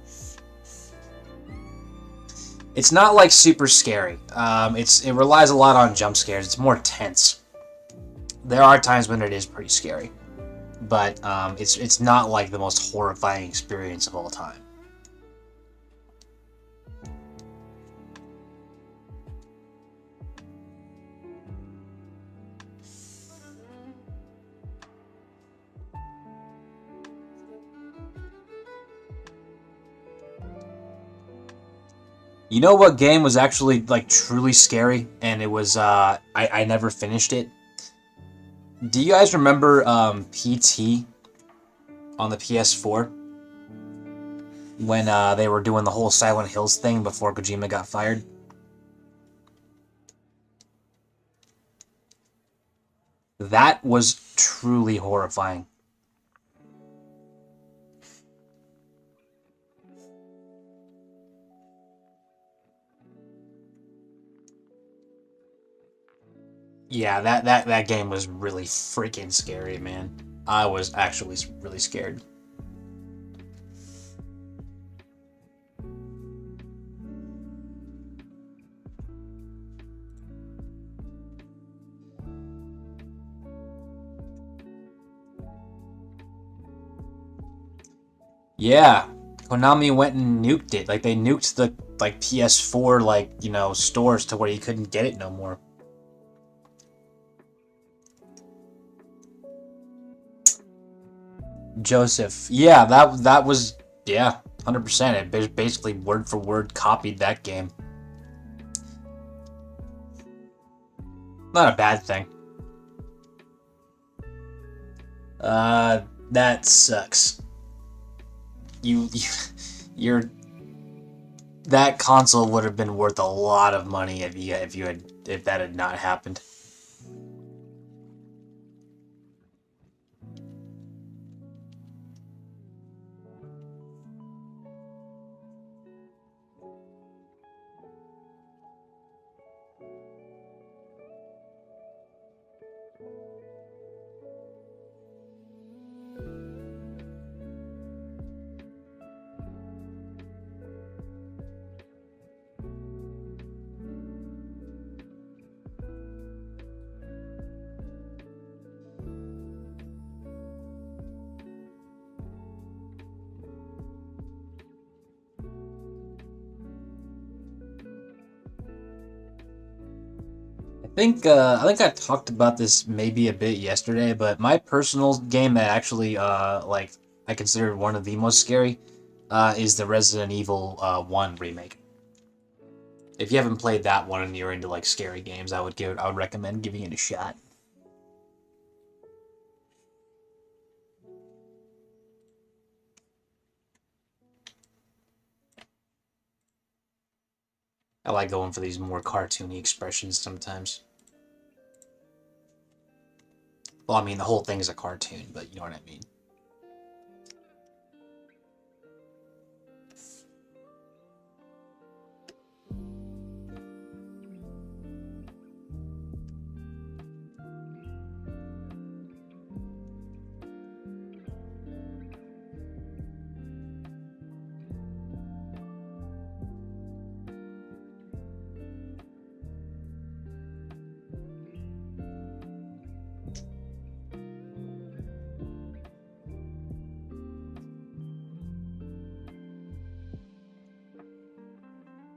It's not like super scary. It relies a lot on jump scares. It's more tense. There are times when it is pretty scary, but it's not like the most horrifying experience of all time. You know what game was actually like truly scary, and it was I never finished it. Do you guys remember PT on the PS4 when they were doing the whole Silent Hills thing before Kojima got fired? That was truly horrifying. Yeah, that game was really freaking scary, man. I was actually really scared. Yeah, Konami went and nuked it. Like they nuked the like PS4 stores to where you couldn't get it no more. Joseph. Yeah, that was 100%. It basically word for word copied that game. Not a bad thing. That sucks. You you're that console would have been worth a lot of money if that had not happened. I think I talked about this maybe a bit yesterday, but my personal game that actually I consider one of the most scary is the Resident Evil 1 remake. If you haven't played that one and you're into like scary games, I would recommend giving it a shot. I like going for these more cartoony expressions sometimes. Well, I mean, the whole thing is a cartoon, but you know what I mean.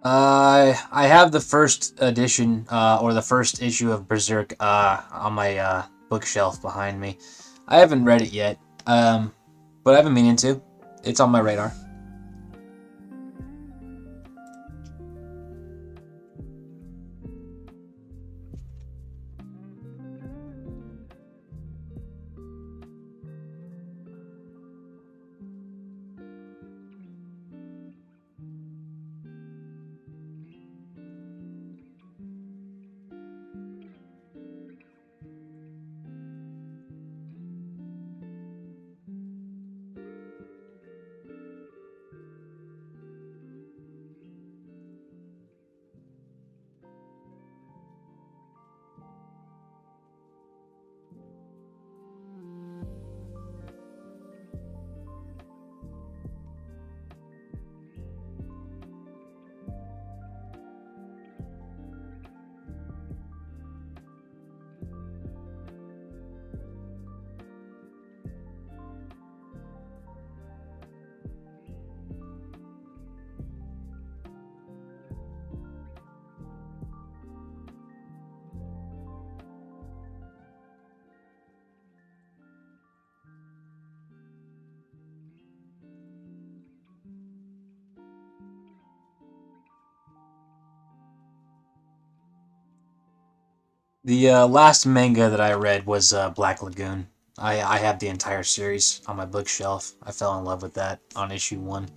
I have the first edition, or the first issue of Berserk, on my bookshelf behind me. I haven't read it yet, but I've been meaning to. It's on my radar. The last manga that I read was Black Lagoon. I have the entire series on my bookshelf. I fell in love with that on issue 1.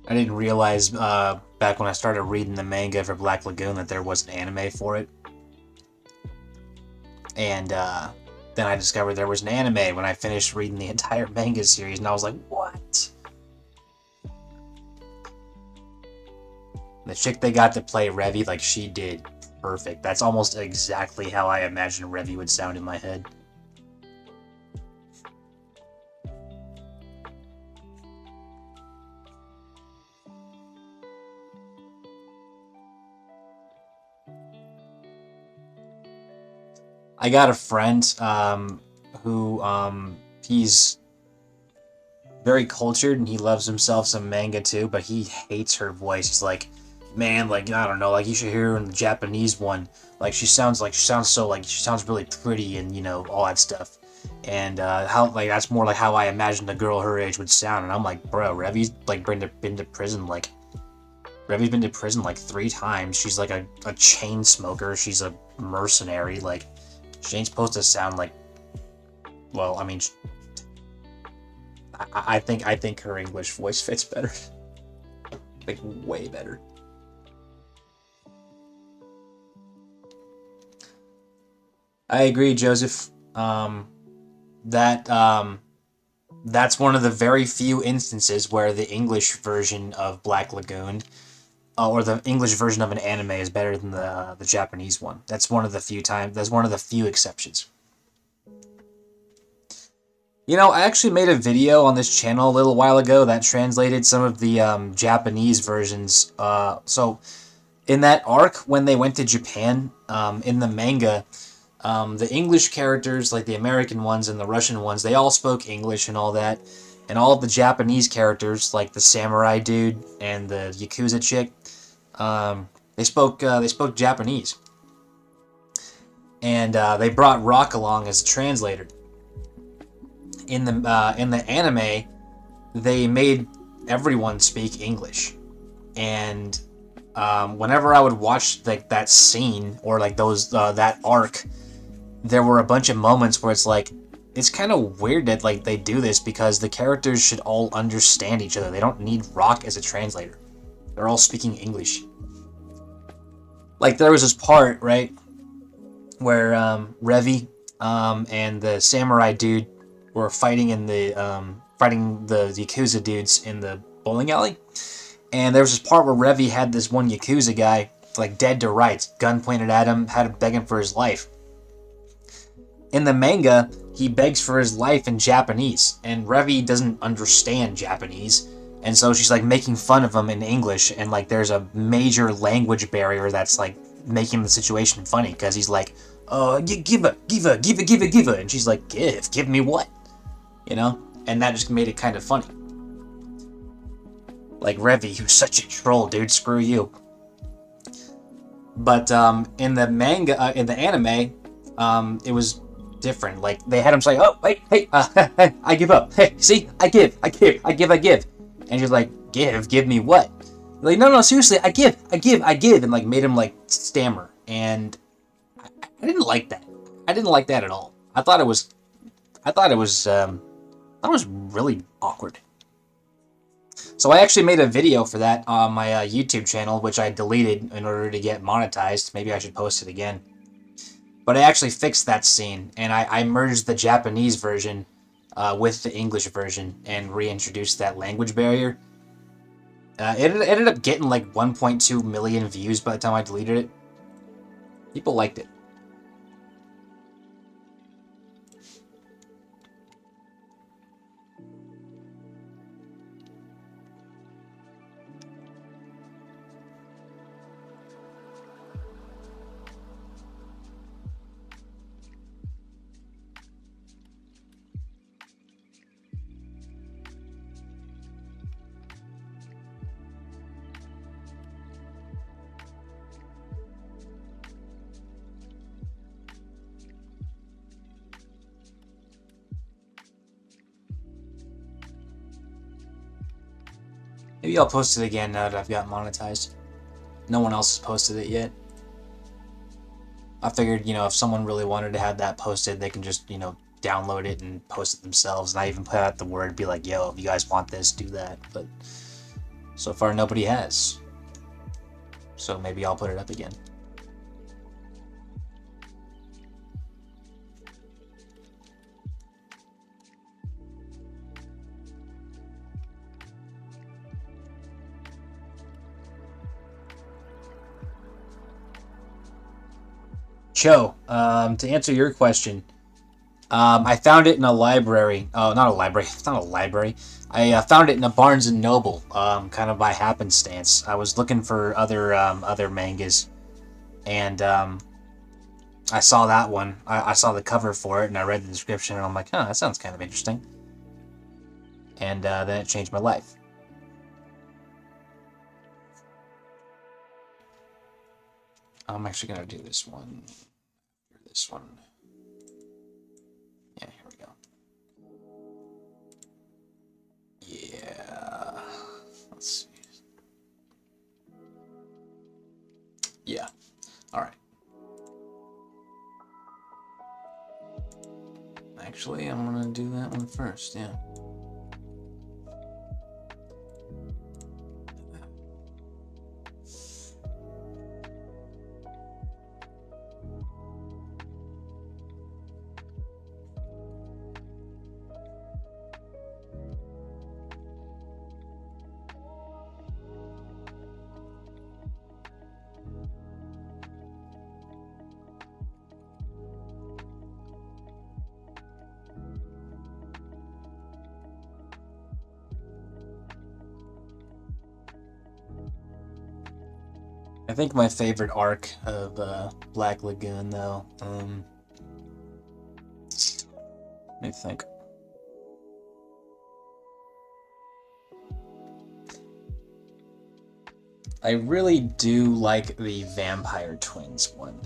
I didn't realize back when I started reading the manga for Black Lagoon that there was an anime for it. And then I discovered there was an anime when I finished reading the entire manga series, and I was like, what? The chick they got to play Revi, like, she did perfect. That's almost exactly how I imagined Revi would sound in my head. I got a friend who he's very cultured and he loves himself some manga too, but he hates her voice. He's like, man, like, I don't know, like, you should hear her in the Japanese one. Like, she sounds really pretty and, you know, all that stuff. And how, like, that's more like how I imagined a girl her age would sound. And I'm like, bro, Revi's like been to prison like 3 times. She's like a chain smoker. She's a mercenary. Like, she ain't supposed to sound like, well, I mean, I think her English voice fits better. Like, way better. I agree, Joseph. That's one of the very few instances where the English version of Black Lagoon, or the English version of an anime, is better than the Japanese one. That's one of the few times. That's one of the few exceptions. You know, I actually made a video on this channel a little while ago that translated some of the Japanese versions. So, in that arc, when they went to Japan, in the manga, the English characters, like the American ones and the Russian ones, they all spoke English and all that. And all of the Japanese characters, like the samurai dude and the Yakuza chick, they spoke Japanese. And they brought Rock along as a translator. In the anime, they made everyone speak English, and whenever I would watch like that scene or like those that arc, there were a bunch of moments where it's kind of weird that like they do this because the characters should all understand each other. They don't need Rock as a translator. They're all speaking English. Like there was this part, right, where Revi and the samurai dude were fighting fighting the Yakuza dudes in the bowling alley. And there was this part where Revi had this one Yakuza guy, like dead to rights, gun pointed at him, had him begging for his life. In the manga, he begs for his life in Japanese, and Revi doesn't understand Japanese, and so she's like making fun of him in English, and like there's a major language barrier that's like making the situation funny, because he's like, give her, and she's like, give me what? You know? And that just made it kind of funny. Like, Revi, who's such a troll, dude, screw you. But in the manga, in the anime, it was different. Like, they had him say, oh, hey, I give up. Hey, see, I give. And she's like, give me what? Like, no, seriously, I give. And like made him like stammer. And I didn't like that. I didn't like that at all. I thought it was really awkward. So I actually made a video for that on my YouTube channel, which I deleted in order to get monetized. Maybe I should post it again. But I actually fixed that scene, and I merged the Japanese version with the English version and reintroduced that language barrier. It ended up getting like 1.2 million views by the time I deleted it. People liked it. Maybe I'll post it again now that I've got monetized. No one else has posted it yet. I figured, if someone really wanted to have that posted, they can just, download it and post it themselves. And I even put out the word, be like, yo, if you guys want this, do that. But so far, nobody has. So maybe I'll put it up again. Cho, to answer your question, I found it in a library. Oh, not a library. It's not a library. I found it in a Barnes and Noble, kind of by happenstance. I was looking for other mangas, and I saw that one. I saw the cover for it, and I read the description, and I'm like, that sounds kind of interesting. And then it changed my life. I'm actually gonna do this one. This one. Yeah, here we go. Yeah. Let's see. Yeah. All right. Actually, I'm gonna do that one first. Yeah. I think my favorite arc of Black Lagoon, though. Let me think. I really do like the Vampire Twins one.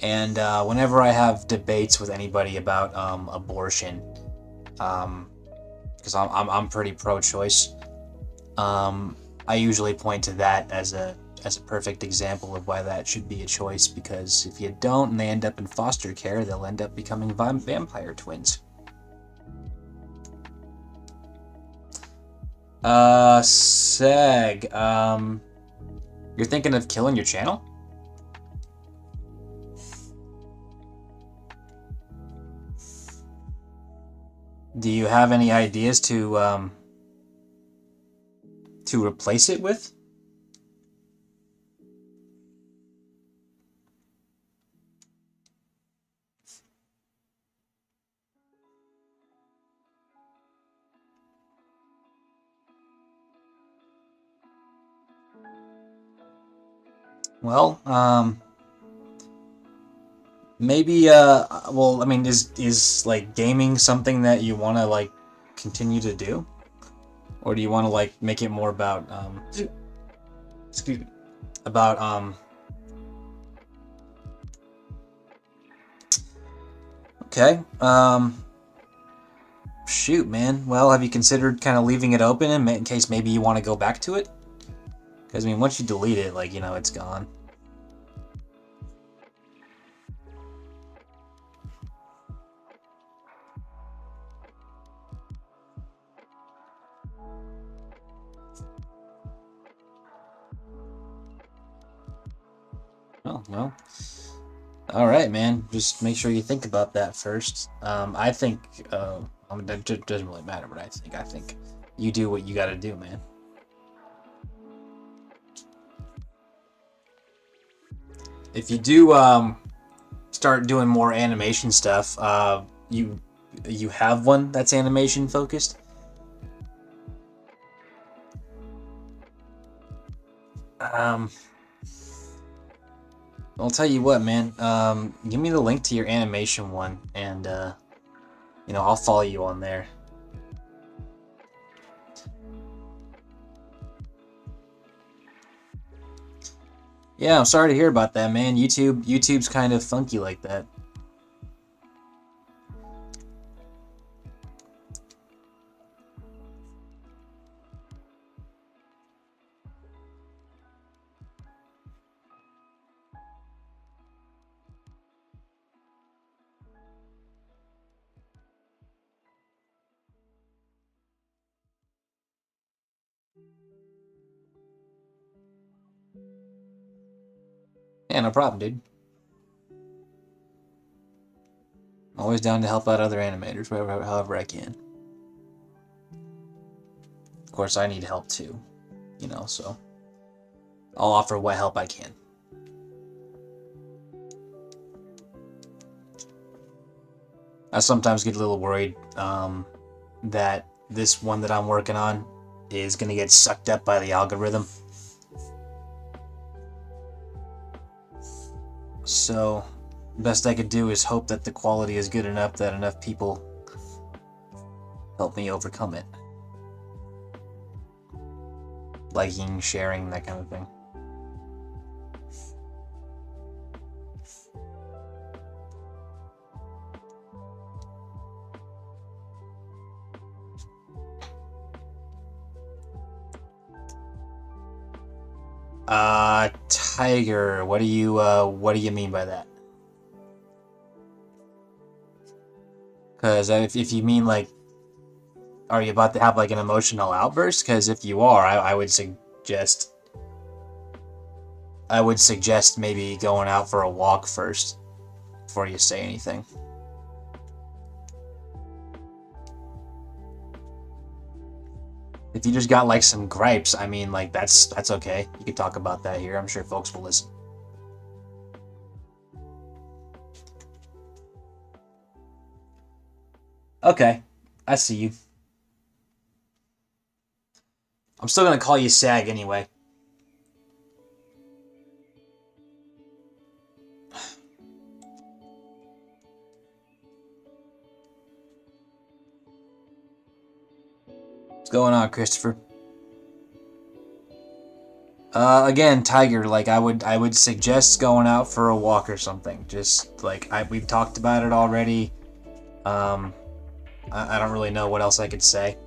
And whenever I have debates with anybody about abortion, because I'm pretty pro-choice, I usually point to that as a perfect example of why that should be a choice. Because if you don't, and they end up in foster care, they'll end up becoming vampire twins. Seg, you're thinking of killing your channel? Do you have any ideas to To replace it with? Well, maybe, well, I mean, is like gaming something that you want to like continue to do? Or do you want to like make it more about, excuse me, about, okay, shoot, man. Well, have you considered kind of leaving it open in case maybe you want to go back to it? Because, I mean, once you delete it, like, you know, it's gone. Oh, well. All right, man. Just make sure you think about that first. I think, I mean, that doesn't really matter what I think. I think you do what you got to do, man. If you do start doing more animation stuff, you have one that's animation focused. Um, I'll tell you what, man. Give me the link to your animation one, and you know, I'll follow you on there. Yeah, I'm sorry to hear about that, man. YouTube's kind of funky like that. Yeah, no problem, dude. Always down to help out other animators, however I can. Of course, I need help too, you know, so I'll offer what help I can. I sometimes get a little worried that this one that I'm working on is going to get sucked up by the algorithm. So, best I could do is hope that the quality is good enough that enough people help me overcome it. Liking, sharing, that kind of thing. Tiger, what do you mean by that? Because if you mean like, are you about to have like an emotional outburst? Because if you are, I would suggest maybe going out for a walk first before you say anything. If you just got like some gripes, I mean, like that's okay. You could talk about that here. I'm sure folks will listen. Okay, I see you. I'm still gonna call you Sag anyway. What's going on, Christopher? Again, Tiger, like I would suggest going out for a walk or something. Just like we've talked about it already. Um, I don't really know what else I could say.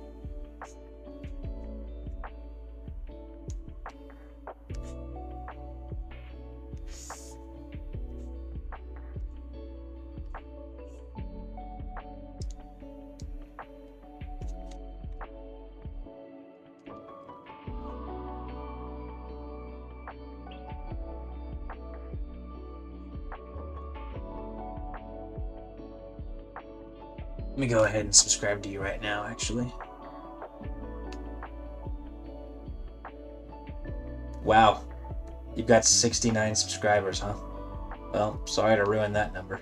Let me go ahead and subscribe to you right now, actually. Wow, you've got 69 subscribers, huh? Well, sorry to ruin that number.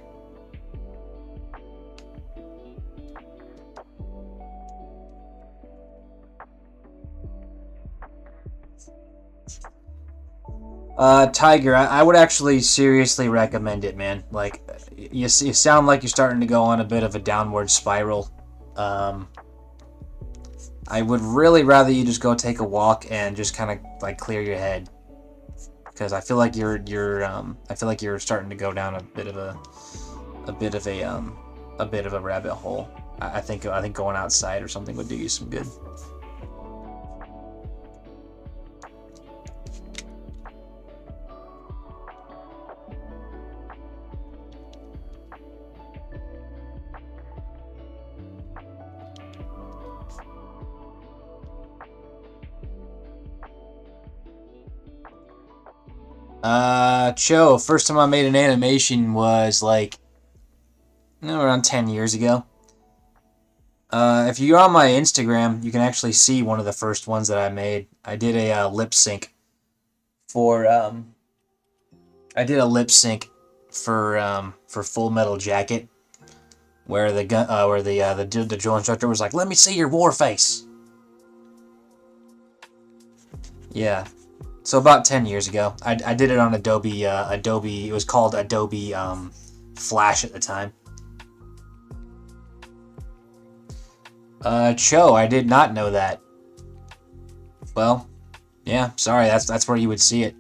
Tiger, I would actually seriously recommend it, man. Like, you sound like you're starting to go on a bit of a downward spiral. Um, I would really rather you just go take a walk and just kind of like clear your head, because I feel like you're starting to go down a bit of a rabbit hole. I think going outside or something would do you some good. Cho, first time I made an animation was like around 10 years ago. If you're on my Instagram, you can actually see one of the first ones that I made. I did a lip sync for I did a lip sync for Full Metal Jacket, where the drill instructor was like, "Let me see your war face." Yeah. So about 10 years ago, I did it on Adobe. It was called Adobe Flash at the time. Cho, I did not know that. Well, yeah, sorry. That's where you would see it.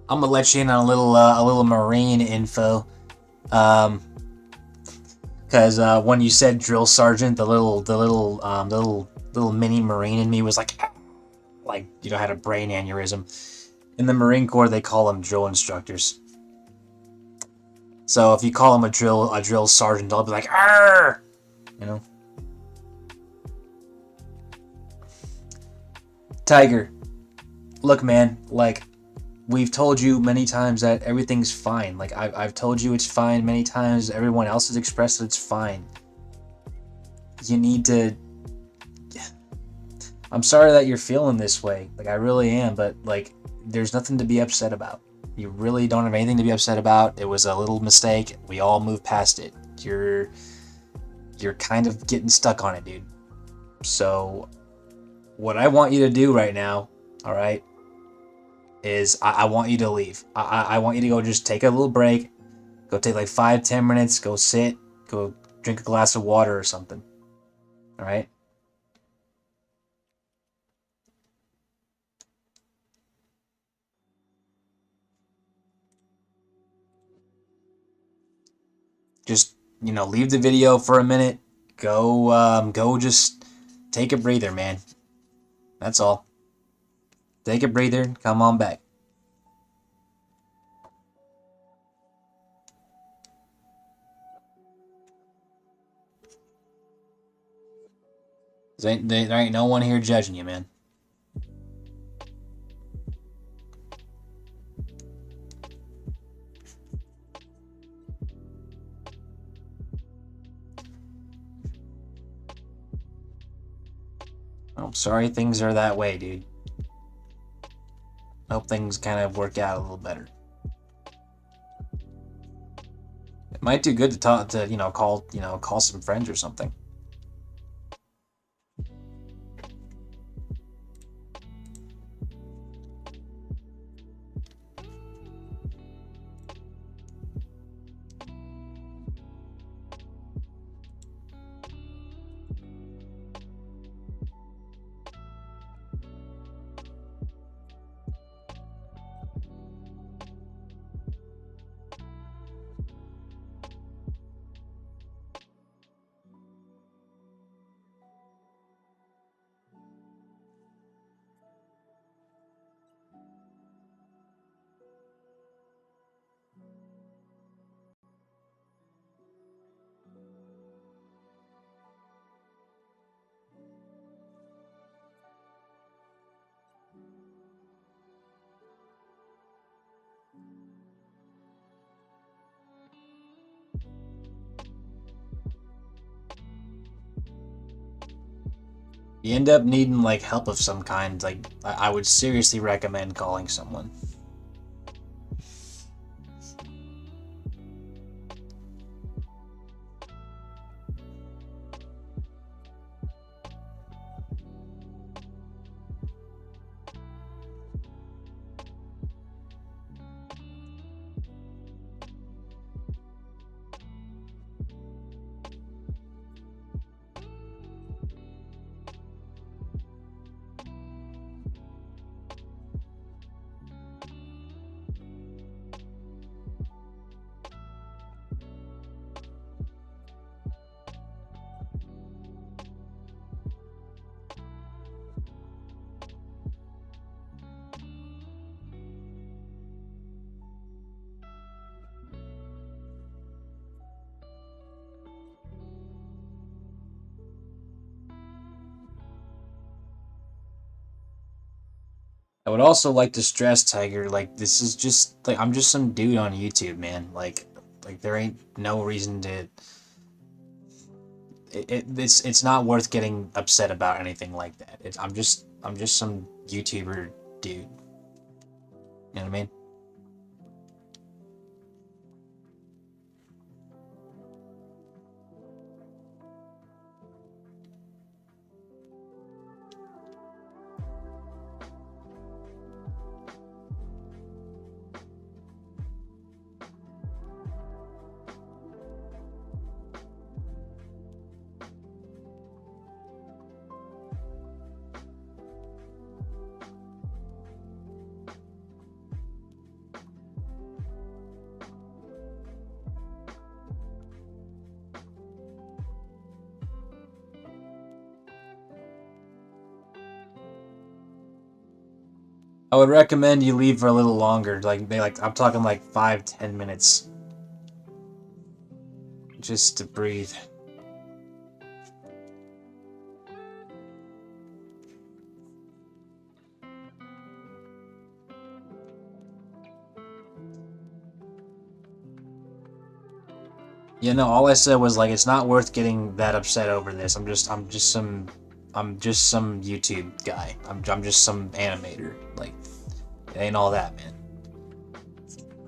I'm gonna let you in on a little marine info. Um, because when you said drill sergeant, the little mini marine in me was like had a brain aneurysm. In the Marine Corps, they call them drill instructors. So if you call them a drill sergeant, they'll be like, "Arr!" You know. Tiger, look, man. Like, we've told you many times that everything's fine. Like, I've told you it's fine many times. Everyone else has expressed that it's fine. You need to. I'm sorry that you're feeling this way. Like, I really am. But like, there's nothing to be upset about. You really don't have anything to be upset about. It was a little mistake. We all moved past it. You're kind of getting stuck on it, dude. So, what I want you to do right now, all right, is I want you to leave. I want you to go just take a little break. Go take like 5-10 minutes. Go sit. Go drink a glass of water or something. All right. Just leave the video for a minute. Go just take a breather, man. That's all. Take a breather. Come on back. There ain't no one here judging you, man. I'm sorry things are that way, dude. Hope things kind of work out a little better. It might do good to talk to call some friends or something. you end up needing like help of some kind, like I would seriously recommend calling someone. I would also like to stress, Tiger, like this is just like I'm just some dude on YouTube, man. Like there ain't no reason to. It's not worth getting upset about anything like that. I'm just some YouTuber dude. You know what I mean? I would recommend you leave for a little longer. Like I'm talking like 5-10 minutes, just to breathe. You know, all I said was like it's not worth getting that upset over this. I'm just some YouTube guy. I'm just some animator. Like it ain't all that, man.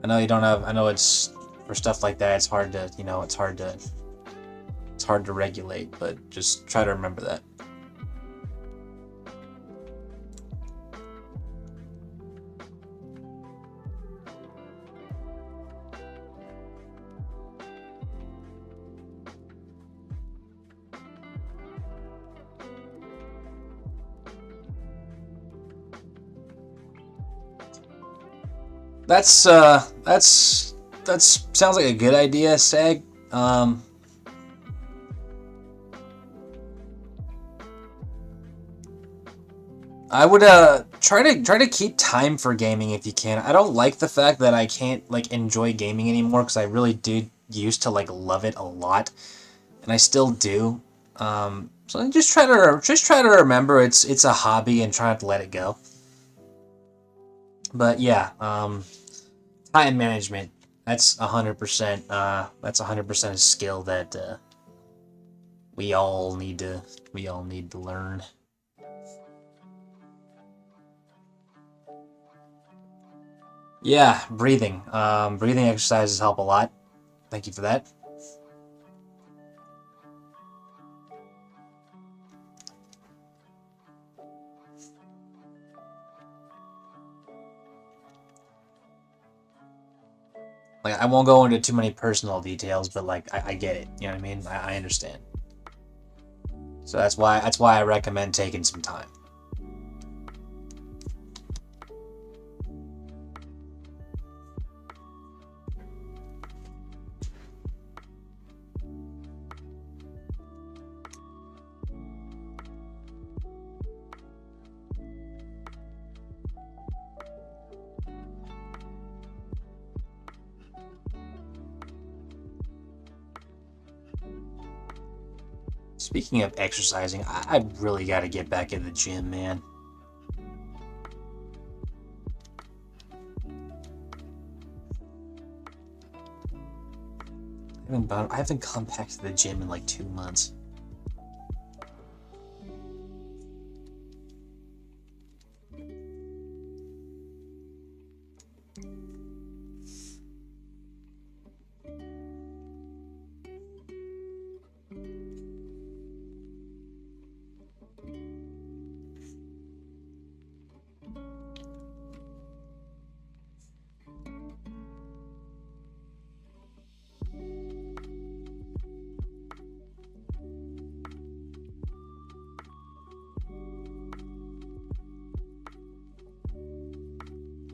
I know you don't have. I know it's for stuff like that. It's hard to, it's hard to regulate. But just try to remember that. That's sounds like a good idea, Sag. I would try to keep time for gaming if you can. I don't like the fact that I can't like enjoy gaming anymore because I really do used to like love it a lot, and I still do. So just try to remember it's a hobby and try not to let it go. But yeah, time management. That's 100%. That's 100% a skill that we all need to learn. Yeah, breathing. Breathing exercises help a lot. Thank you for that. Like I won't go into too many personal details, but like I get it. You know what I mean? I understand. So that's why I recommend taking some time. Speaking of exercising, I really got to get back in the gym, man. I haven't come back to the gym in like 2 months.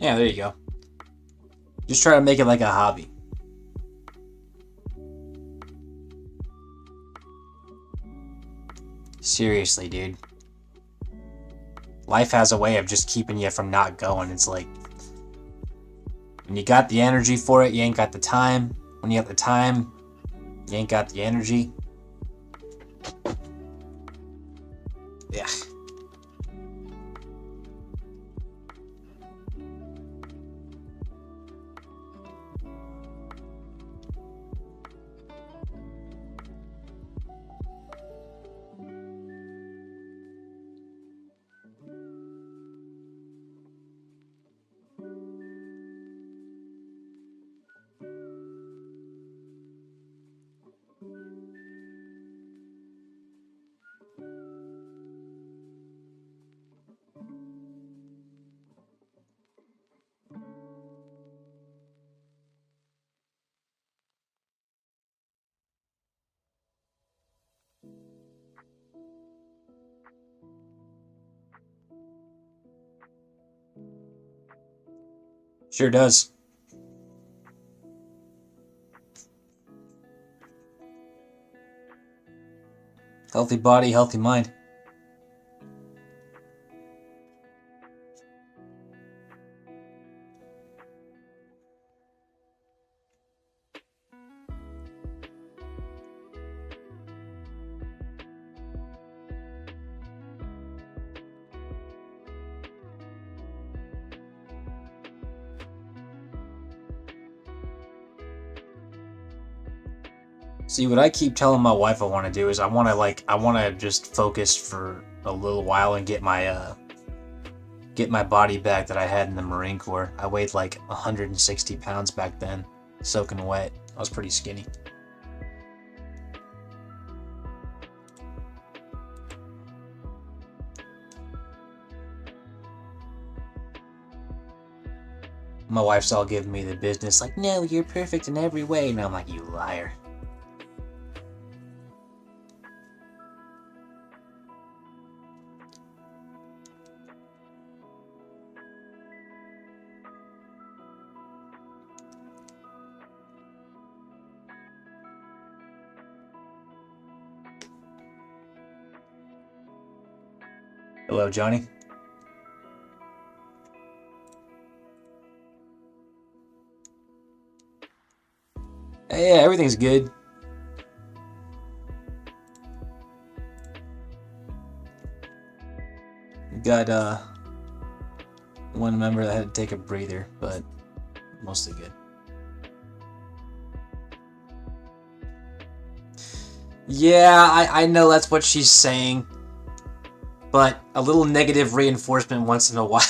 Yeah, there you go. Just try to make it like a hobby. Seriously, dude. Life has a way of just keeping you from not going. It's like, when you got the energy for it, you ain't got the time. When you got the time, you ain't got the energy. Yeah. Sure does. Healthy body, healthy mind. See, what I keep telling my wife I want to do is I want to just focus for a little while and get my body back that I had in the Marine Corps. I weighed like 160 pounds back then, soaking wet. I was pretty skinny. My wife's all giving me the business, like, no, you're perfect in every way. And I'm like, you liar. Hello, Johnny. Hey, yeah, everything's good. We got one member that had to take a breather, but mostly good. Yeah, I know that's what she's saying, but a little negative reinforcement once in a while.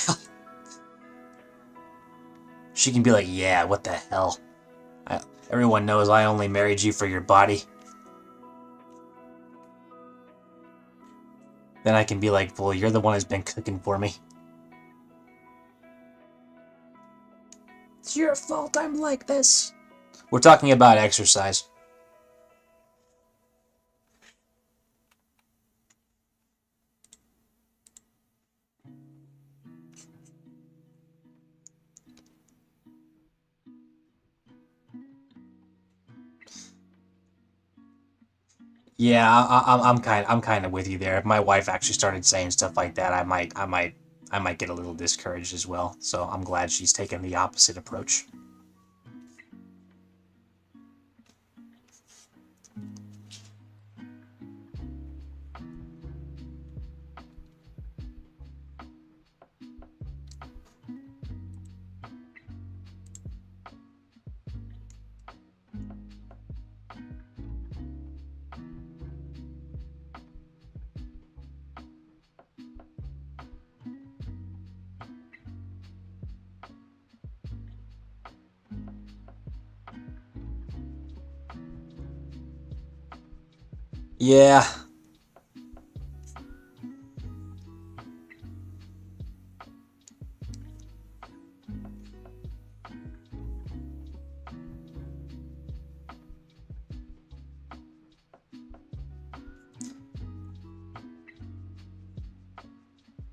She can be like, yeah, what the hell? Everyone knows I only married you for your body. Then I can be like, well, you're the one who's been cooking for me. It's your fault I'm like this. We're talking about exercise. Yeah, I'm kind of with you there. If my wife actually started saying stuff like that, I might get a little discouraged as well. So I'm glad she's taken the opposite approach. Yeah.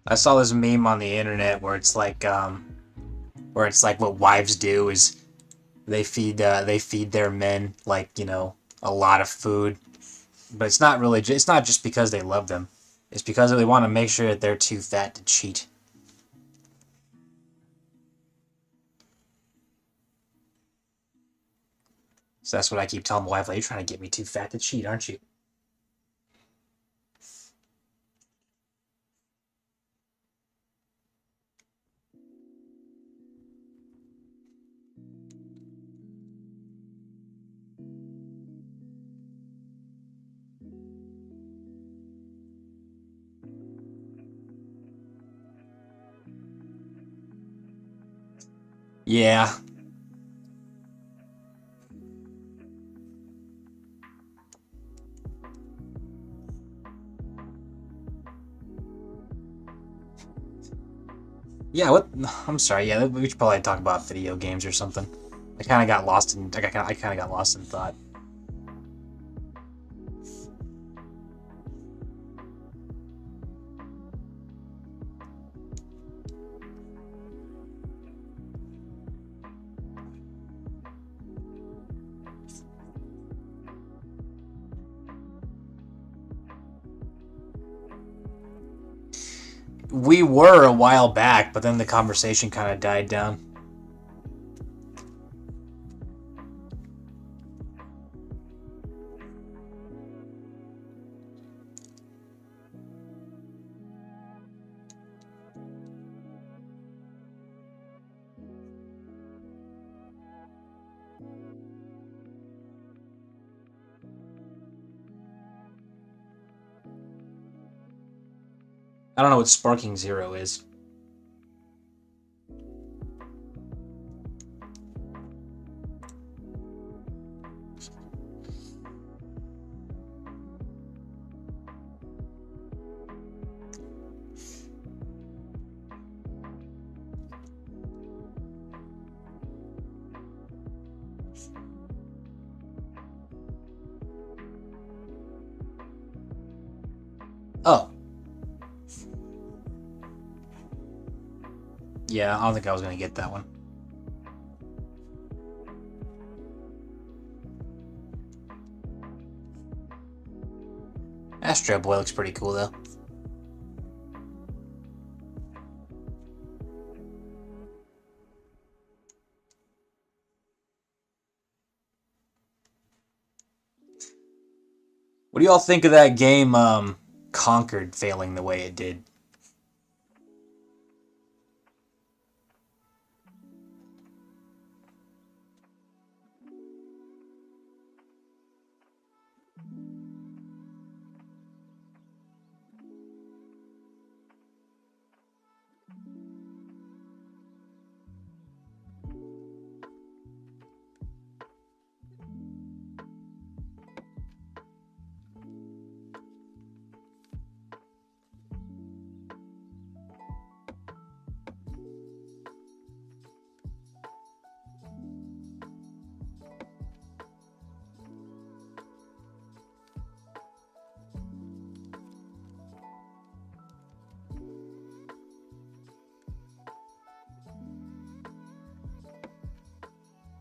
I saw this meme on the internet where it's like, where it's like what wives do is they feed their men, like, a lot of food, but it's not really it's not just because they love them. It's because they want to make sure that they're too fat to cheat. So that's what I keep telling my wife, like, you're trying to get me too fat to cheat, aren't you? Yeah. Yeah, what? I'm sorry. Yeah, we should probably talk about video games or something. I kind of got lost in. I kind of got lost in thought. We were a while back, but then the conversation kind of died down. I don't know what Sparking Zero is. Oh. Yeah, I don't think I was going to get that one. Astro Boy looks pretty cool, though. What do y'all think of that game, Conquered failing the way it did?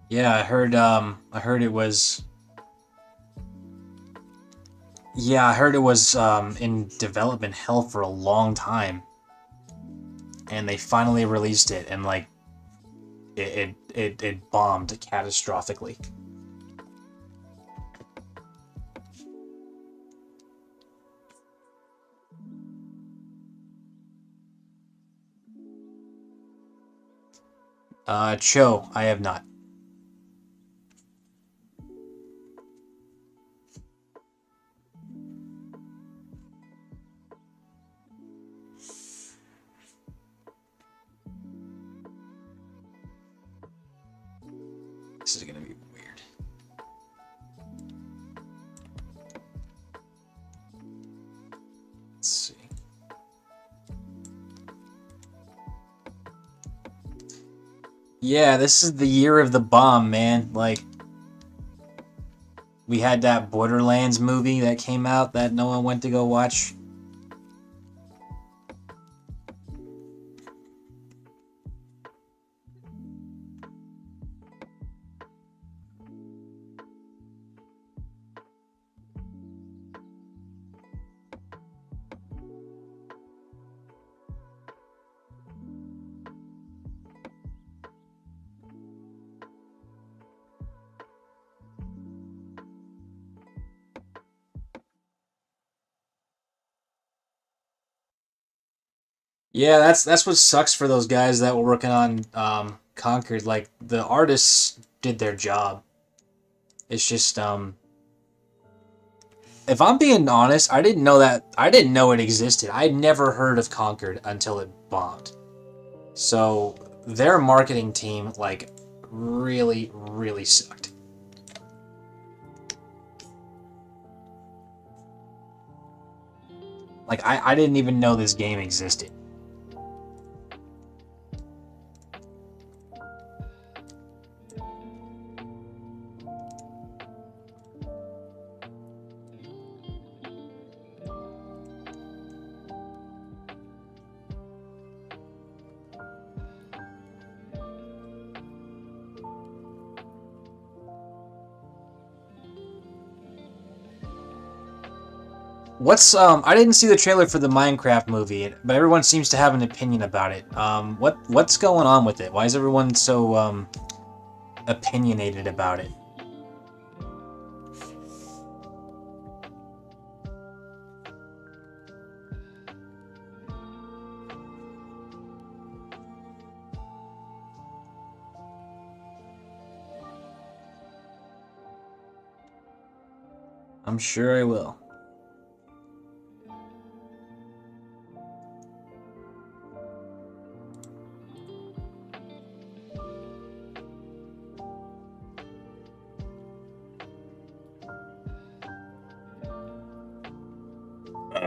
Yeah, I heard it was. Yeah, I heard it was in development hell for a long time, and they finally released it, and like, it bombed catastrophically. Cho, I have not. This is gonna be weird. Let's see. Yeah, this is the year of the bomb, man. Like, we had that Borderlands movie that came out that no one went to go watch. Yeah, that's what sucks for those guys that were working on Conquered. Like the artists did their job. It's just if I'm being honest, I didn't know it existed. I'd never heard of Conquered until it bombed. So their marketing team like really really sucked. Like I didn't even know this game existed. What's I didn't see the trailer for the Minecraft movie, but everyone seems to have an opinion about it. What's going on with it? Why is everyone so opinionated about it? I'm sure I will.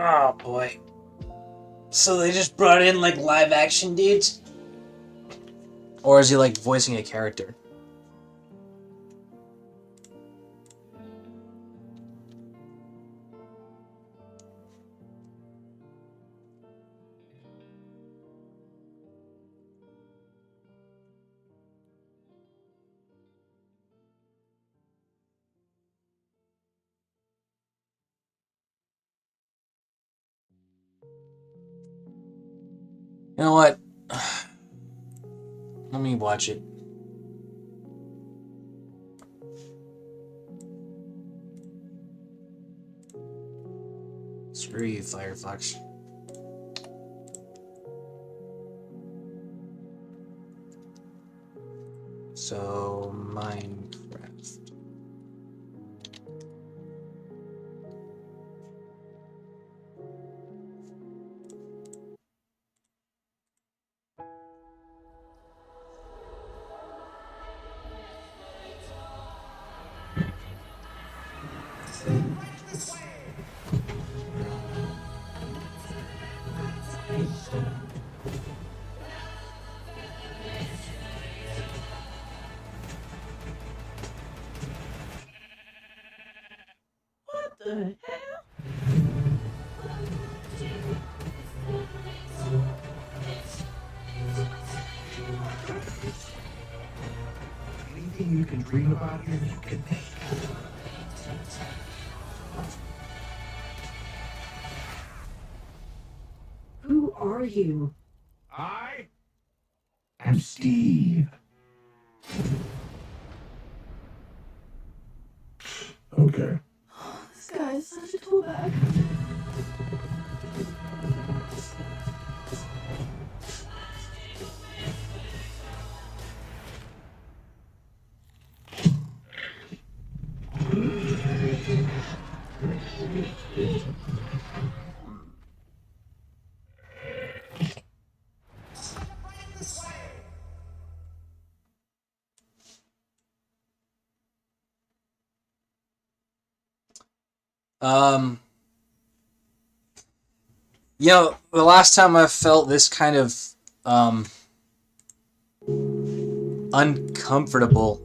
Oh boy. So they just brought in like live action dudes? Or is he like voicing a character? You know what? Let me watch it. Screw you, Firefox. So, Minecraft. What the hell? Anything you can dream about here, you can make. Who are you? I am Steve. Okay. This guy is such a toolbag. Um, you know, the last time I felt this kind of um, uncomfortable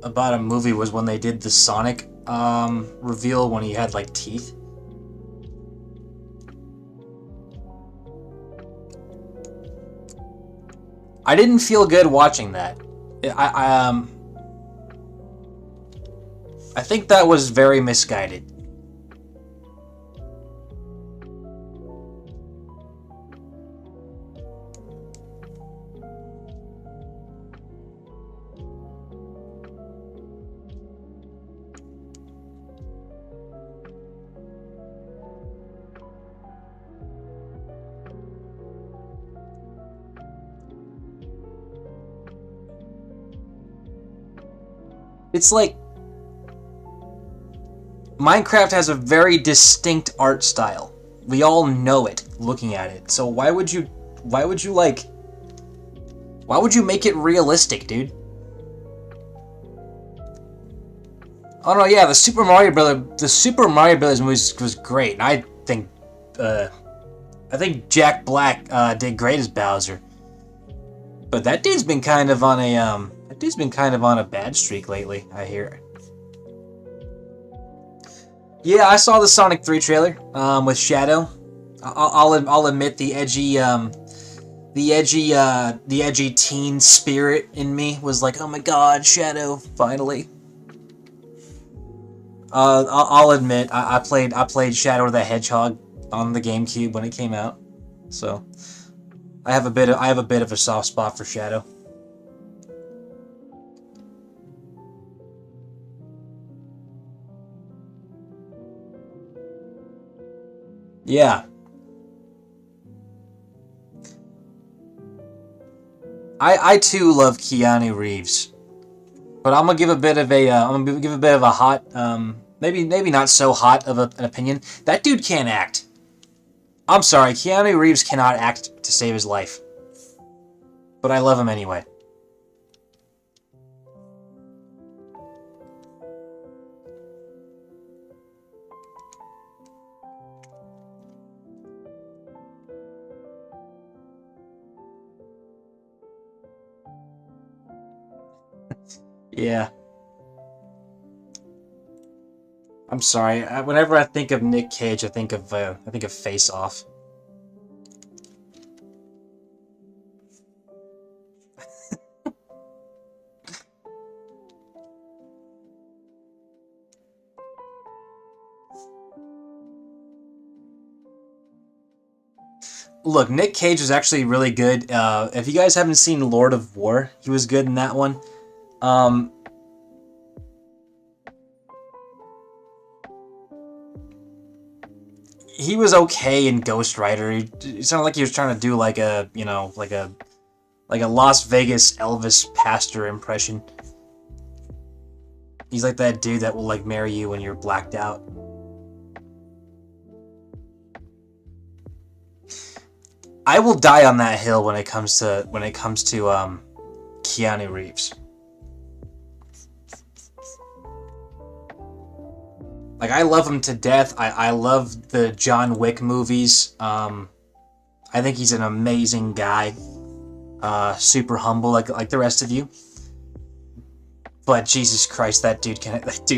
about a movie was when they did the Sonic reveal when he had like teeth. I didn't feel good watching that. I think that was very misguided. It's like Minecraft has a very distinct art style. We all know it looking at it. So why would you make it realistic, dude? Oh no, yeah, the Super Mario Brothers movie was great. And I think Jack Black did great as Bowser. But that dude's been kind of on a bad streak lately, I hear. Yeah, I saw the Sonic 3 trailer with Shadow. I'll admit the edgy teen spirit in me was like, oh my god, Shadow, finally. I'll admit I played Shadow the Hedgehog on the GameCube when it came out, so I have a bit of a soft spot for Shadow. Yeah. I too love Keanu Reeves, but I'm gonna give a bit of a hot, maybe not so hot of an opinion. That dude can't act. I'm sorry, Keanu Reeves cannot act to save his life, but I love him anyway. Yeah. I'm sorry. Whenever I think of Nick Cage, I think of Face Off. Look, Nick Cage was actually really good. If you guys haven't seen Lord of War, he was good in that one. He was okay in Ghost Rider. He sounded like he was trying to do like a Las Vegas Elvis pastor impression. He's like that dude that will like marry you when you're blacked out. I will die on that hill when it comes to Keanu Reeves. Like, I love him to death. I love the John Wick movies. I think he's an amazing guy. Super humble, like the rest of you. But Jesus Christ, that dude can't act.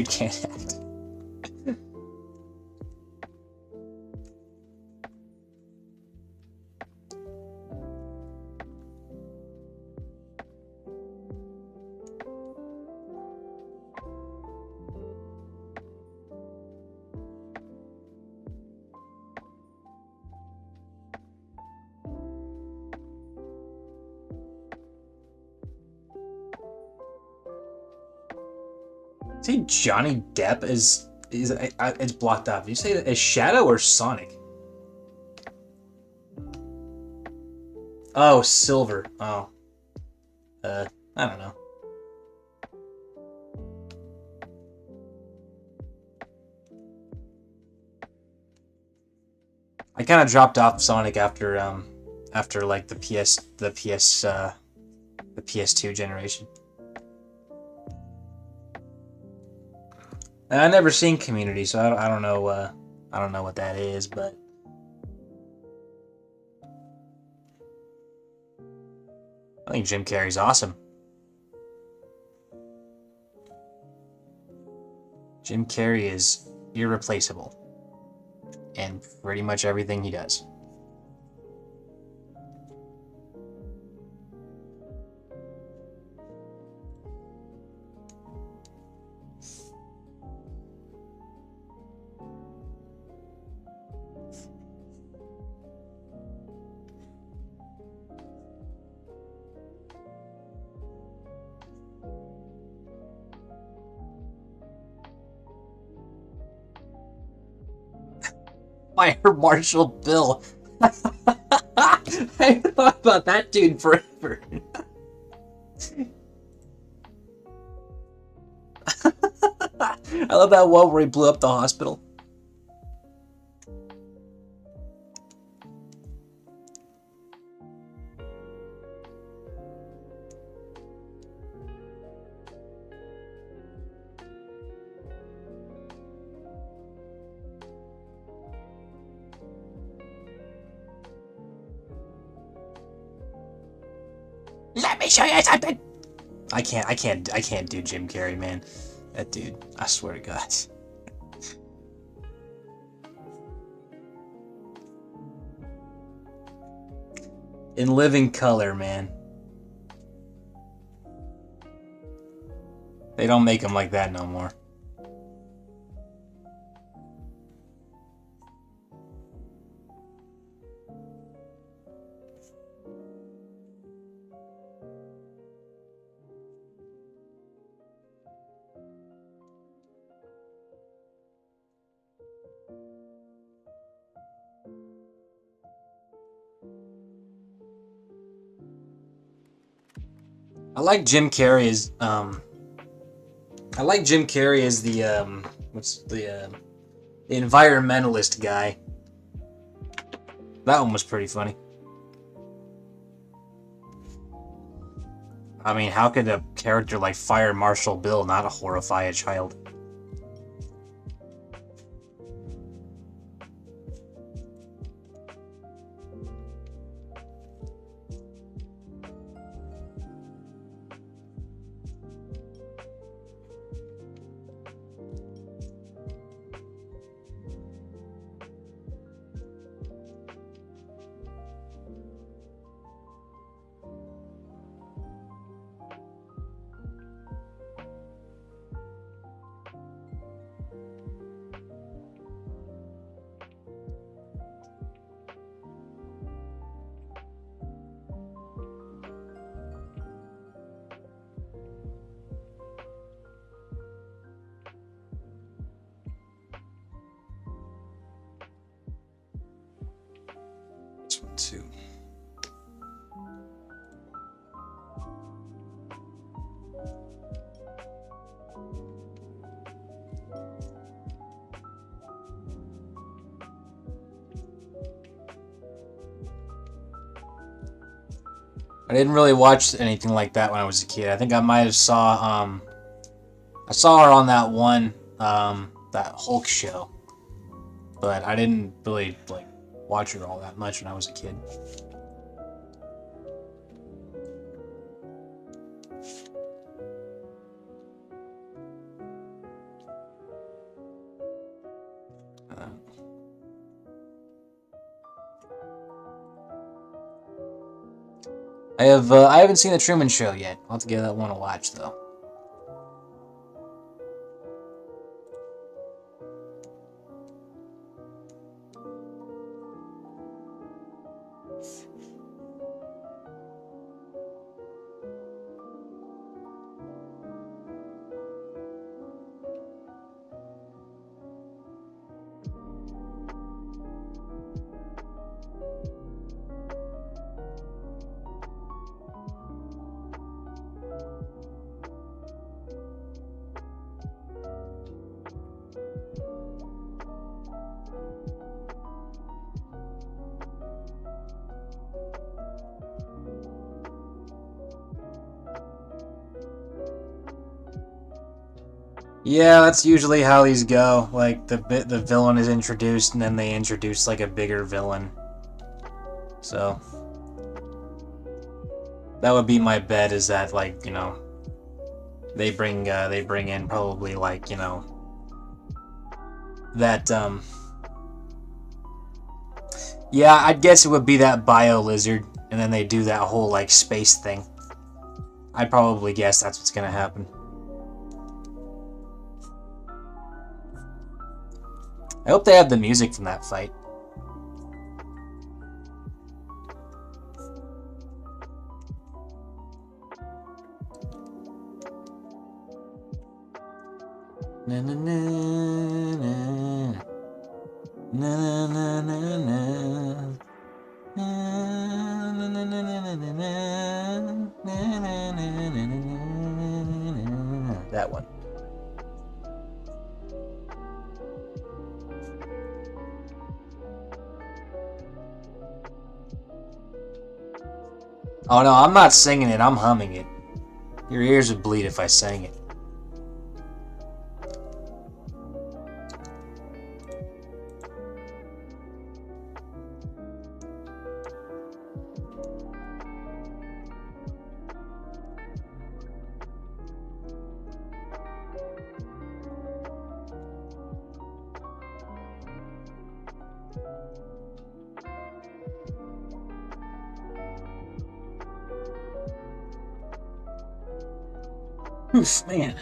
Say Johnny Depp is it's blocked up. Did you say that as Shadow or Sonic? Oh, Silver. Oh. I don't know. I kind of dropped off Sonic after like the PS2 generation. And I've never seen Community, so I don't know what that is, but I think Jim Carrey's awesome. Jim Carrey is irreplaceable in pretty much everything he does. Fire Marshal Bill. I haven't thought about that dude forever. I love that one where he blew up the hospital. Let me show you something. I can't do Jim Carrey, man. That dude, I swear to God. In living color, man. They don't make him like that no more. I like Jim Carrey as the what's the environmentalist guy. That one was pretty funny. I mean, how could a character like Fire Marshal Bill not horrify a child? This one too. I didn't really watch anything like that when I was a kid. I think I might have saw her on that one that Hulk show. But I didn't really like watch her all that much when I was a kid. I haven't seen the Truman Show yet. I'll have to give that one a watch though. Yeah, that's usually how these go. Like the villain is introduced, and then they introduce like a bigger villain. So that would be my bet. Is that like they bring in probably like that yeah, I'd guess it would be that bio lizard, and then they do that whole like space thing. I'd probably guess that's what's gonna happen. I hope they have the music from that fight. Na na na na na na na na na. That one. Oh no, I'm not singing it, I'm humming it. Your ears would bleed if I sang it. Oof, man.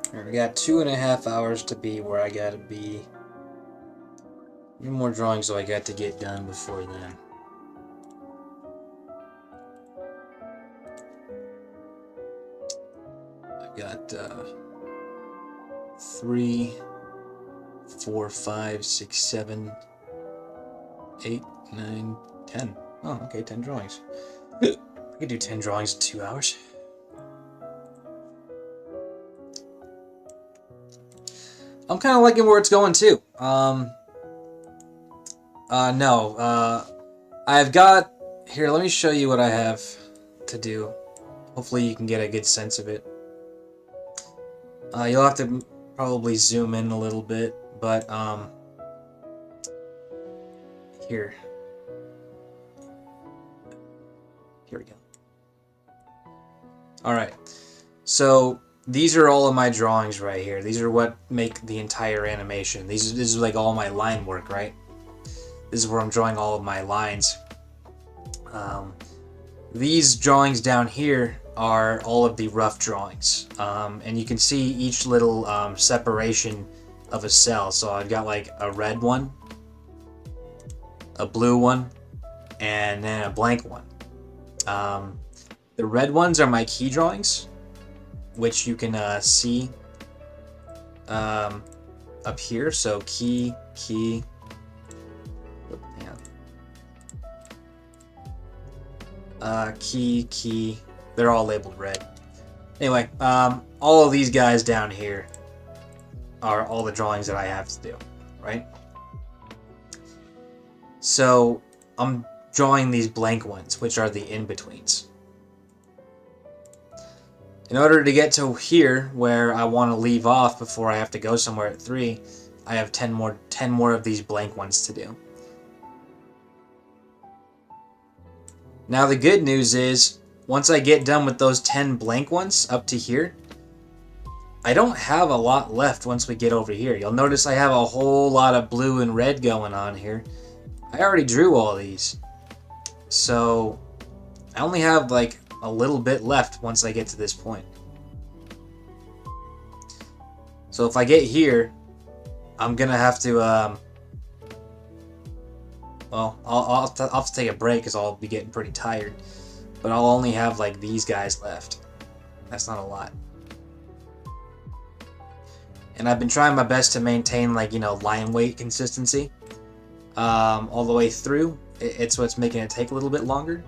Alright, we got 2.5 hours to be where I gotta be. How many more drawings do I got to get done before then? I've got 3, 4, 5, 6, 7, 8, 9, 10. Oh, okay, 10 drawings. I could do 10 drawings in 2 hours. I'm kind of liking where it's going too. No. I've got... Here, let me show you what I have to do. Hopefully you can get a good sense of it. You'll have to probably zoom in a little bit, but, here. Here we go. Alright. So, these are all of my drawings right here. These are what make the entire animation. This is like all my line work, right? This is where I'm drawing all of my lines. These drawings down here are all of the rough drawings. And you can see each little separation of a cell. So I've got like a red one, a blue one, and then a blank one. The red ones are my key drawings, which you can see up here. So key, key, they're all labeled red. Anyway, all of these guys down here are all the drawings that I have to do, right? So I'm drawing these blank ones, which are the in-betweens. In order to get to here, where I want to leave off before I have to go somewhere at 3, I have 10 more of these blank ones to do. Now the good news is, once I get done with those 10 blank ones up to here, I don't have a lot left once we get over here. You'll notice I have a whole lot of blue and red going on here. I already drew all these. So I only have like a little bit left once I get to this point. So if I get here, I'm gonna have to well, I'll have to take a break because I'll be getting pretty tired. But I'll only have like these guys left. That's not a lot. And I've been trying my best to maintain, like, you know, line weight consistency all the way through. It's what's making it take a little bit longer.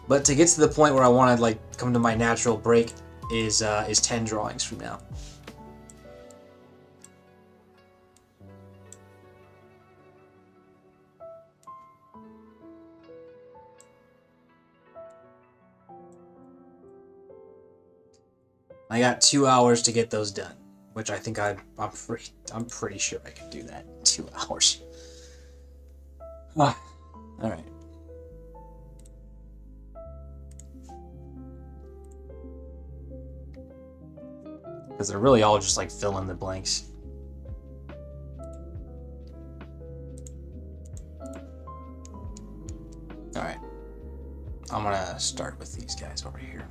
But to get to the point where I want to like come to my natural break is 10 drawings from now. I got 2 hours to get those done, which I think I'm pretty sure I can do that in 2 hours. All right. Because they're really all just like fill in the blanks. All right. I'm gonna start with these guys over here.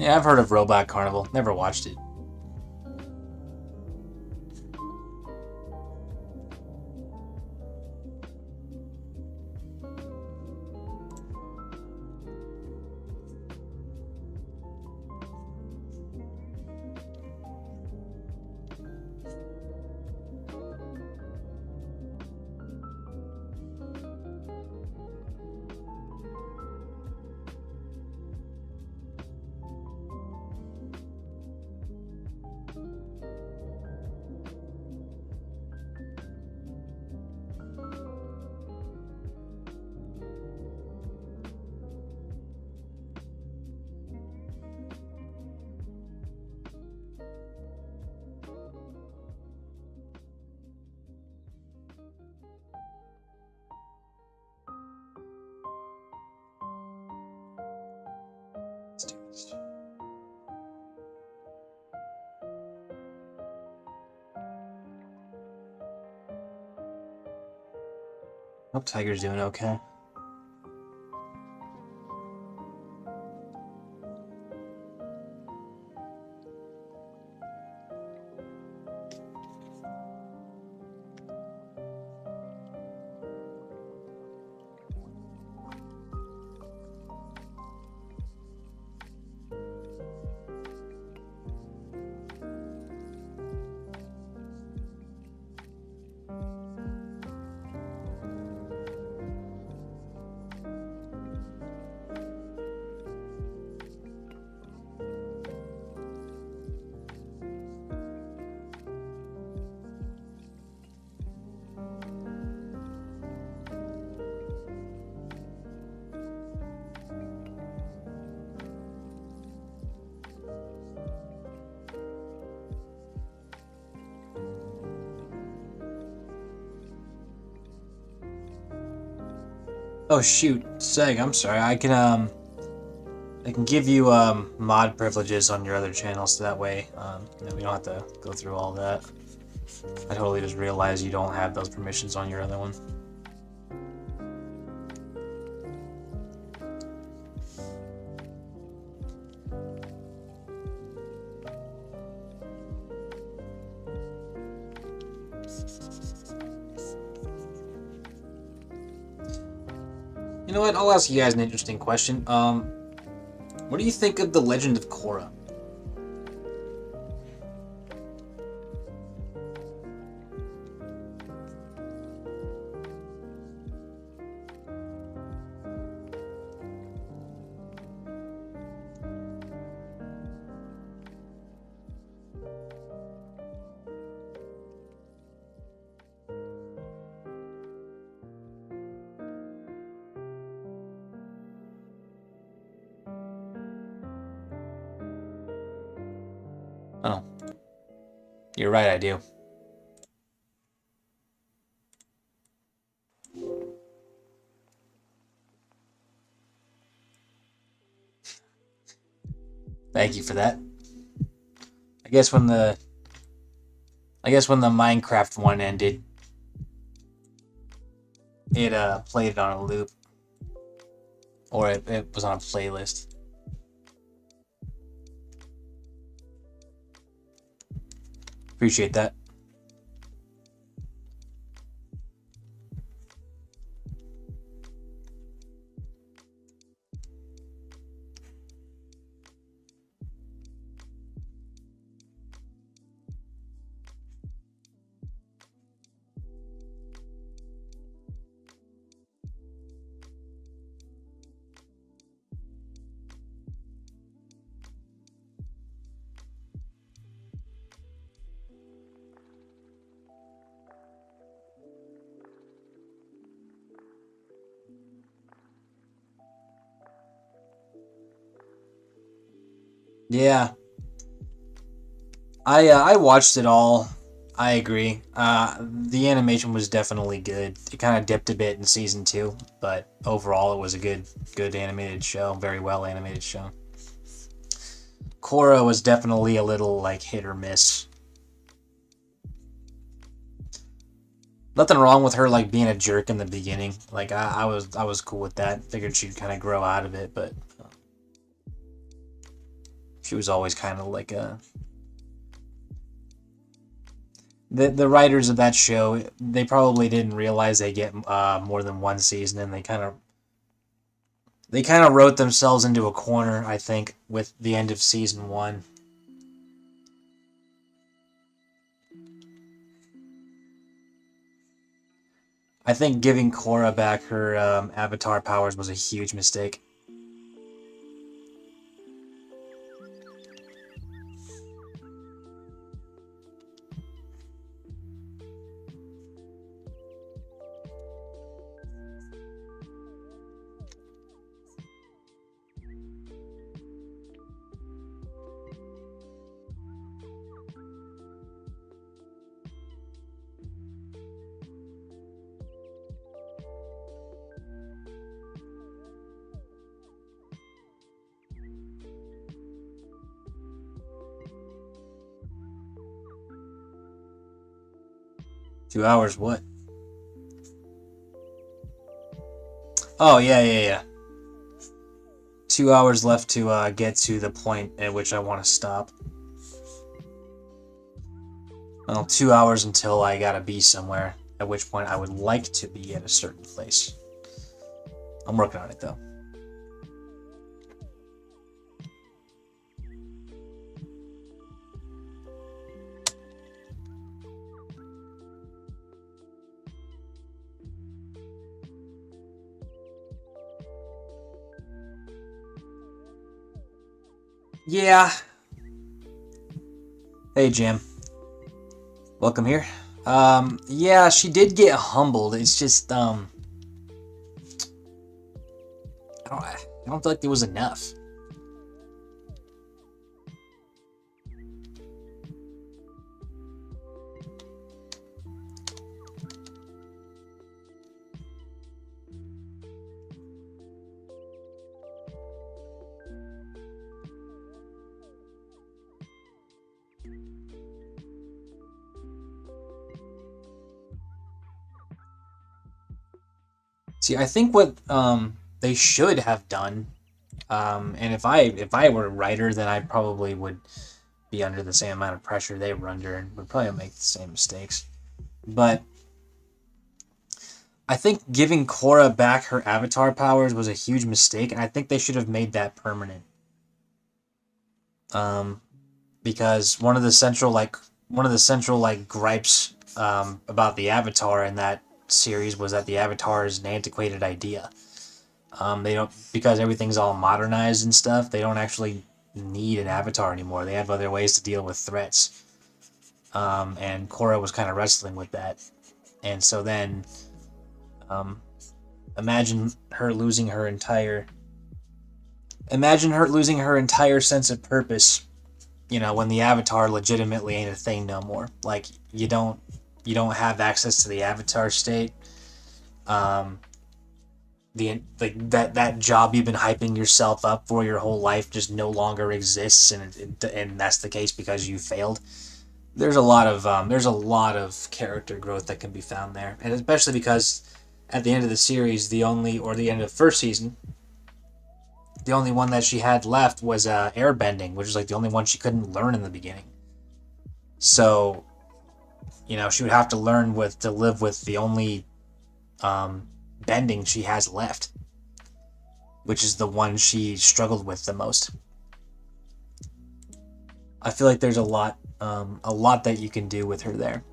Yeah, I've heard of Robot Carnival. Never watched it. Hope Tiger's doing okay. Oh shoot, Seg, I'm sorry. I can give you mod privileges on your other channel, so that way we don't have to go through all that. I totally just realized you don't have those permissions on your other one. You know what? I'll ask you guys an interesting question. What do you think of the Legend of Korra? Oh, you're right, I do. Thank you for that. I guess when the Minecraft one ended, it played it on a loop, or it was on a playlist. Appreciate that. Yeah, I watched it all. I agree. The animation was definitely good. It kind of dipped a bit in season 2, but overall it was a good animated show. Very well animated show. Korra was definitely a little like hit or miss. Nothing wrong with her like being a jerk in the beginning. Like I was cool with that. Figured she'd kind of grow out of it, but She was always kind of like a... The writers of that show, they probably didn't realize they get more than one season, and they kind of wrote themselves into a corner, I think, with the end of season 1. I think giving Korra back her avatar powers was a huge mistake. Two hours, what? Oh, yeah. 2 hours left to get to the point at which I want to stop. Well, 2 hours until I gotta be somewhere, at which point I would like to be at a certain place. I'm working on it, though. Yeah. Hey, Jim. Welcome here. Yeah, she did get humbled. It's just, I don't feel like there was enough. See, I think what they should have done, and if I were a writer, then I probably would be under the same amount of pressure they were under and would probably make the same mistakes. But I think giving Korra back her avatar powers was a huge mistake, and I think they should have made that permanent. Because one of the central gripes about the Avatar in that series was that the Avatar is an antiquated idea. They don't, because everything's all modernized and stuff. They don't actually need an Avatar anymore. They have other ways to deal with threats. And Korra was kind of wrestling with that, and so then, imagine her losing her entire sense of purpose, when the Avatar legitimately ain't a thing no more. Like, you don't have access to the Avatar state. That job you've been hyping yourself up for your whole life just no longer exists, and that's the case because you failed. There's a lot of character growth that can be found there, and especially because at the end of the series, the end of the first season, the only one that she had left was airbending, which is like the only one she couldn't learn in the beginning. So, she would have to learn to live with the only bending she has left, which is the one she struggled with the most. I feel like there's a lot that you can do with her there,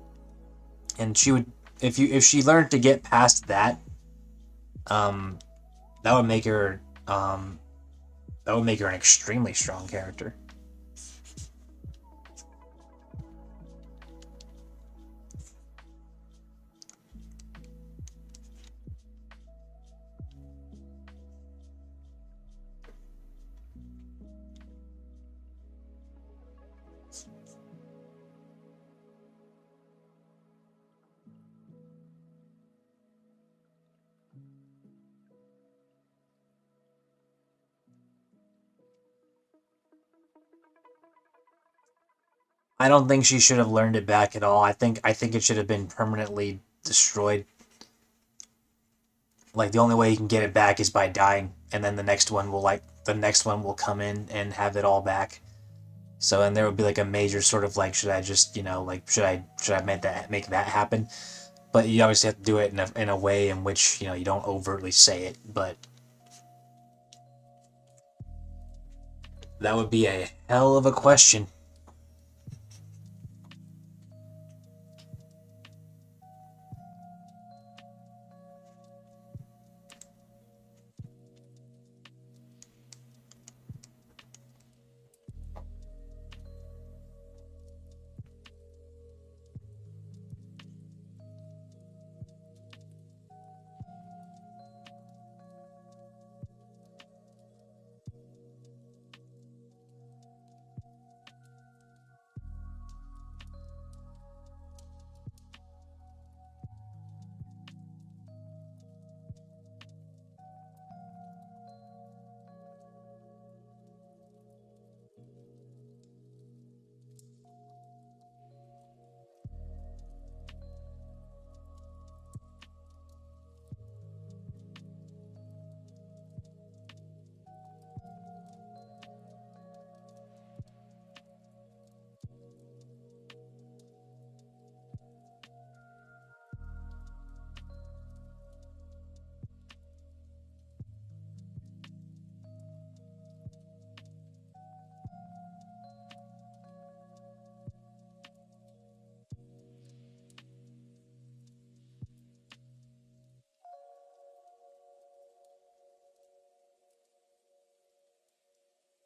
and she would, if she learned to get past that, that would make her an extremely strong character. I don't think she should have learned it back at all. I think it should have been permanently destroyed. Like, the only way you can get it back is by dying, and then the next one will come in and have it all back. So, and there would be like a major sort of like, should I just, like, should I make that happen? But you obviously have to do it in a way in which, you don't overtly say it, but that would be a hell of a question.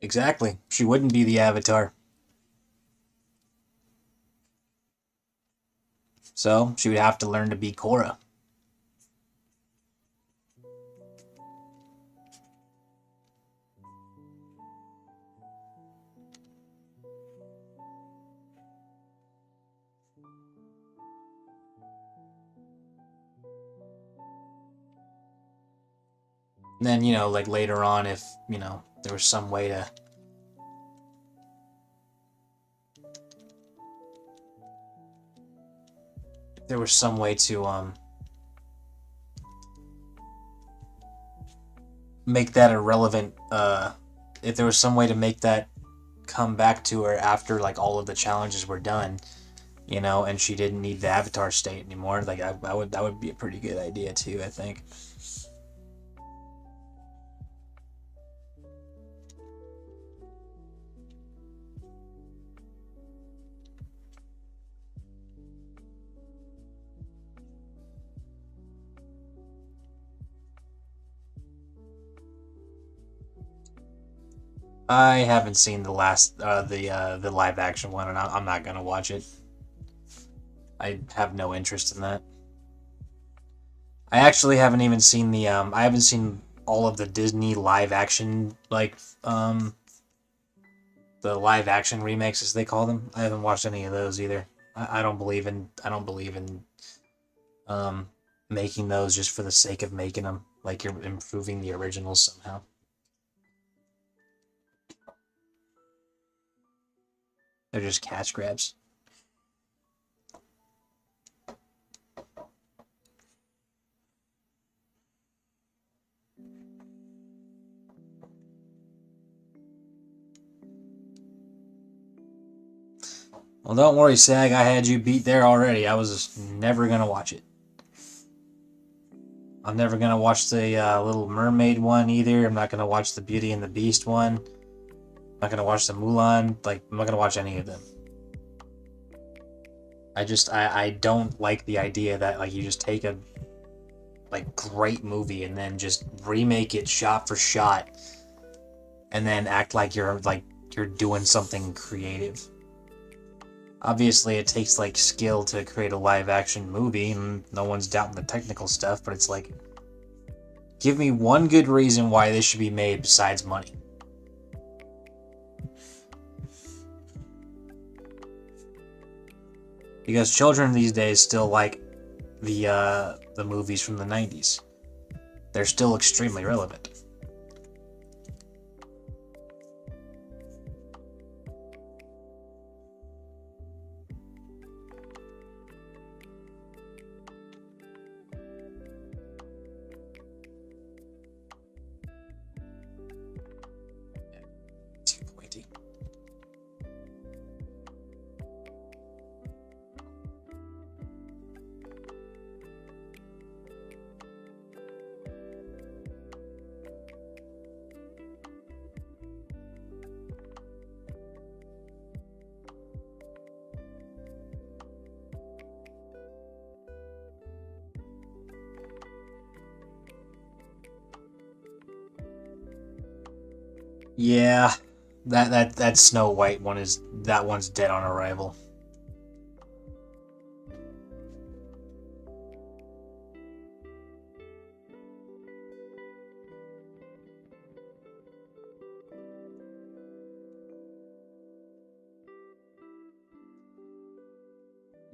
Exactly. She wouldn't be the Avatar. So she would have to learn to be Korra. And then, like later on, if, there was some way to. There was some way to, make that irrelevant, if there was some way to make that come back to her after, like, all of the challenges were done, and she didn't need the Avatar state anymore, like, that would be a pretty good idea, too, I think. I haven't seen the last the live action one, and I'm not gonna watch it. I have no interest in that. I actually haven't even seen I haven't seen all of the Disney live action, like, the live action remakes, as they call them. I haven't watched any of those either. I don't believe in um making those just for the sake of making them. Like, you're improving the originals somehow. They're just cash grabs. Well, don't worry, Sag. I had you beat there already. I was never gonna watch it. I'm never gonna watch the Little Mermaid one either. I'm not gonna watch the Beauty and the Beast one. I'm not gonna watch the Mulan. Like, I'm not gonna watch any of them. I don't like the idea that, like, you just take a, like, great movie and then just remake it shot for shot, and then act like you're doing something creative. Obviously, it takes, like, skill to create a live action movie, and no one's doubting the technical stuff, but it's like, give me one good reason why this should be made besides money. Because children these days still like the movies from the 90s. They're still extremely relevant. Too pointy. Yeah, that Snow White one is that one's dead on arrival.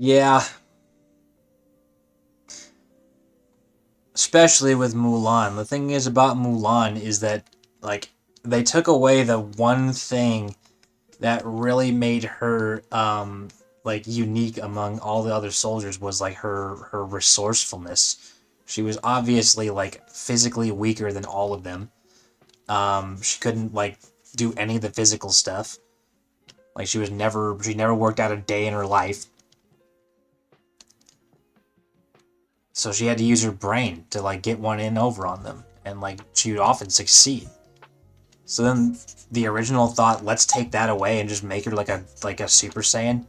Yeah, especially with Mulan. The thing is about Mulan is that like they took away the one thing that really made her like unique among all the other soldiers was like her resourcefulness. She was obviously like physically weaker than all of them. She couldn't like do any of the physical stuff. Like she never worked out a day in her life. So she had to use her brain to like get one in over on them, and like she would often succeed. So then the original thought, let's take that away and just make her like a Super Saiyan.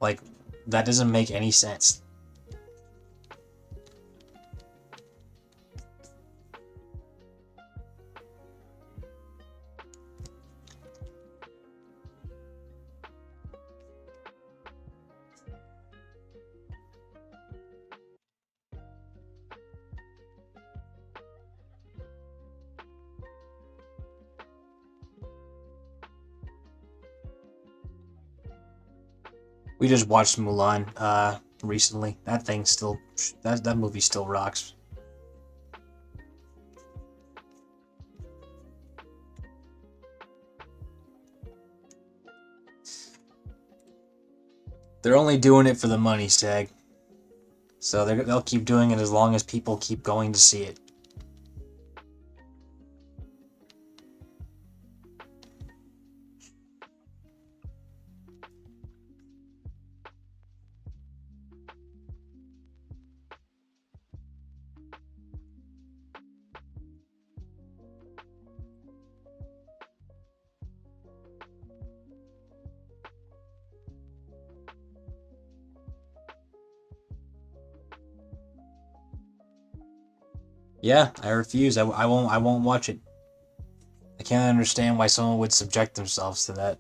Like that doesn't make any sense. We just watched Mulan recently. That movie still rocks. They're only doing it for the money, Stag. So they'll keep doing it as long as people keep going to see it. Yeah, I refuse. I won't. I won't watch it. I can't understand why someone would subject themselves to that.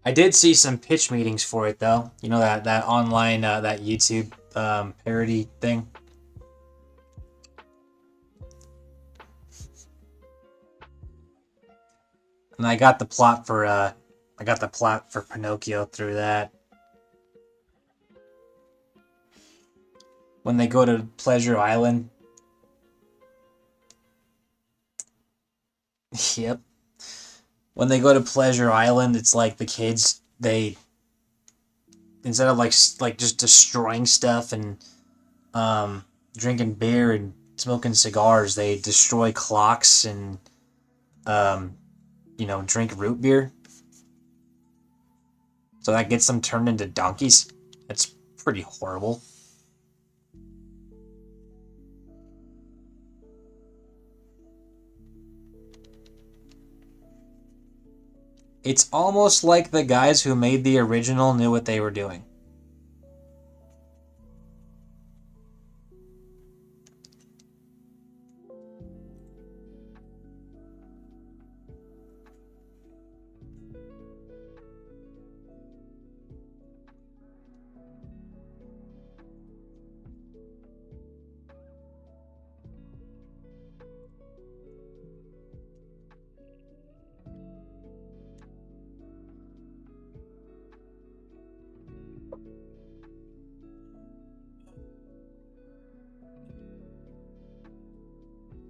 I did see some pitch meetings for it though. You know that online that YouTube parody thing. And I got the plot for Pinocchio through that. When they go to Pleasure Island. Yep. When they go to Pleasure Island, it's like the kids they instead of like just destroying stuff and drinking beer and smoking cigars, they destroy clocks and um, drink root beer. So that gets them turned into donkeys. That's pretty horrible. It's almost like the guys who made the original knew what they were doing.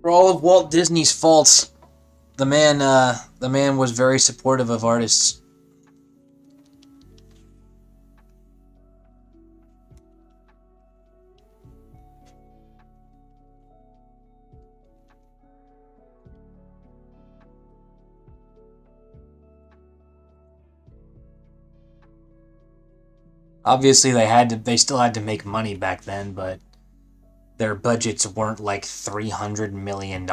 For all of Walt Disney's faults, the man was very supportive of artists. Obviously, they still had to make money back then, but their budgets weren't like $300 million.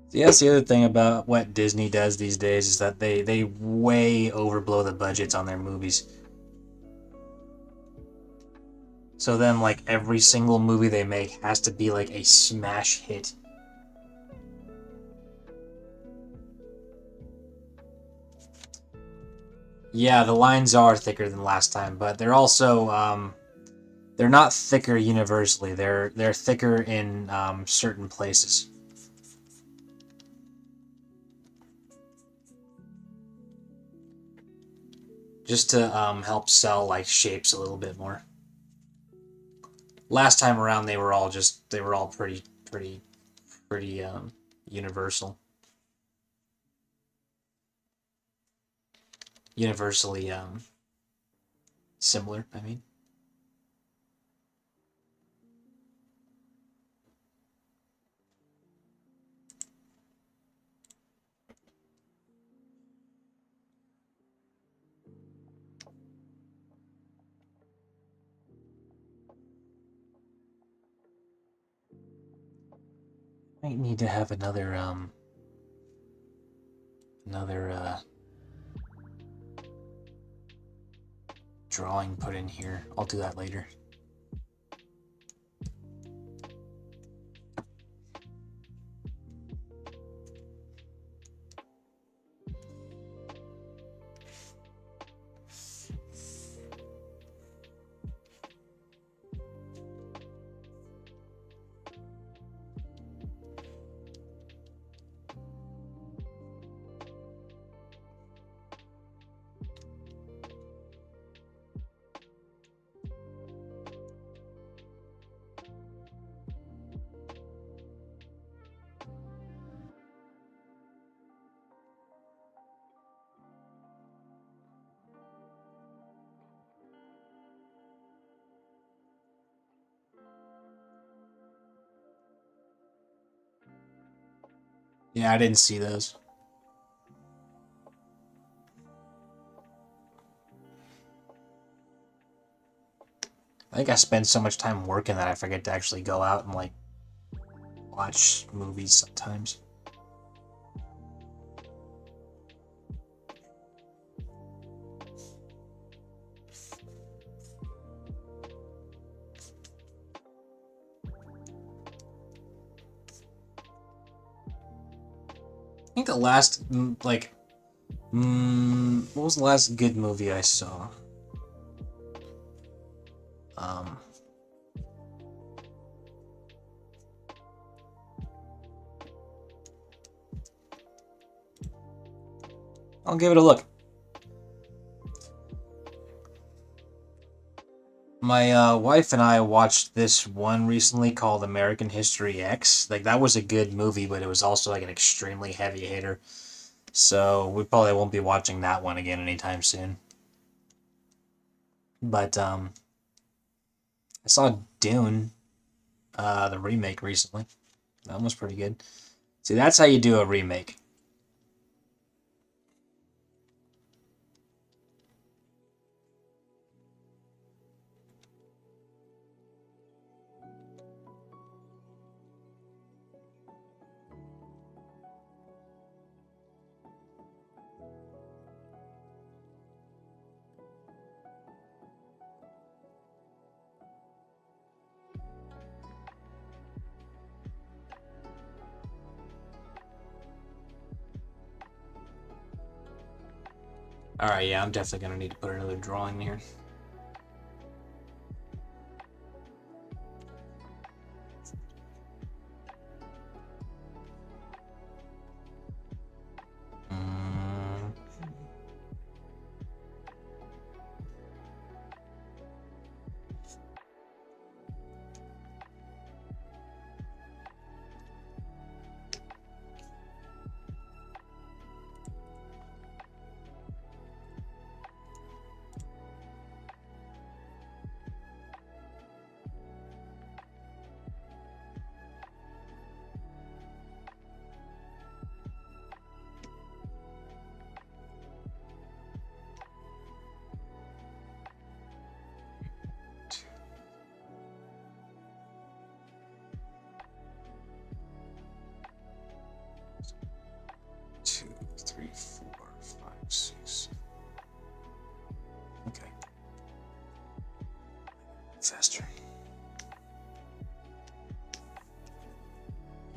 See, that's the other thing about what Disney does these days is that they way overblow the budgets on their movies. So then, like, every single movie they make has to be like a smash hit. Yeah, the lines are thicker than last time, but they're also they're not thicker universally. They're thicker in certain places. Just to help sell like shapes a little bit more. Last time around, they were all pretty universal, universally similar. I mean, might need to have another drawing put in here. I'll do that later. Yeah, I didn't see those. I think I spend so much time working that I forget to actually go out and like watch movies sometimes. I think the last what was the last good movie I saw? Um, I'll give it a look. My wife and I watched this one recently called American History X. Like that was a good movie, but it was also like an extremely heavy hitter. So we probably won't be watching that one again anytime soon. But I saw Dune, the remake recently. That was pretty good. See, that's how you do a remake. Alright, yeah, I'm definitely gonna need to put another drawing here. Mm.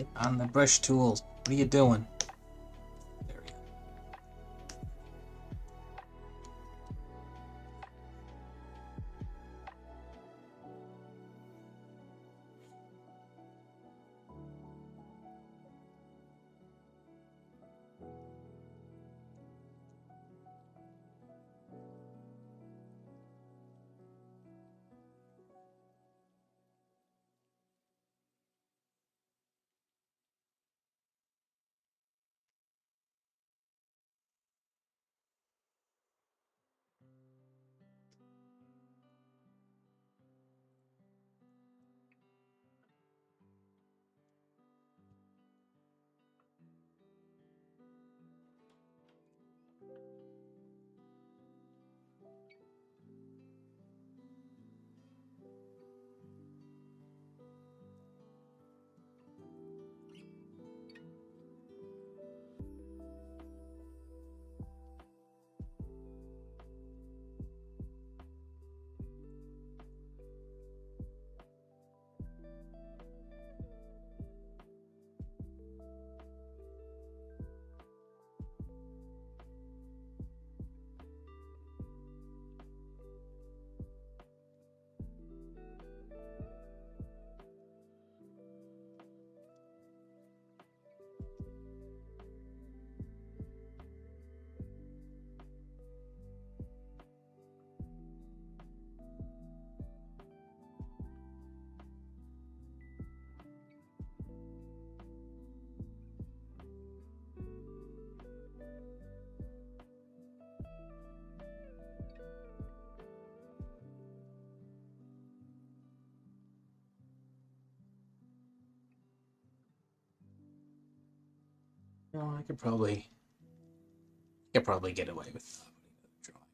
Get on the brush tools. What are you doing? There we go. No, I could probably get away with drawing.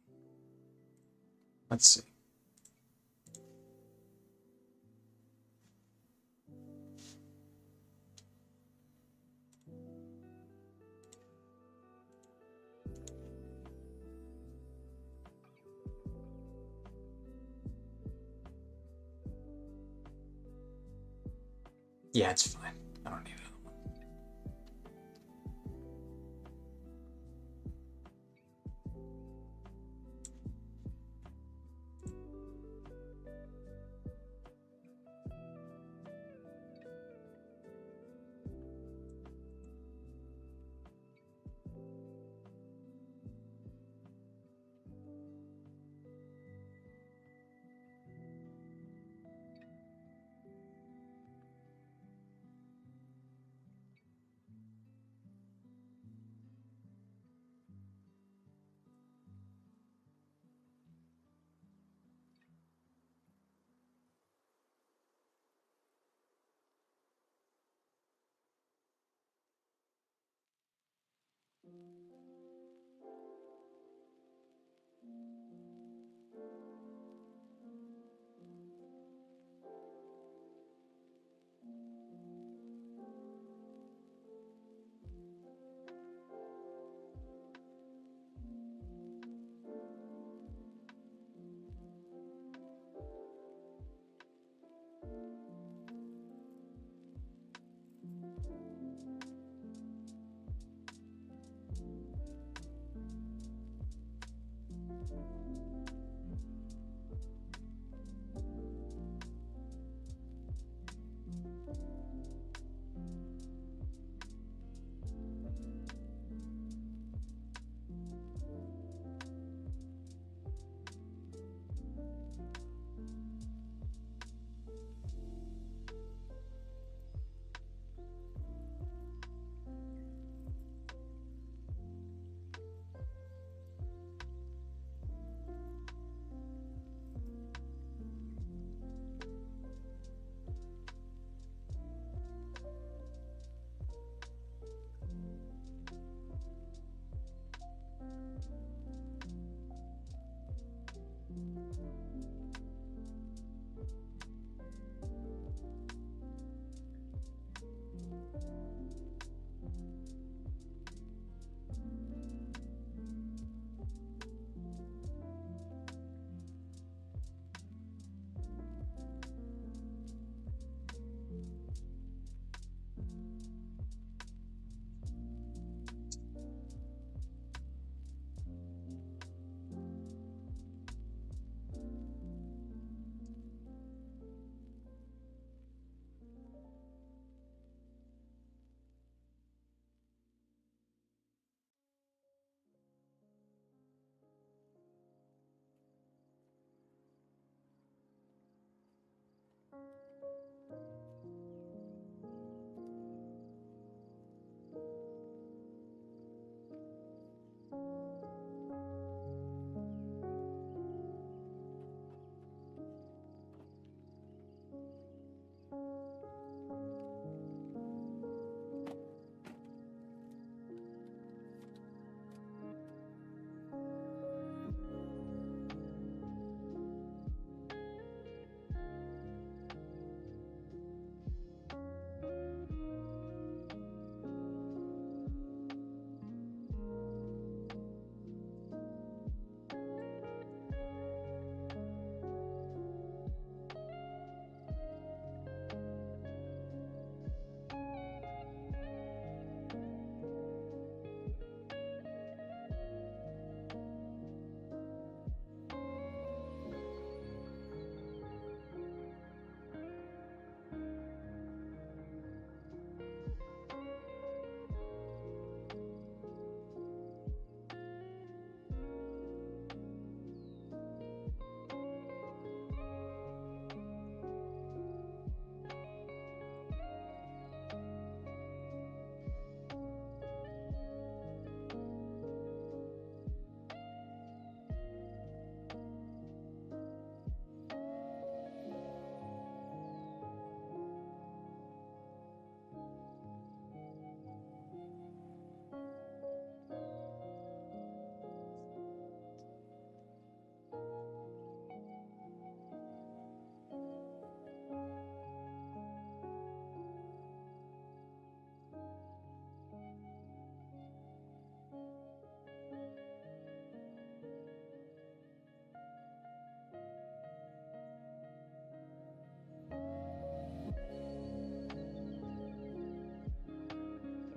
Let's see. Yeah, it's fine. I don't need another one.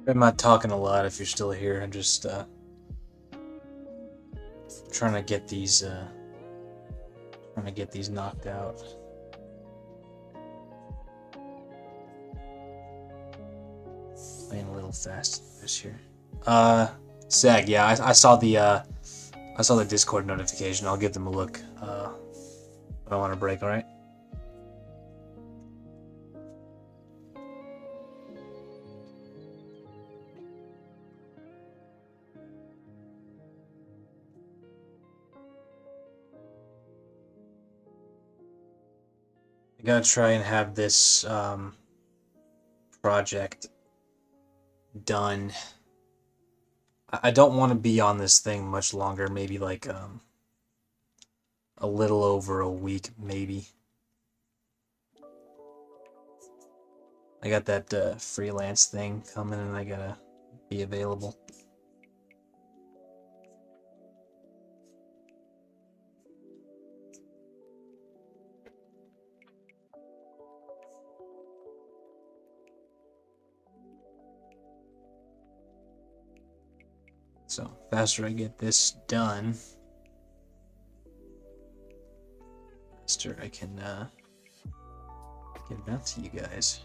I'm not talking a lot if you're still here. I'm just trying to get these knocked out. Playing a little fast this year. Sag, yeah, I saw the Discord notification. I'll give them a look. I don't want to break, all right? I gotta try and have this project done. I don't want to be on this thing much longer. Maybe like a little over a week, maybe. I got that freelance thing coming, and I gotta be available. So faster I get this done, faster I can get it out to you guys.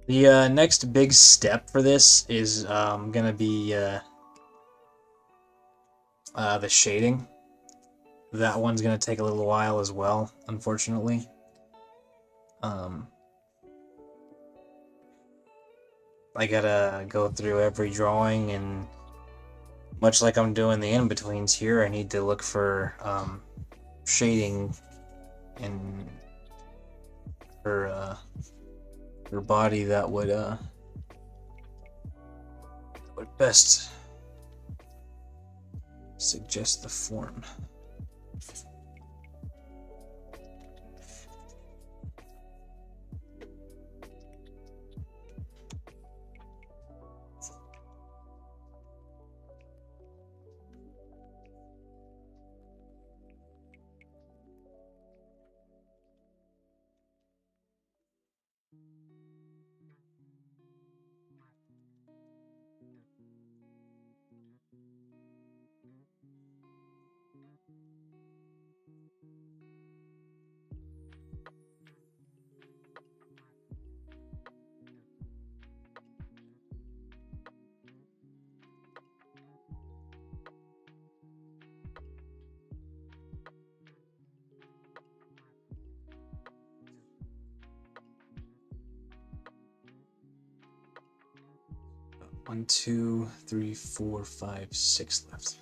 The next big step for this is gonna be the shading. That one's gonna take a little while as well, unfortunately. I gotta go through every drawing, and much like I'm doing the in-betweens here, I need to look for shading in her body that would best suggest the form. One, two, three, four, five, six left.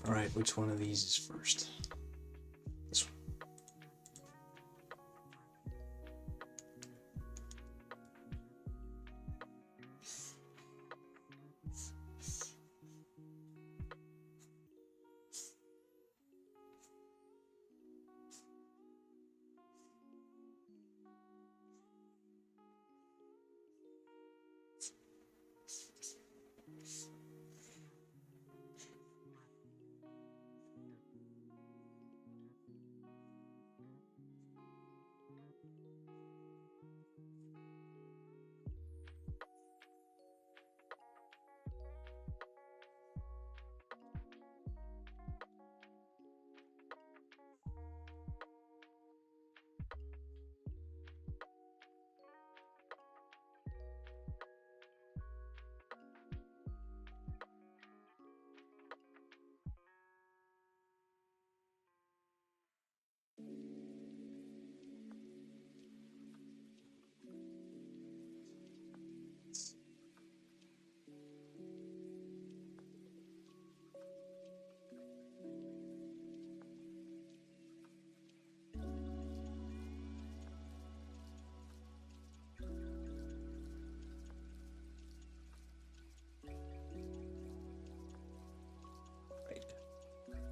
All right, which one of these is first? This one.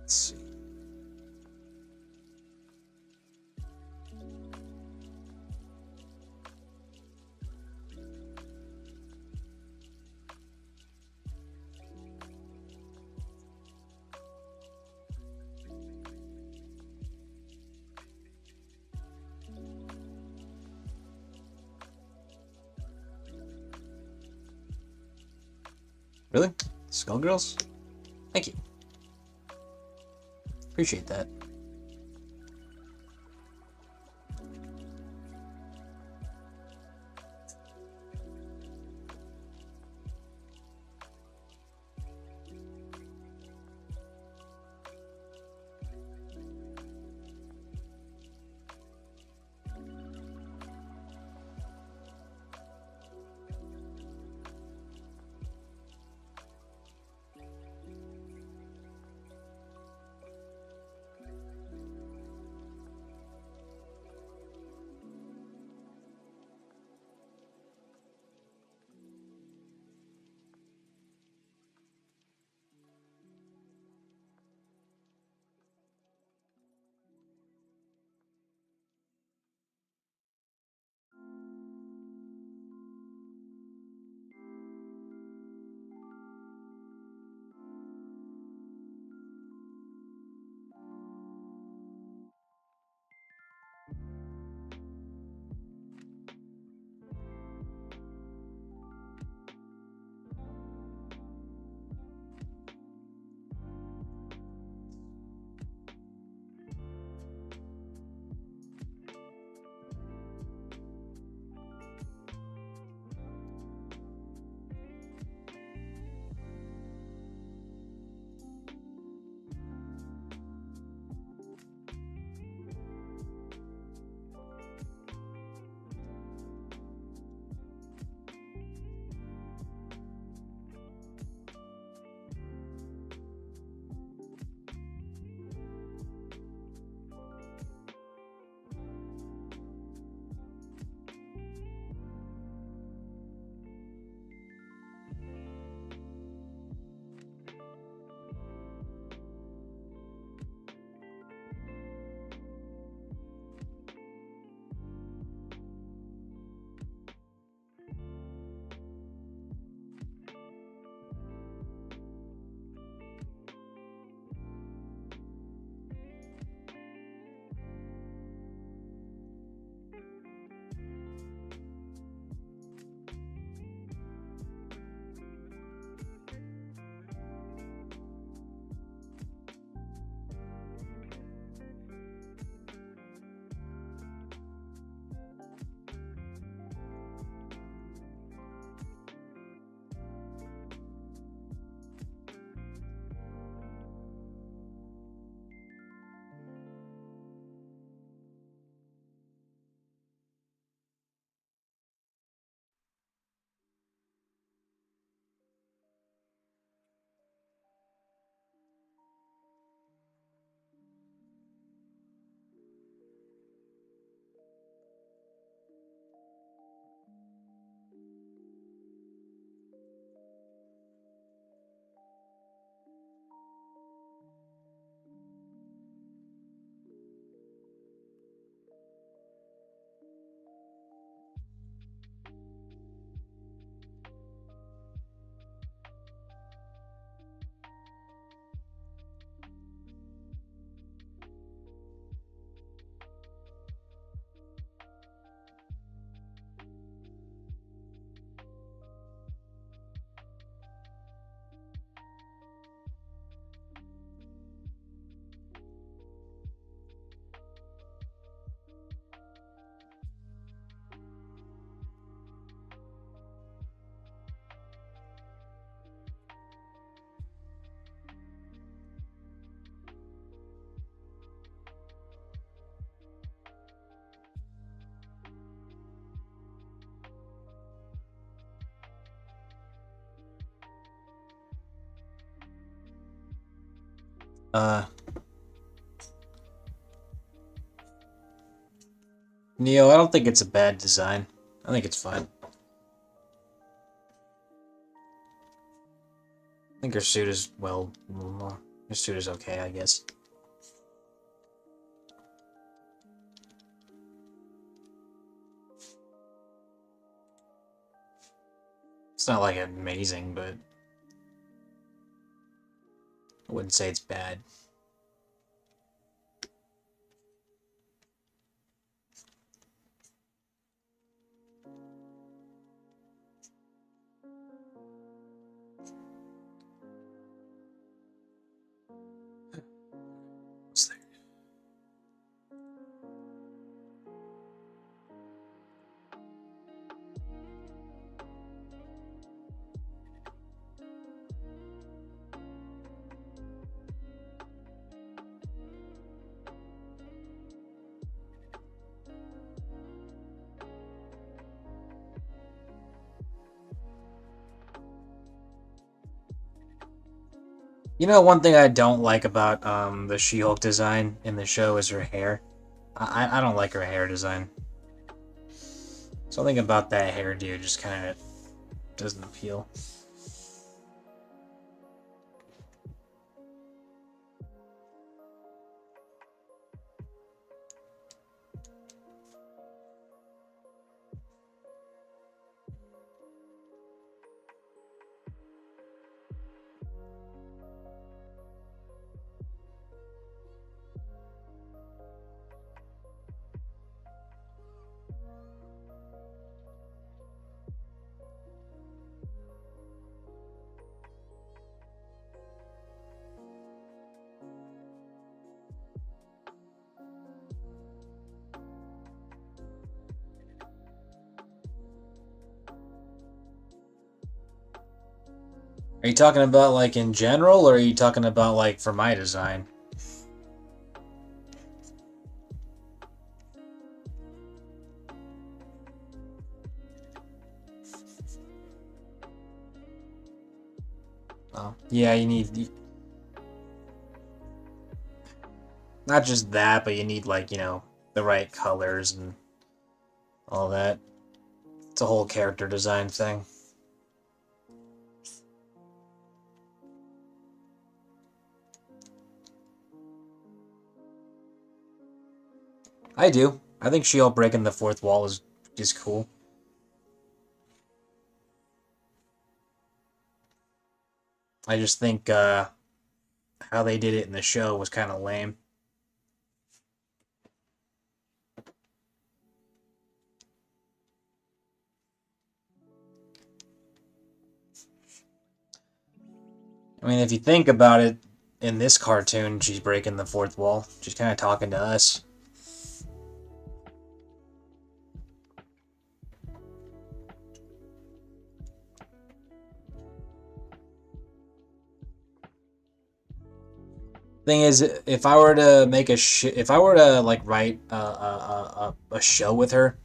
Let's see. Really? Skullgirls? Thank you. Appreciate that. Uh, Neo, I don't think it's a bad design. I think it's fine. I think her suit is, well, This suit is okay, I guess. It's not like amazing, but I wouldn't say it's bad. What's there? You know, one thing I don't like about the She-Hulk design in the show is her hair. I don't like her hair design. Something about that hairdo just kind of doesn't appeal. Are you talking about like in general, or are you talking about like for my design? Oh, yeah, you need not just that, but you need like, you know, the right colors and all that. It's a whole character design thing. I do. I think She-Hulk breaking the fourth wall is cool. I just think how they did it in the show was kind of lame. I mean, if you think about it, in this cartoon, she's breaking the fourth wall. She's kind of talking to us. Thing is, if I were to make if I were to like write a show with her,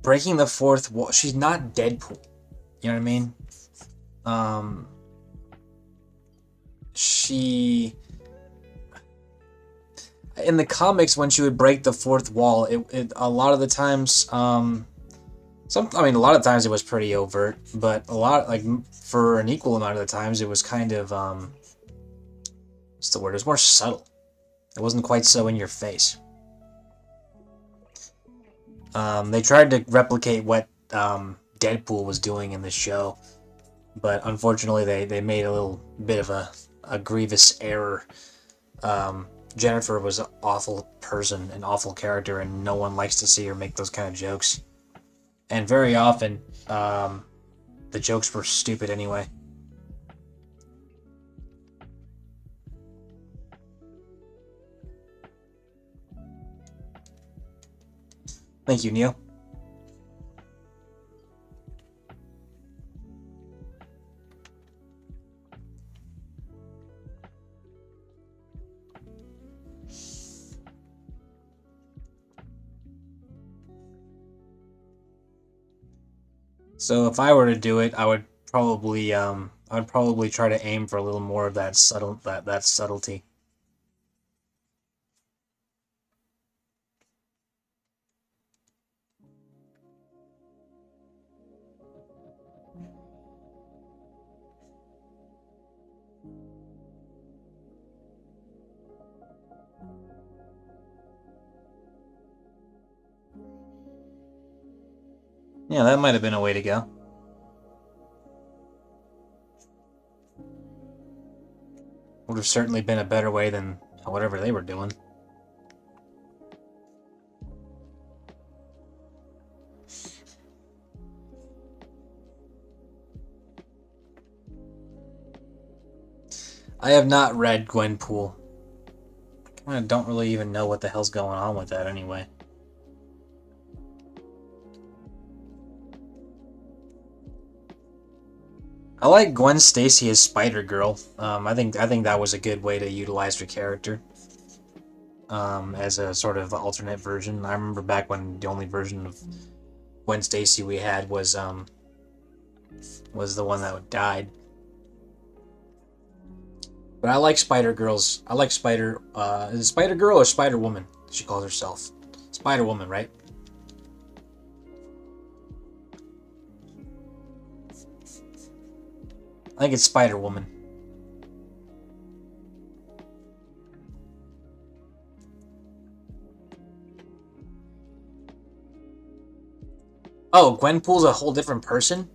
breaking the fourth wall, she's not Deadpool. You know what I mean? Um, she in the comics when she would break the fourth wall, it a lot of the times, a lot of times it was pretty overt, but a lot like for an equal amount of the times it was kind of what's the word? It was more subtle. It wasn't quite so in your face. They tried to replicate what Deadpool was doing in the show, but unfortunately they made a little bit of a grievous error. Jennifer was an awful person, an awful character, and no one likes to see her make those kind of jokes. And very often, the jokes were stupid anyway. Thank you, Neil. So if I were to do it, I would probably try to aim for a little more of that subtlety. Yeah, that might have been a way to go. Would have certainly been a better way than whatever they were doing. I have not read Gwenpool. I don't really even know what the hell's going on with that anyway. I like Gwen Stacy as Spider Girl. I think that was a good way to utilize her character. As a sort of alternate version. I remember back when the only version of Gwen Stacy we had was the one that died. But I like Spider Girls. I like Spider. Is it Spider Girl or Spider Woman? She calls herself Spider Woman, right? I think it's Spider Woman. Oh, Gwenpool's a whole different person?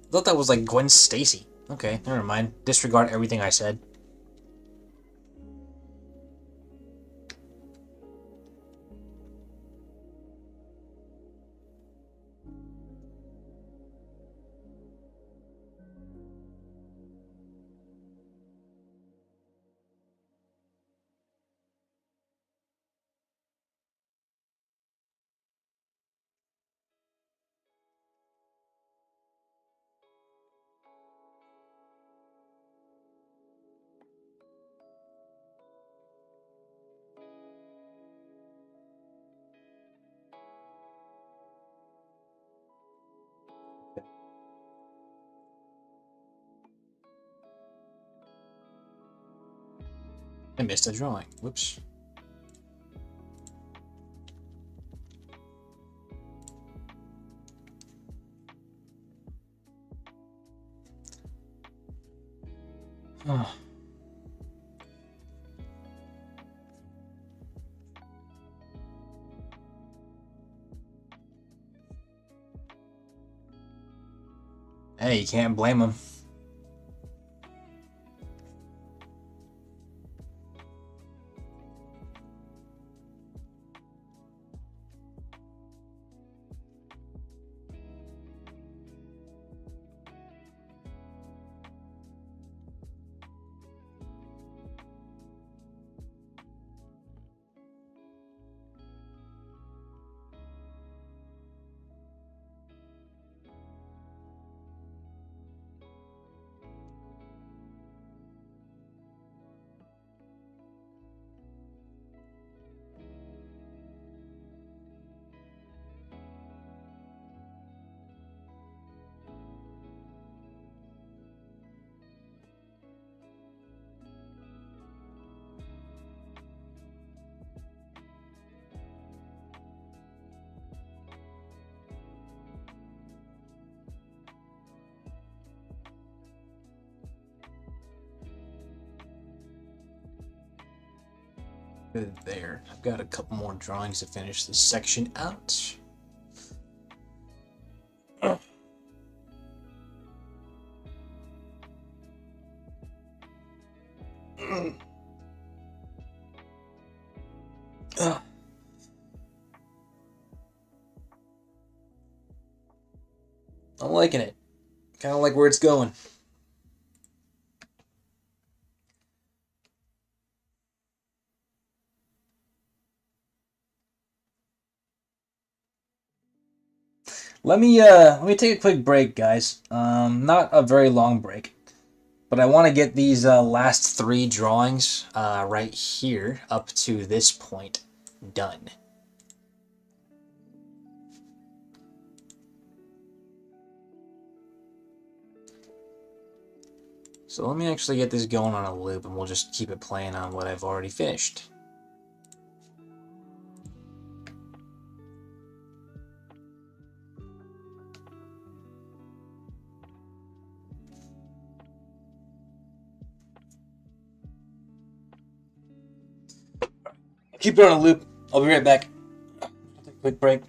I thought that was like Gwen Stacy. Okay, never mind. Disregard everything I said. I missed a drawing. Whoops. Oh. Hey, you can't blame him. Good there. I've got a couple more drawings to finish this section out. I'm liking it. Kind of like where it's going. Let me take a quick break, guys. Not a very long break, but I want to get these last three drawings right here up to this point done. So let me actually get this going on a loop, and we'll just keep it playing on what I've already finished. Keep it on a loop. I'll be right back. I'll take a quick break.